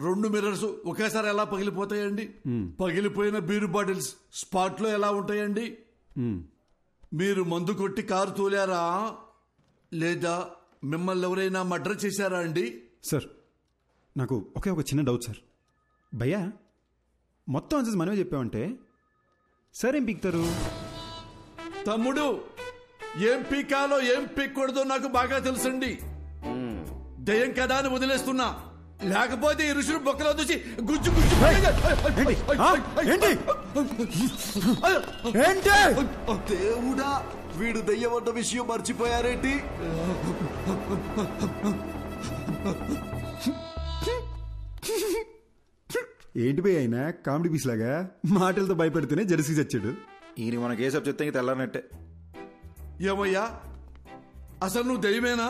2 మిర్రర్స్ ఒకేసారి ఎలా పగిలిపోతాయండి? పగిలిపోయిన బీరు బాటిల్స్ స్పాట్ లో ఎలా ఉంటాయండి? మీరు మందు కొట్టి కారు తోలారా, లేదా మిమ్మల్ని ఎవరైనా మర్డర్ చేశారా అండి? సార్, నాకు ఒక చిన్న డౌట్ సార్. భయ్యా, మొత్తం ఆన్సర్స్ మనమే చెప్పామంటే సార్ ఏం పీకుతారు? తమ్ముడు ఏం పీకాలో ఏం పీక్కూడదో నాకు బాగా తెలుసండి. దయ్యం కదా అని వదిలేస్తున్నా, లేకపోతే ఈ ఋషులు బొక్కలో చూసి గుజ్జు గుజ్జు. దేవుడా, వీడు దయ్యమన్న విషయం మర్చిపోయారేంటి? ఏంటి పోయి అయినా కామెడీ పీస్ లాగా మాటలతో భయపెడితేనే జెర్సీ చచ్చాడు. ఈయన మన కేసు చెప్తే తెల్లనట్టే. ఏమయ్యా, అసలు నువ్వు దయ్యమేనా?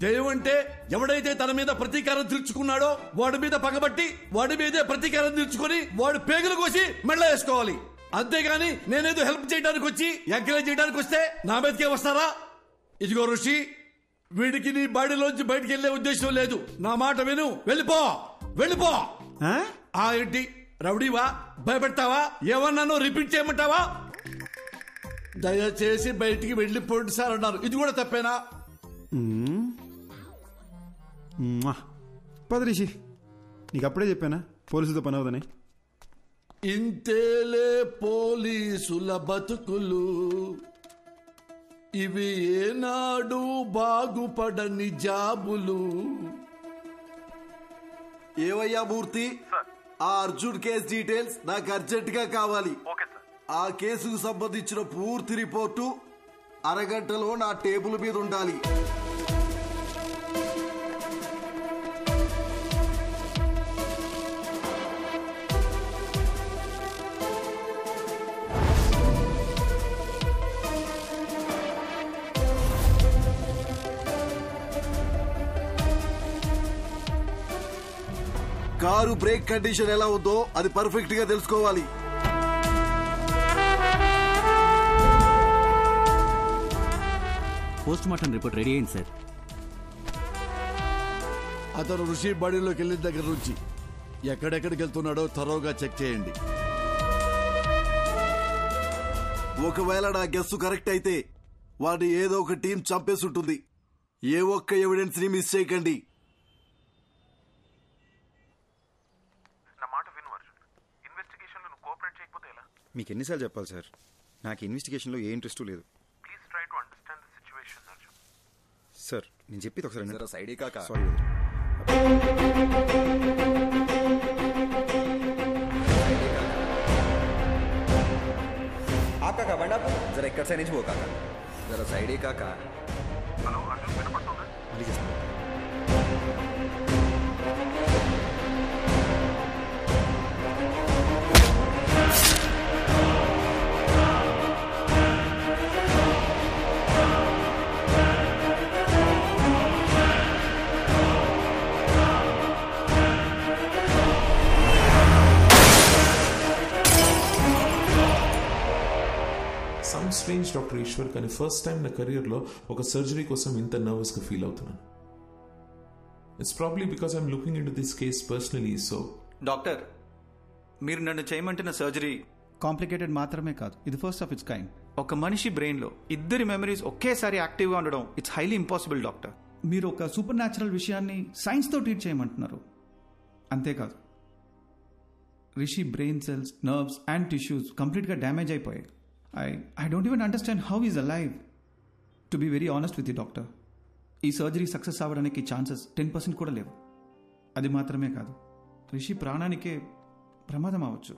దయ్యం అంటే ఎవడైతే తన మీద ప్రతీకారం తీర్చుకున్నాడో వాడి మీద పగబట్టి వాడి మీదే ప్రతీకారం తీర్చుకొని వాడు పేగులు కోసి మెళ్ళ వేసుకోవాలి. అంతేగాని నేనేదో హెల్ప్ చేయడానికి వచ్చి ఎంకరేజ్ చేయడానికి వస్తే నా మీదకే వస్తారా? ఇదిగో ఋషి, వీడికి నీ బాడీలోంచి బయటికి వెళ్లే ఉద్దేశం లేదు. నా మాట విను, వెళ్ళిపో వెళ్ళిపో. ఏంటి రౌడీవా? భయపెడతావా? ఏమన్నానో రిపీట్ చేయమంటావా? దయచేసి బయటికి వెళ్ళిపోండి సార్ అన్నారు. ఇది కూడా తప్పేనా? పద రిషి, నీకు అప్పుడే చెప్పానా పోలీసులతో పని అవుదని. ఇంతేలే పోలీసుల బతుకులు, ఇవి ఏనాడు బాగుపడని జాబులు. ఏవయ్యా మూర్తి, ఆ అర్జున్ కేసు డీటెయిల్స్ నాకు అర్జెంట్ గా కావాలి. ఆ కేసుకు సంబంధించిన పూర్తి రిపోర్టు అరగంటలో నా టేబుల్ మీద ఉండాలి. కారు బ్రేక్ కండిషన్ ఎలా ఉందో అది పర్ఫెక్ట్ గా తెలుసుకోవాలి. పోస్ట్ మార్టం రిపోర్ట్ రెడీ అయింది సార్. అతను ఋషి బాడీలోకి వెళ్ళిన దగ్గర నుంచి ఎక్కడెక్కడికి వెళ్తున్నాడో త్వరగా చెక్ చేయండి. ఒకవేళ నా గెస్సు కరెక్ట్ అయితే వాడిని ఏదో ఒక టీం చంపేసి ఉంటుంది. ఏ ఒక్క ఎవిడెన్స్ ని మిస్ చేయకండి. మీకు ఎన్నిసార్లు చెప్పాలి సార్, నాకు ఇన్వెస్టిగేషన్లో ఏ ఇంట్రెస్ట్ లేదు. సార్ నేను చెప్పేది ఒకసారి సైడ్ కాక సారీ. కాకా బండి ఆపు, జర ఎక్కడ సైడ్ నుంచి పో కాక, జర సైడే కాక. హలో అర్జున్, వినపడుతుందా? మళ్ళీ చేస్తాను. సమ్ స్ట్రేంజ్ డాక్టర్ ఈశ్వర్, కానీ ఫస్ట్ టైం నా కెరియర్లో ఒక సర్జరీ కోసం ఇంత నర్వస్గా ఫీల్ అవుతున్నాను. It's probably because I'm looking in to this case personally. So doctor, మీరు నన్ను చేయమంటున్న సర్జరీ కాంప్లికేటెడ్ మాత్రమే కాదు, ఇది ఫస్ట్ ఆఫ్ ఇట్స్ కైండ్. ఒక మనిషి బ్రెయిన్లో ఇద్దరి మెమరీస్ ఒకేసారి యాక్టివ్గా ఉండడం ఇట్స్ హైలీ ఇంపాసిబుల్ డాక్టర్. మీరు ఒక సూపర్ న్యాచురల్ విషయాన్ని సైన్స్తో ట్రీట్ చేయమంటున్నారు. అంతేకాదు, Rishi brain cells, nerves and tissues కంప్లీట్గా డ్యామేజ్ అయిపోయాయి. I don't even understand how he's alive. To be very honest with you, doctor, ఈ సర్జరీ సక్సెస్ అవ్వడానికి ఛాన్సెస్ 10% కూడా లేవు. అది మాత్రమే కాదు, రిషి ప్రాణానికే ప్రమాదం అవ్వచ్చు.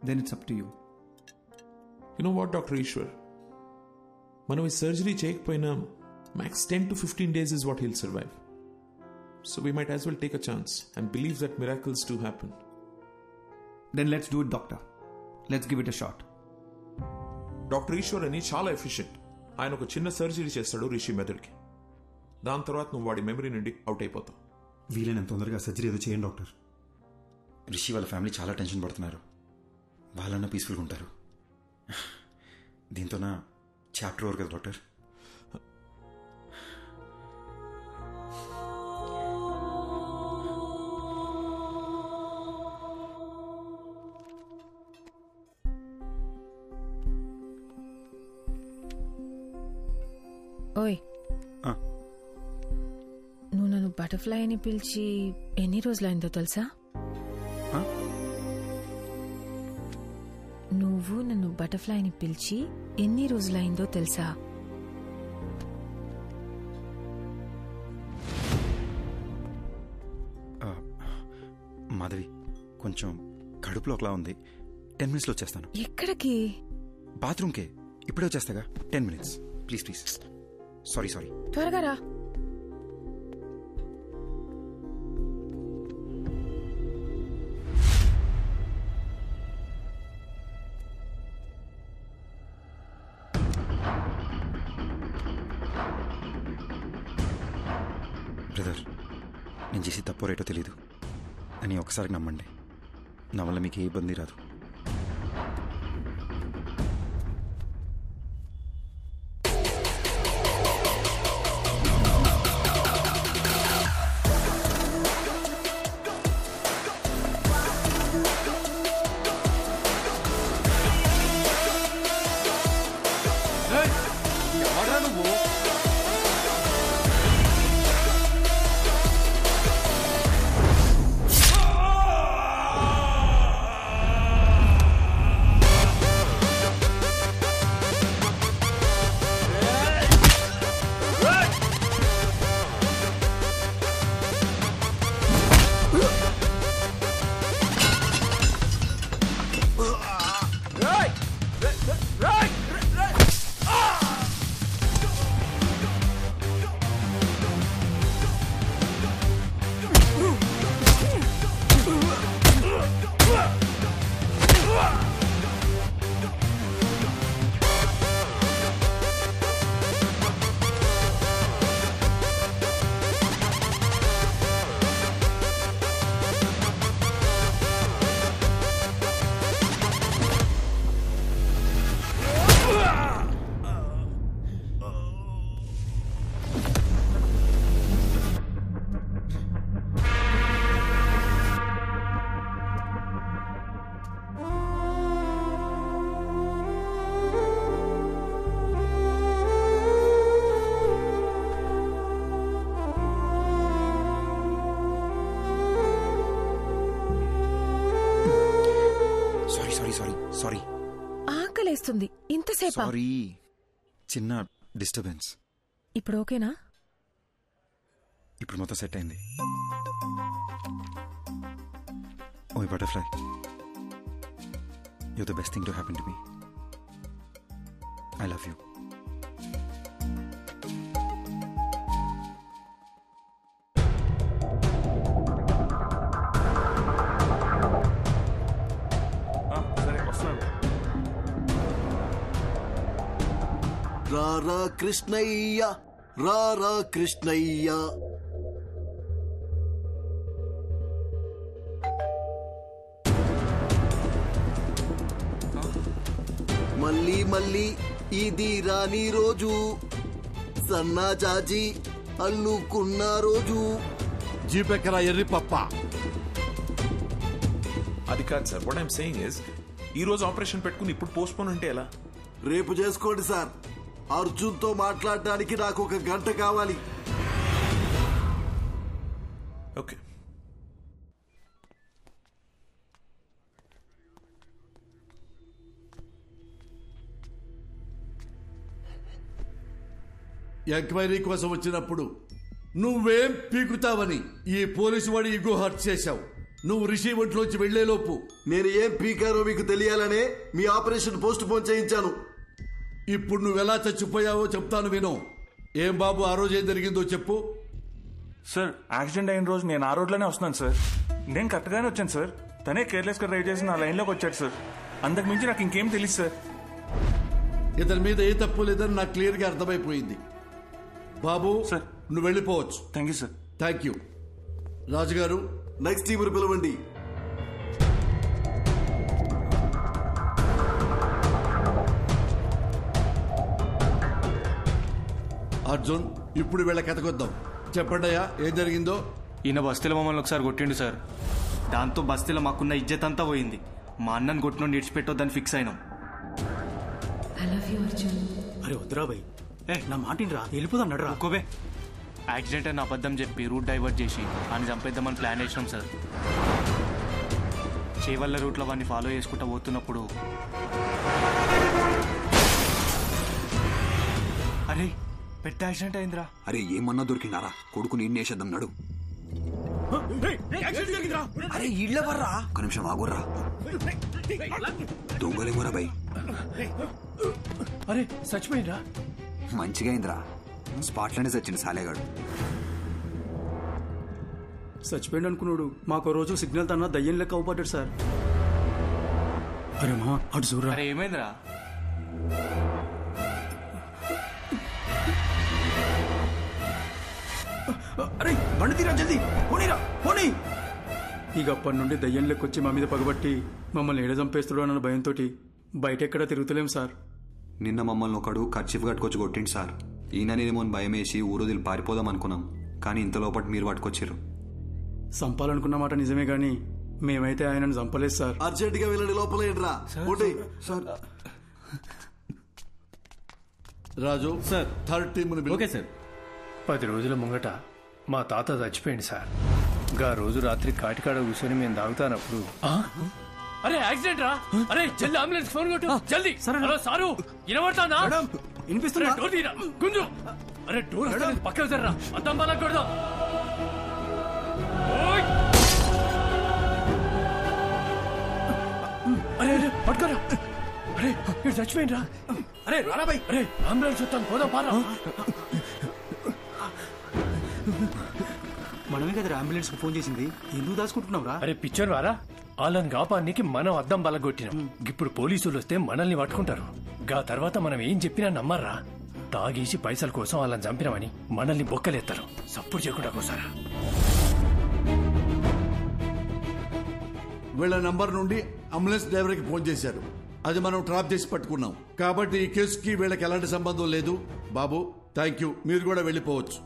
Then it's up to you. You know what doctor Eshwar, మనం ఈ సర్జరీ చేయకపోయినా max 10 to 15 days is what he'll survive. So we might as well take a chance and believe that miracles do happen. Then let's do it, doctor. Let's give it a shot. Doctor Eshwar అని చాలా efficient. ఆయన ఒక చిన్న surgery చేస్తాడు రిషి మెదడుకి. దాని తర్వాత నువ్వు వాడి మెమరీ నుండి అవుట్ అయిపోతావు. వీలైనంత తొందరగా సర్జరీ ఏదో చేయండి డాక్టర్. రిషి వాళ్ళ ఫ్యామిలీ చాలా టెన్షన్ పడుతున్నారు. వాళ్ళన్నా పీస్ఫుల్గా ఉంటారు. దీంతో నా చాప్టర్ ఓవర్ కదా డాక్టర్. ఓయ్, నువ్వు నన్ను బటర్ఫ్లై అని పిలిచి ఎన్ని రోజులైందో తెలుసా? నువ్వు నువ్వు నన్ను బటర్ఫ్లైని పిలిచి ఎన్ని రోజులైందో తెలుసా? మాధవి, కొంచెం కడుపులో ఒకలా ఉంది. 10 minutesలో వచ్చేస్తాను. ఎక్కడికి? బాత్రూమ్కే. ఇప్పుడే వచ్చేస్తాగా. 10 minutes ప్లీజ్. సారీ. త్వరగా రా. బ్రదర్, నేను చేసి తప్పో రేటో తెలీదు అని ఒకసారి నమ్మండి. నా వల్ల మీకు ఏ ఇబ్బంది రాదు. సారీ. ఆకలేస్తుంది. ఇంతసేపా? సారీ, చిన్న డిస్టర్బెన్స్. ఇప్పుడు ఓకేనా? ఇప్పుడు మొత్తం సెట్ అయింది. ఓయ్ butterfly, you're the best thing to happen to me. I love you. రారా కృష్ణయ్య, రారా కృష్ణయ్య. మళ్ళీ మళ్ళీ ఇది రాని రోజు, సన్నా చాచి అల్లుకున్న రోజు. జీపెక్కరా ఎర్రి పప్ప. అది కాదు sir, what I'm saying is ఈ రోజు ఆపరేషన్ పెట్టుకుని ఇప్పుడు పోస్ట్ పోన్ అంటే ఎలా? రేపు చేసుకోండి సార్. అర్జున్ తో మాట్లాడడానికి నాకు 1 గంట కావాలి. ఓకే. ఎంక్వైరీ కోసం వచ్చినప్పుడు నువ్వేం పీకుతావని ఈ పోలీసు వాడి ఇగో హర్ట్ చేశావు. నువ్వు రిషి ఒంట్లోంచి వెళ్లేలోపు నేను ఏం పీకారో మీకు తెలియాలనే మీ ఆపరేషన్ పోస్ట్ పోన్ చేయించాను. ఇప్పుడు నువ్వెలా చచ్చిపోయావో చెప్తాను విను. ఏం బాబు, ఆ రోజు ఏం జరిగిందో చెప్పు. సార్, యాక్సిడెంట్ అయిన రోజు నేను ఆ రోడ్లోనే వస్తున్నాను సార్. నేను కరెక్ట్గానే వచ్చాను సార్. తనే కేర్లెస్గా డ్రైవ్ చేసి నా లైన్లోకి వచ్చాడు సార్. అంతకు మించి నాకు ఇంకేం తెలియదు సార్. ఇతని మీద ఏ తప్పు లేదని నాకు క్లియర్గా అర్థమైపోయింది. బాబు సార్, నువ్వు వెళ్ళిపోవచ్చు. Thank you sir. Thank you. రాజుగారు, నెక్స్ట్ టీం పిలవండి. అర్జున్, ఇప్పుడు వీళ్ళ కథకొద్దాం. చెప్పండియా, ఏం జరిగిందో. ఈయన బస్తీలో మమ్మల్ని ఒకసారి కొట్టిండు సార్. దాంతో బస్తీలో మాకున్న ఇజ్జత్ అంతా పోయింది. మా అన్నను కొట్టిన ఇడిచిపెట్టొద్దని ఫిక్స్ అయినాం. అరే వద్దురా భయ్, నా మాటిని రా, వెళ్ళిపోదన్నాడు రా. ఒక్కోవే యాక్సిడెంట్ అని అబద్ధం చెప్పి రూట్ డైవర్ట్ చేసి అని చంపేద్దామని ప్లాన్ వేసినాం సార్. చేవల్ల రూట్లో వాడిని ఫాలో చేసుకుంటూ పోతున్నప్పుడు అరే పెద్ద యాక్సిడెంట్ అయిందిరా. అరే ఏమన్నా దొరికిందారా? కొడుకు నిన్ను వేసేద్దాం నడు. అరే ఇళ్ళ వర్రా, ఒక నిమిషం ఆగుర్రా. దొంగలేమోరా భయ్. అరే చచ్చిపోయిందా? మంచిగా అయిందిరా, స్పాట్లోనే చచ్చింది సాలేగాడు. చచ్చిపోయింది అనుకున్నాడు. మాకు రోజు సిగ్నల్ తన దయ్యం లెక్క అవుపడ్డాడు సార్. అరే మా అటు చూడరా. అరే ఏమైందిరా? అరే బండి తీరా, జల్దీ పోనీరా పోనీ. ఇక అప్పటి నుండి దయ్యం లెక్కొచ్చి మా మీద పగబట్టి మమ్మల్ని ఏడ చంపేస్తాడు అన్న భయంతో బయట ఎక్కడ తిరుగుతలేం సార్. నిన్న మమ్మల్ని ఒకడు కర్చీఫ్ కట్టుకొచ్చి కొట్టిండు సార్. ఈయననేమో భయం వేసి ఊరోదిలు పారిపోదాం అనుకున్నాం, కానీ ఇంత లోపల మీరు పట్టుకొచ్చారు. చంపాలనుకున్న మాట నిజమే గాని మేమైతే ఆయనను చంపలేదు సార్. అర్జెంట్ గా వెళ్ళండి, లోపల sir. Raju sir, third team. Okay sir. 10 రోజుల ముంగట మా తాత చచ్చిపోయింది సార్. గా రోజు రాత్రి కాటికాడ కూర్చొని మేము తాగుతానప్పుడు అరే యాక్సిడెంట్ రా. అరే జల్ది అంబులెన్స్ ఫోన్ కొట్టు జల్ది. హలో సారు వినబడతానా? వినిపిస్తున్నా. డోర్ తీరా గుంజు. అరే డోర్ పక్కన జర్రా, అద్దం బాగా కొడదాం. అరే అరే పట్టుకోరా. అరే ఇక్కడ చచ్చిపోయింది రా. అరే రారా బాయ్. అరే అంబులెన్స్ వస్తాను, పోదాం పారా. మనమే కదా అంబులెన్స్ కు ఫోన్ చేసింది, ఎందుకు దాచుకుంటున్నావు రా? అరే పిచ్చర్ వారా, వాళ్ళని కాపానికి మనం అద్దం బలగొట్టినాం. ఇప్పుడు పోలీసులు వస్తే మనల్ని పట్టుకుంటారు. గా తర్వాత మనం ఏం చెప్పినా నమ్మర్రా. తాగేసి పైసల కోసం వాళ్ళని చంపినామని మనల్ని బొక్కలేస్తారు. సప్పుడు చేయకుండా కోసారా. వీళ్ళ నంబర్ నుండి అంబులెన్స్ డ్రైవర్ కి ఫోన్ చేశారు. అది మనం ట్రాప్ చేసి పట్టుకున్నాం. కాబట్టి ఈ కేసుకి వీళ్ళకి ఎలాంటి సంబంధం లేదు. బాబు థ్యాంక్ యూ, మీరు కూడా వెళ్ళిపోవచ్చు.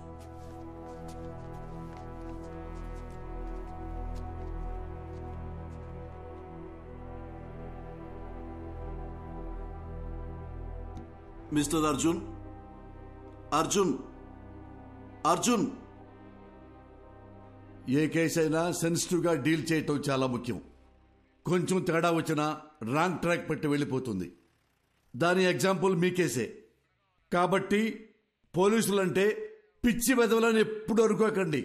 మిస్టర్ అర్జున్, అర్జున్, అర్జున్. ఏ కేసు అయినా సెన్సిటివ్ గా డీల్ చేయటం చాలా ముఖ్యం. కొంచెం తేడా వచ్చినా రాంగ్ ట్రాక్ పెట్టి వెళ్ళిపోతుంది. దాని ఎగ్జాంపుల్ మీ కేసే. కాబట్టి పోలీసులంటే పిచ్చి వెదవలని ఎప్పుడు అనుకోకండి.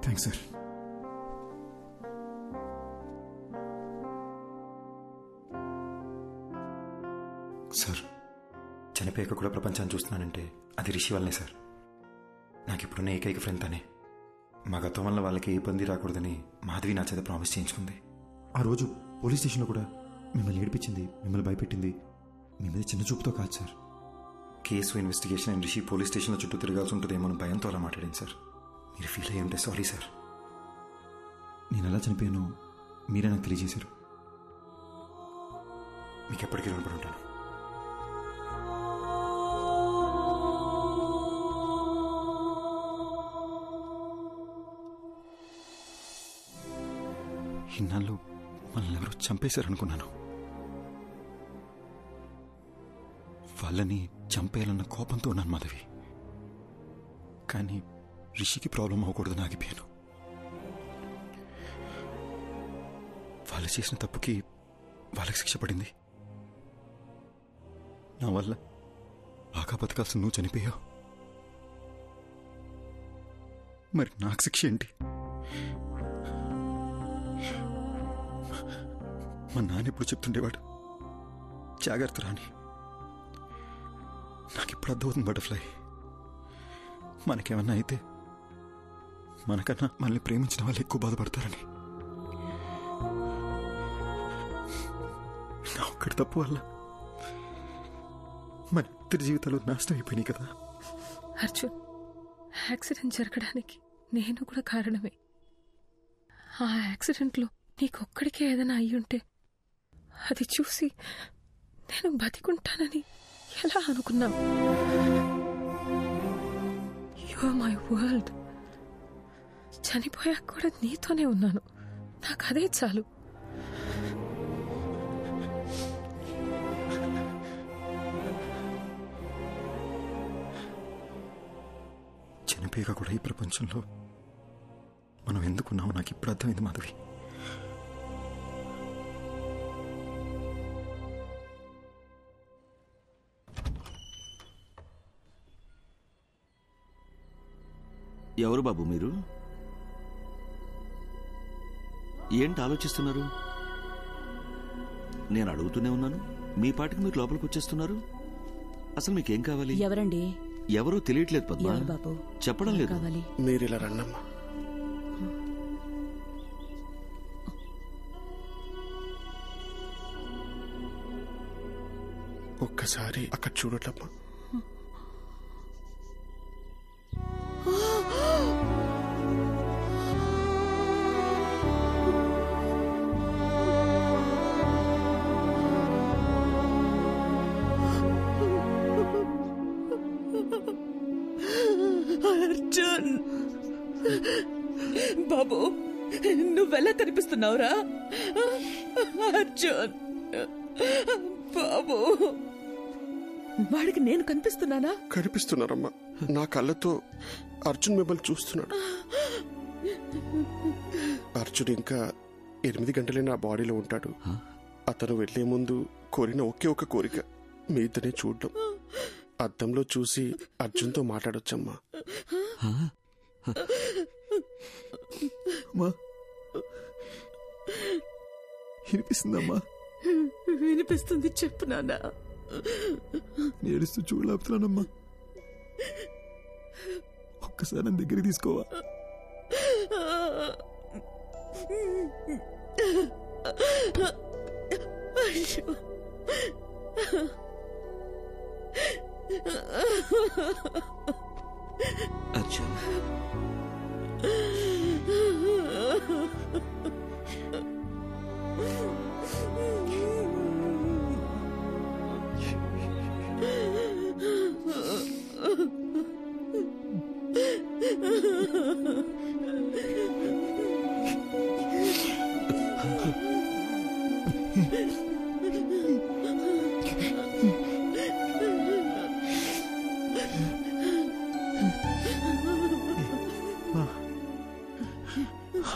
Thanks sir. సార్ చనిపోయాక కూడా ప్రపంచాన్ని చూస్తున్నానంటే అది రిషి వల్లనే సార్. నాకు ఇప్పుడున్న ఏకైక ఫ్రెండ్ తనే. మా గతం వల్ల వాళ్ళకి ఏ ఇబ్బంది రాకూడదని మాధవి నా చేత ప్రామిస్ చేయించుకుంది. ఆ రోజు పోలీస్ స్టేషన్లో కూడా మిమ్మల్ని ఏడిపించింది, మిమ్మల్ని భయపెట్టింది మీ మీద చిన్న చూపుతో కాదు sir. Case investigation and Rishi police స్టేషన్లో చుట్టూ తిరగాల్సి ఉంటుందేమో భయంతో అలా మాట్లాడింది సార్. మీరు ఫీల్ అయ్యి ఉంటే సారీ సార్. నేను ఎలా చనిపోయానో మీరే నాకు తెలియజేశారు. మీకు ఎప్పటికీ రుణపడి ఉంటాను. ఇన్నాళ్ళు మనల్ని ఎవరో చంపేశారనుకున్నాను. వాళ్ళని చంపేయాలన్న కోపంతో ఉన్నాను మాధవి. కానీ రిషికి ప్రాబ్లం అవ్వకూడదని ఆగిపోయాను. వాళ్ళు చేసిన తప్పుకి వాళ్ళకి శిక్ష పడింది. నా వల్ల బాగా బతకాల్సి నువ్వు చనిపోయావు. మరి నాకు శిక్ష ఏంటి? మా నాన్న ఎప్పుడు చెప్తుండేవాడు, జాగ్రత్త రాని. నాకు ఇప్పుడు అర్థమవుతుంది బటర్ఫ్లై. మనకేమన్నా అయితే మనకన్నా మనల్ని ప్రేమించిన వాళ్ళు ఎక్కువ బాధపడతారని. నా ఒక్కడి తప్పు వల్ల మన ఇద్దరి జీవితాలు నాశనం అయిపోయినాయి కదా. అర్జున్, యాక్సిడెంట్ జరగడానికి నేను కూడా కారణమే. ఆ యాక్సిడెంట్లో నీకొక్కడికే ఏదైనా అయ్యుంటే అది చూసి నేను బతికుంటానని ఎలా అనుకున్నావు? You are my world. చనిపోయాక కూడా నీతోనే ఉన్నాను. నాకు అదే చాలు. చనిపోయాక కూడా ఈ ప్రపంచంలో మనం ఎందుకున్నామో నాకు ఇప్పుడు అర్థమైంది మాధవి. ఎవరు బాబు మీరు? ఏంటి ఆలోచిస్తున్నారు? నేను అడుగుతూనే ఉన్నాను, మీ పాటికి మీరు లోపలికి వచ్చేస్తున్నారు. అసలు మీకేం కావాలి? ఎవరండి? ఎవరో తెలియట్లేదు పద్మ. ఎవరు బాబు? చెప్పడం లేదు. కావాలి. మీరు ఇలా రండమ్మా. ఒక్కసారి అక్కడ చూడటమ్మా. అర్జున్ బాబు, నువ్వెలా కనిపిస్తున్నావురా అర్జున్ బాబు? వాడికి నేను కనిపిస్తున్నానా? కనిపిస్తున్నారమ్మా. నా కళ్ళతో అర్జున్ మిమ్మల్ని చూస్తున్నాడు. అర్జున్ ఇంకా 8 గంటలే నా బాడీలో ఉంటాడు. అతను వెళ్లే ముందు కోరిన ఒకే ఒక కోరిక మీ ఇద్దరిని చూడడం. అద్దంలో చూసి అర్జున్తో మాట్లాడొచ్చమ్మా. వినిపిస్తుందమ్మా? వినిపిస్తుంది, చెప్పు నాన్న. ఏడుస్తూ చూడలేపుతున్నానమ్మా. ఒక్కసారి నా దగ్గరికి తీసుకోవా? అయ్యో అర్జున్,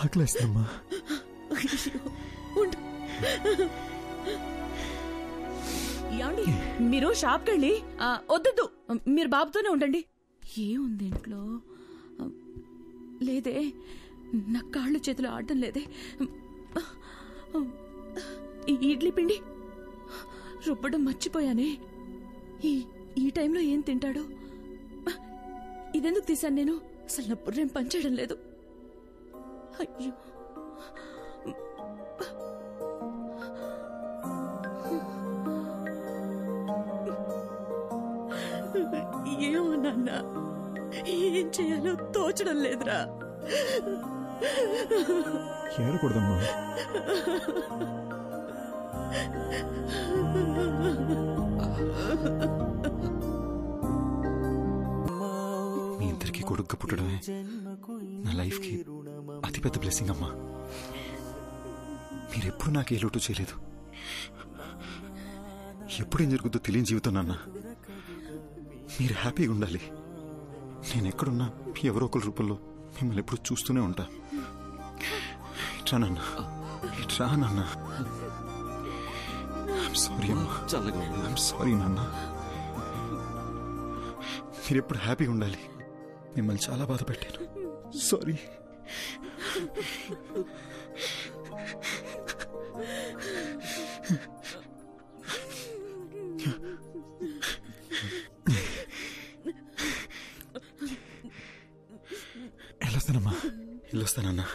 ఆకలేస్తుందమ్మా. ఏమండి, మీరు షాప్కి వెళ్ళి వద్దు, మీరు బాబుతోనే ఉండండి. ఏముంది ఇంట్లో? లేదే, నా కాళ్ళు చేతులు ఆడటం లేదే. ఇడ్లీ పిండి రుబ్బడం మర్చిపోయానే. ఈ టైంలో ఏం తింటాడు? ఇదెందుకు తీశాను నేను? అసలు నా బుర్రేం పనిచేయడం లేదు. అయ్యో, ఏమో నాన్న, ఏం చేయాలో తోచడం లేదురా. ఏడకూడదమ్మా. మీ ఇద్దరికి కొడుగ్గా పుట్టడమే నా లైఫ్కి అతిపెద్ద బ్లెస్సింగ్ అమ్మా. మీరెప్పుడు నాకు ఏ లోటు చేయలేదు. ఎప్పుడేం జరుగుతుందో తెలియని జీవితం నాన్న. మీరు హ్యాపీగా ఉండాలి. నేను ఎక్కడున్నా ఎవరో ఒకరి రూపంలో మిమ్మల్ని ఎప్పుడు చూస్తూనే ఉంటా. ఇట్రా నాన్న, ఇట్రా నాన్న. సారీ అమ్మా, సారీ నాన్న. మీరెప్పుడు హ్యాపీగా ఉండాలి. మిమ్మల్ని చాలా బాధ పెట్టాను. సారీ. వెళ్ళొస్తానమ్మా, వెళ్ళొస్తానన్నా.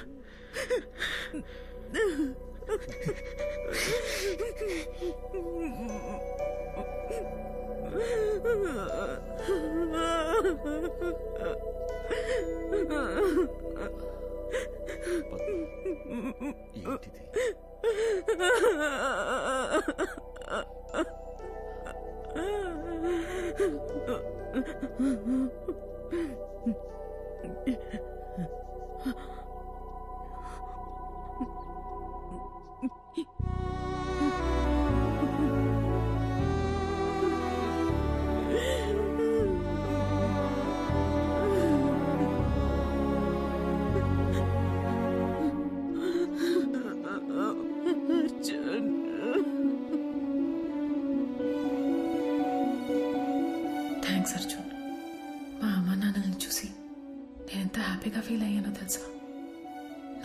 ఫీల్ అయ్యానో తెలుసా?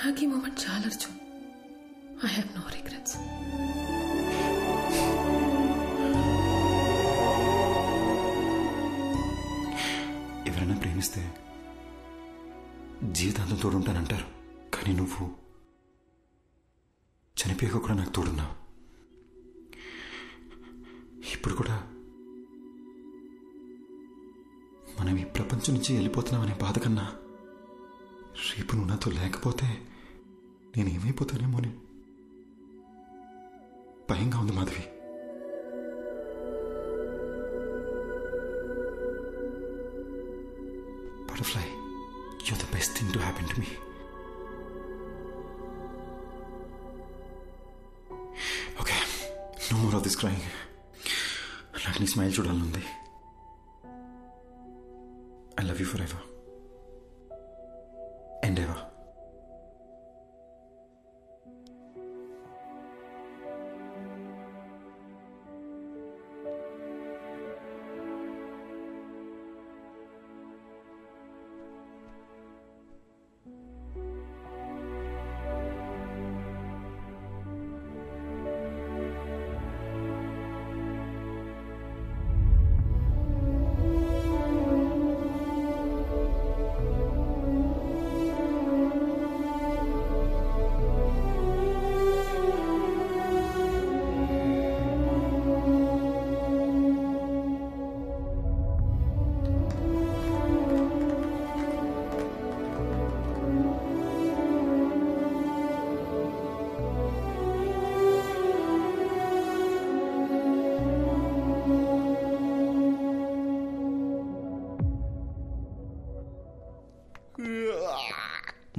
నాకు ఈ మూమెంట్ చాలా Arjun. I have no regrets. ఎవరైనా ప్రేమిస్తే జీవితాంతం తోడుంటానంటారు, కానీ నువ్వు చనిపోయాక కూడా నాకు తోడున్నావు. ఇప్పుడు కూడా మనం ఈ ప్రపంచం నుంచి వెళ్ళిపోతున్నామనే బాధ కన్నా రేపు నువ్వు నాతో లేకపోతే నేనేమైపోతానేమో అని భయంగా ఉంది Madhavi. Butterfly, you're the best thing to happen to me. Okay, no more of this crying. నాకు నీ స్మైల్ చూడాలనుంది. I love you forever and ever.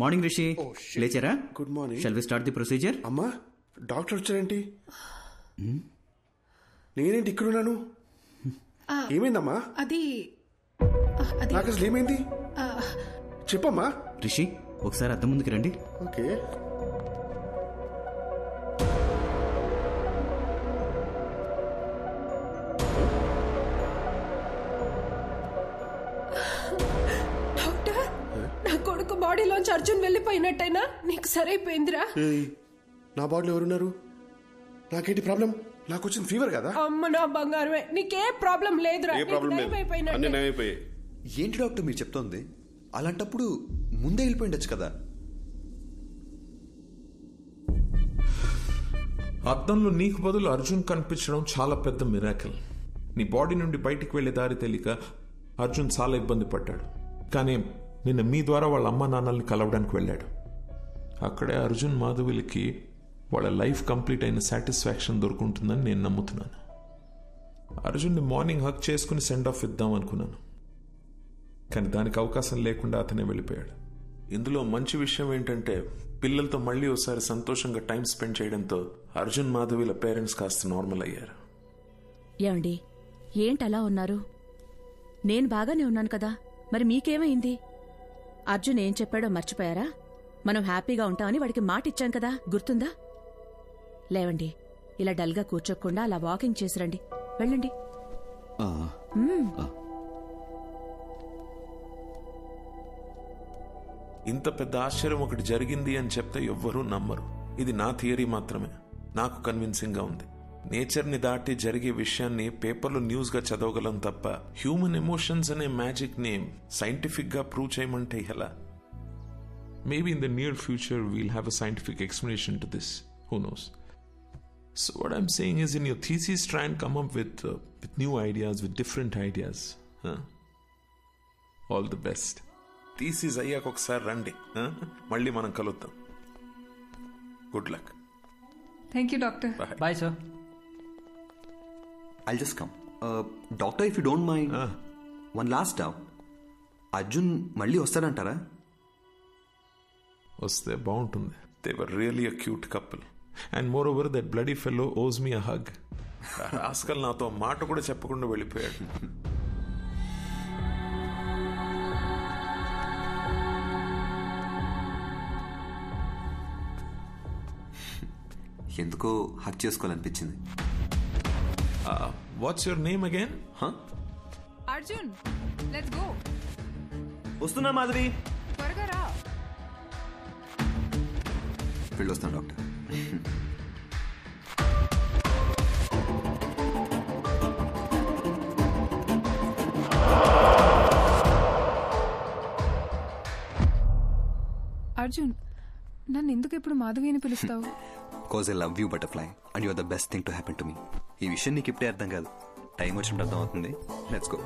Morning Rishi, లేచారా? Good morning. Shall we start the procedure? అమ్మా, డాక్టర్ వచ్చారేంటి? నేనేంటి ఇక్కడున్నాను? ఏమైందమ్మా? అది నాకు అసలు ఏమైంది చెప్పమ్మా. రిషి, ఒకసారి అద్దం ముందుకు రండి. ఓకే. బాడీలోంచి అర్జున్ వెళ్ళిపోయినట్టయినా నీకు సరైపోయిందిరా. నా బాడీలో ఎవరున్నారు? నాకేంటి ప్రాబ్లం? నాకు వచ్చిన ఫీవర్ కదా. అమ్మ నా బంగారమే, నీకే ప్రాబ్లం లేదురా. ఏంటి డాక్టర్ మీరు చెప్తోంది? అలాంటప్పుడు ముందే వెళ్ళిపోయిండొచ్చు కదా. అద్దంలో నీకు బదులు అర్జున్ కనిపించడం చాలా పెద్ద మిరాకిల్. నీ బాడీ నుండి బయటికి వెళ్లే దారి తెలియక అర్జున్ చాలా ఇబ్బంది పడ్డాడు. కానీ నిన్న మీ ద్వారా వాళ్ళ అమ్మ నాన్నల్ని కలవడానికి వెళ్ళాడు. అక్కడే అర్జున్ మాధవిలకి వాళ్ళ లైఫ్ కంప్లీట్ అయిన సాటిస్ఫాక్షన్ దొరుకుంటుందని నేను నమ్ముతున్నాను. అర్జున్ని మార్నింగ్ హక్ చేసుకుని సెండ్ ఆఫ్ ఇద్దాం అనుకున్నాను, కానీ దానికి అవకాశం లేకుండా అతనే వెళ్ళిపోయాడు. ఇందులో మంచి విషయం ఏంటంటే పిల్లలతో మళ్ళీ ఒకసారి సంతోషంగా టైం స్పెండ్ చేయడంతో అర్జున్ మాధవిల పేరెంట్స్ కాస్త నార్మల్ అయ్యారు. ఏమండి, ఏంటి అలా ఉన్నారు? నేను బాగానే ఉన్నాను కదా, మరి మీకేమైంది? అర్జున్ ఏం చెప్పాడో మర్చిపోయారా? మనం హ్యాపీగా ఉంటామని వాడికి మాట ఇచ్చాం కదా, గుర్తుందా? లేవండి, ఇలా డల్గా కూర్చోకుండా అలా వాకింగ్ చేసిరండి. వెళ్ళండి. ఇంత పెద్ద ఆశ్చర్యం ఒకటి జరిగింది అని చెప్తే ఎవ్వరూ నమ్మరు. ఇది నా థియరీ మాత్రమే, నాకు కన్విన్సింగ్ గా ఉంది. నేచర్ని దాటి జరిగే విషయాన్ని పేపర్లో న్యూస్గా చదవగలం తప్ప హ్యూమన్ ఎమోషన్స్ అనే మ్యాజిక్ నేమ్ సైంటిఫిక్గా ప్రూవ్ చేయమంటే ఎలా? Maybe in the near future we'll have a scientific explanation to this. Who knows? So what I'm saying is, in your thesis try and come up with new ideas, with different ideas. All the best. Thesis అయ్యాక ఒకసారి రండి, మళ్ళీ మనం కలుద్దాం. Good luck. Thank you doctor. Bye sir. I'll just come. Doctor, if you don't mind, one last doubt. Arjun మళ్ళీ వస్తాడంటారా? వస్తే బాగుంటుంది. They were really a cute couple. And moreover, that bloody fellow owes me a hug. Rascal నాతో మాట కూడా చెప్పకుండా వెళ్ళిపోయాడు. ఎందుకో hug చేసుకోవాలనిపించింది. What's your name again? Arjun, let's go. వస్తున్నా మాధవి. త్వరగా రా. వెళ్ళొస్తాను డాక్టర్. అర్జున్, నన్ను ఎందుకు ఎప్పుడు మాధవి అని పిలుస్తావు? Because I love you butterfly and you're the best thing to happen to me. ఈ విషయం నీకు ఇప్పుడే అర్థం కాదు, టైం వచ్చినప్పుడు అర్థం అవుతుంది. Let's go.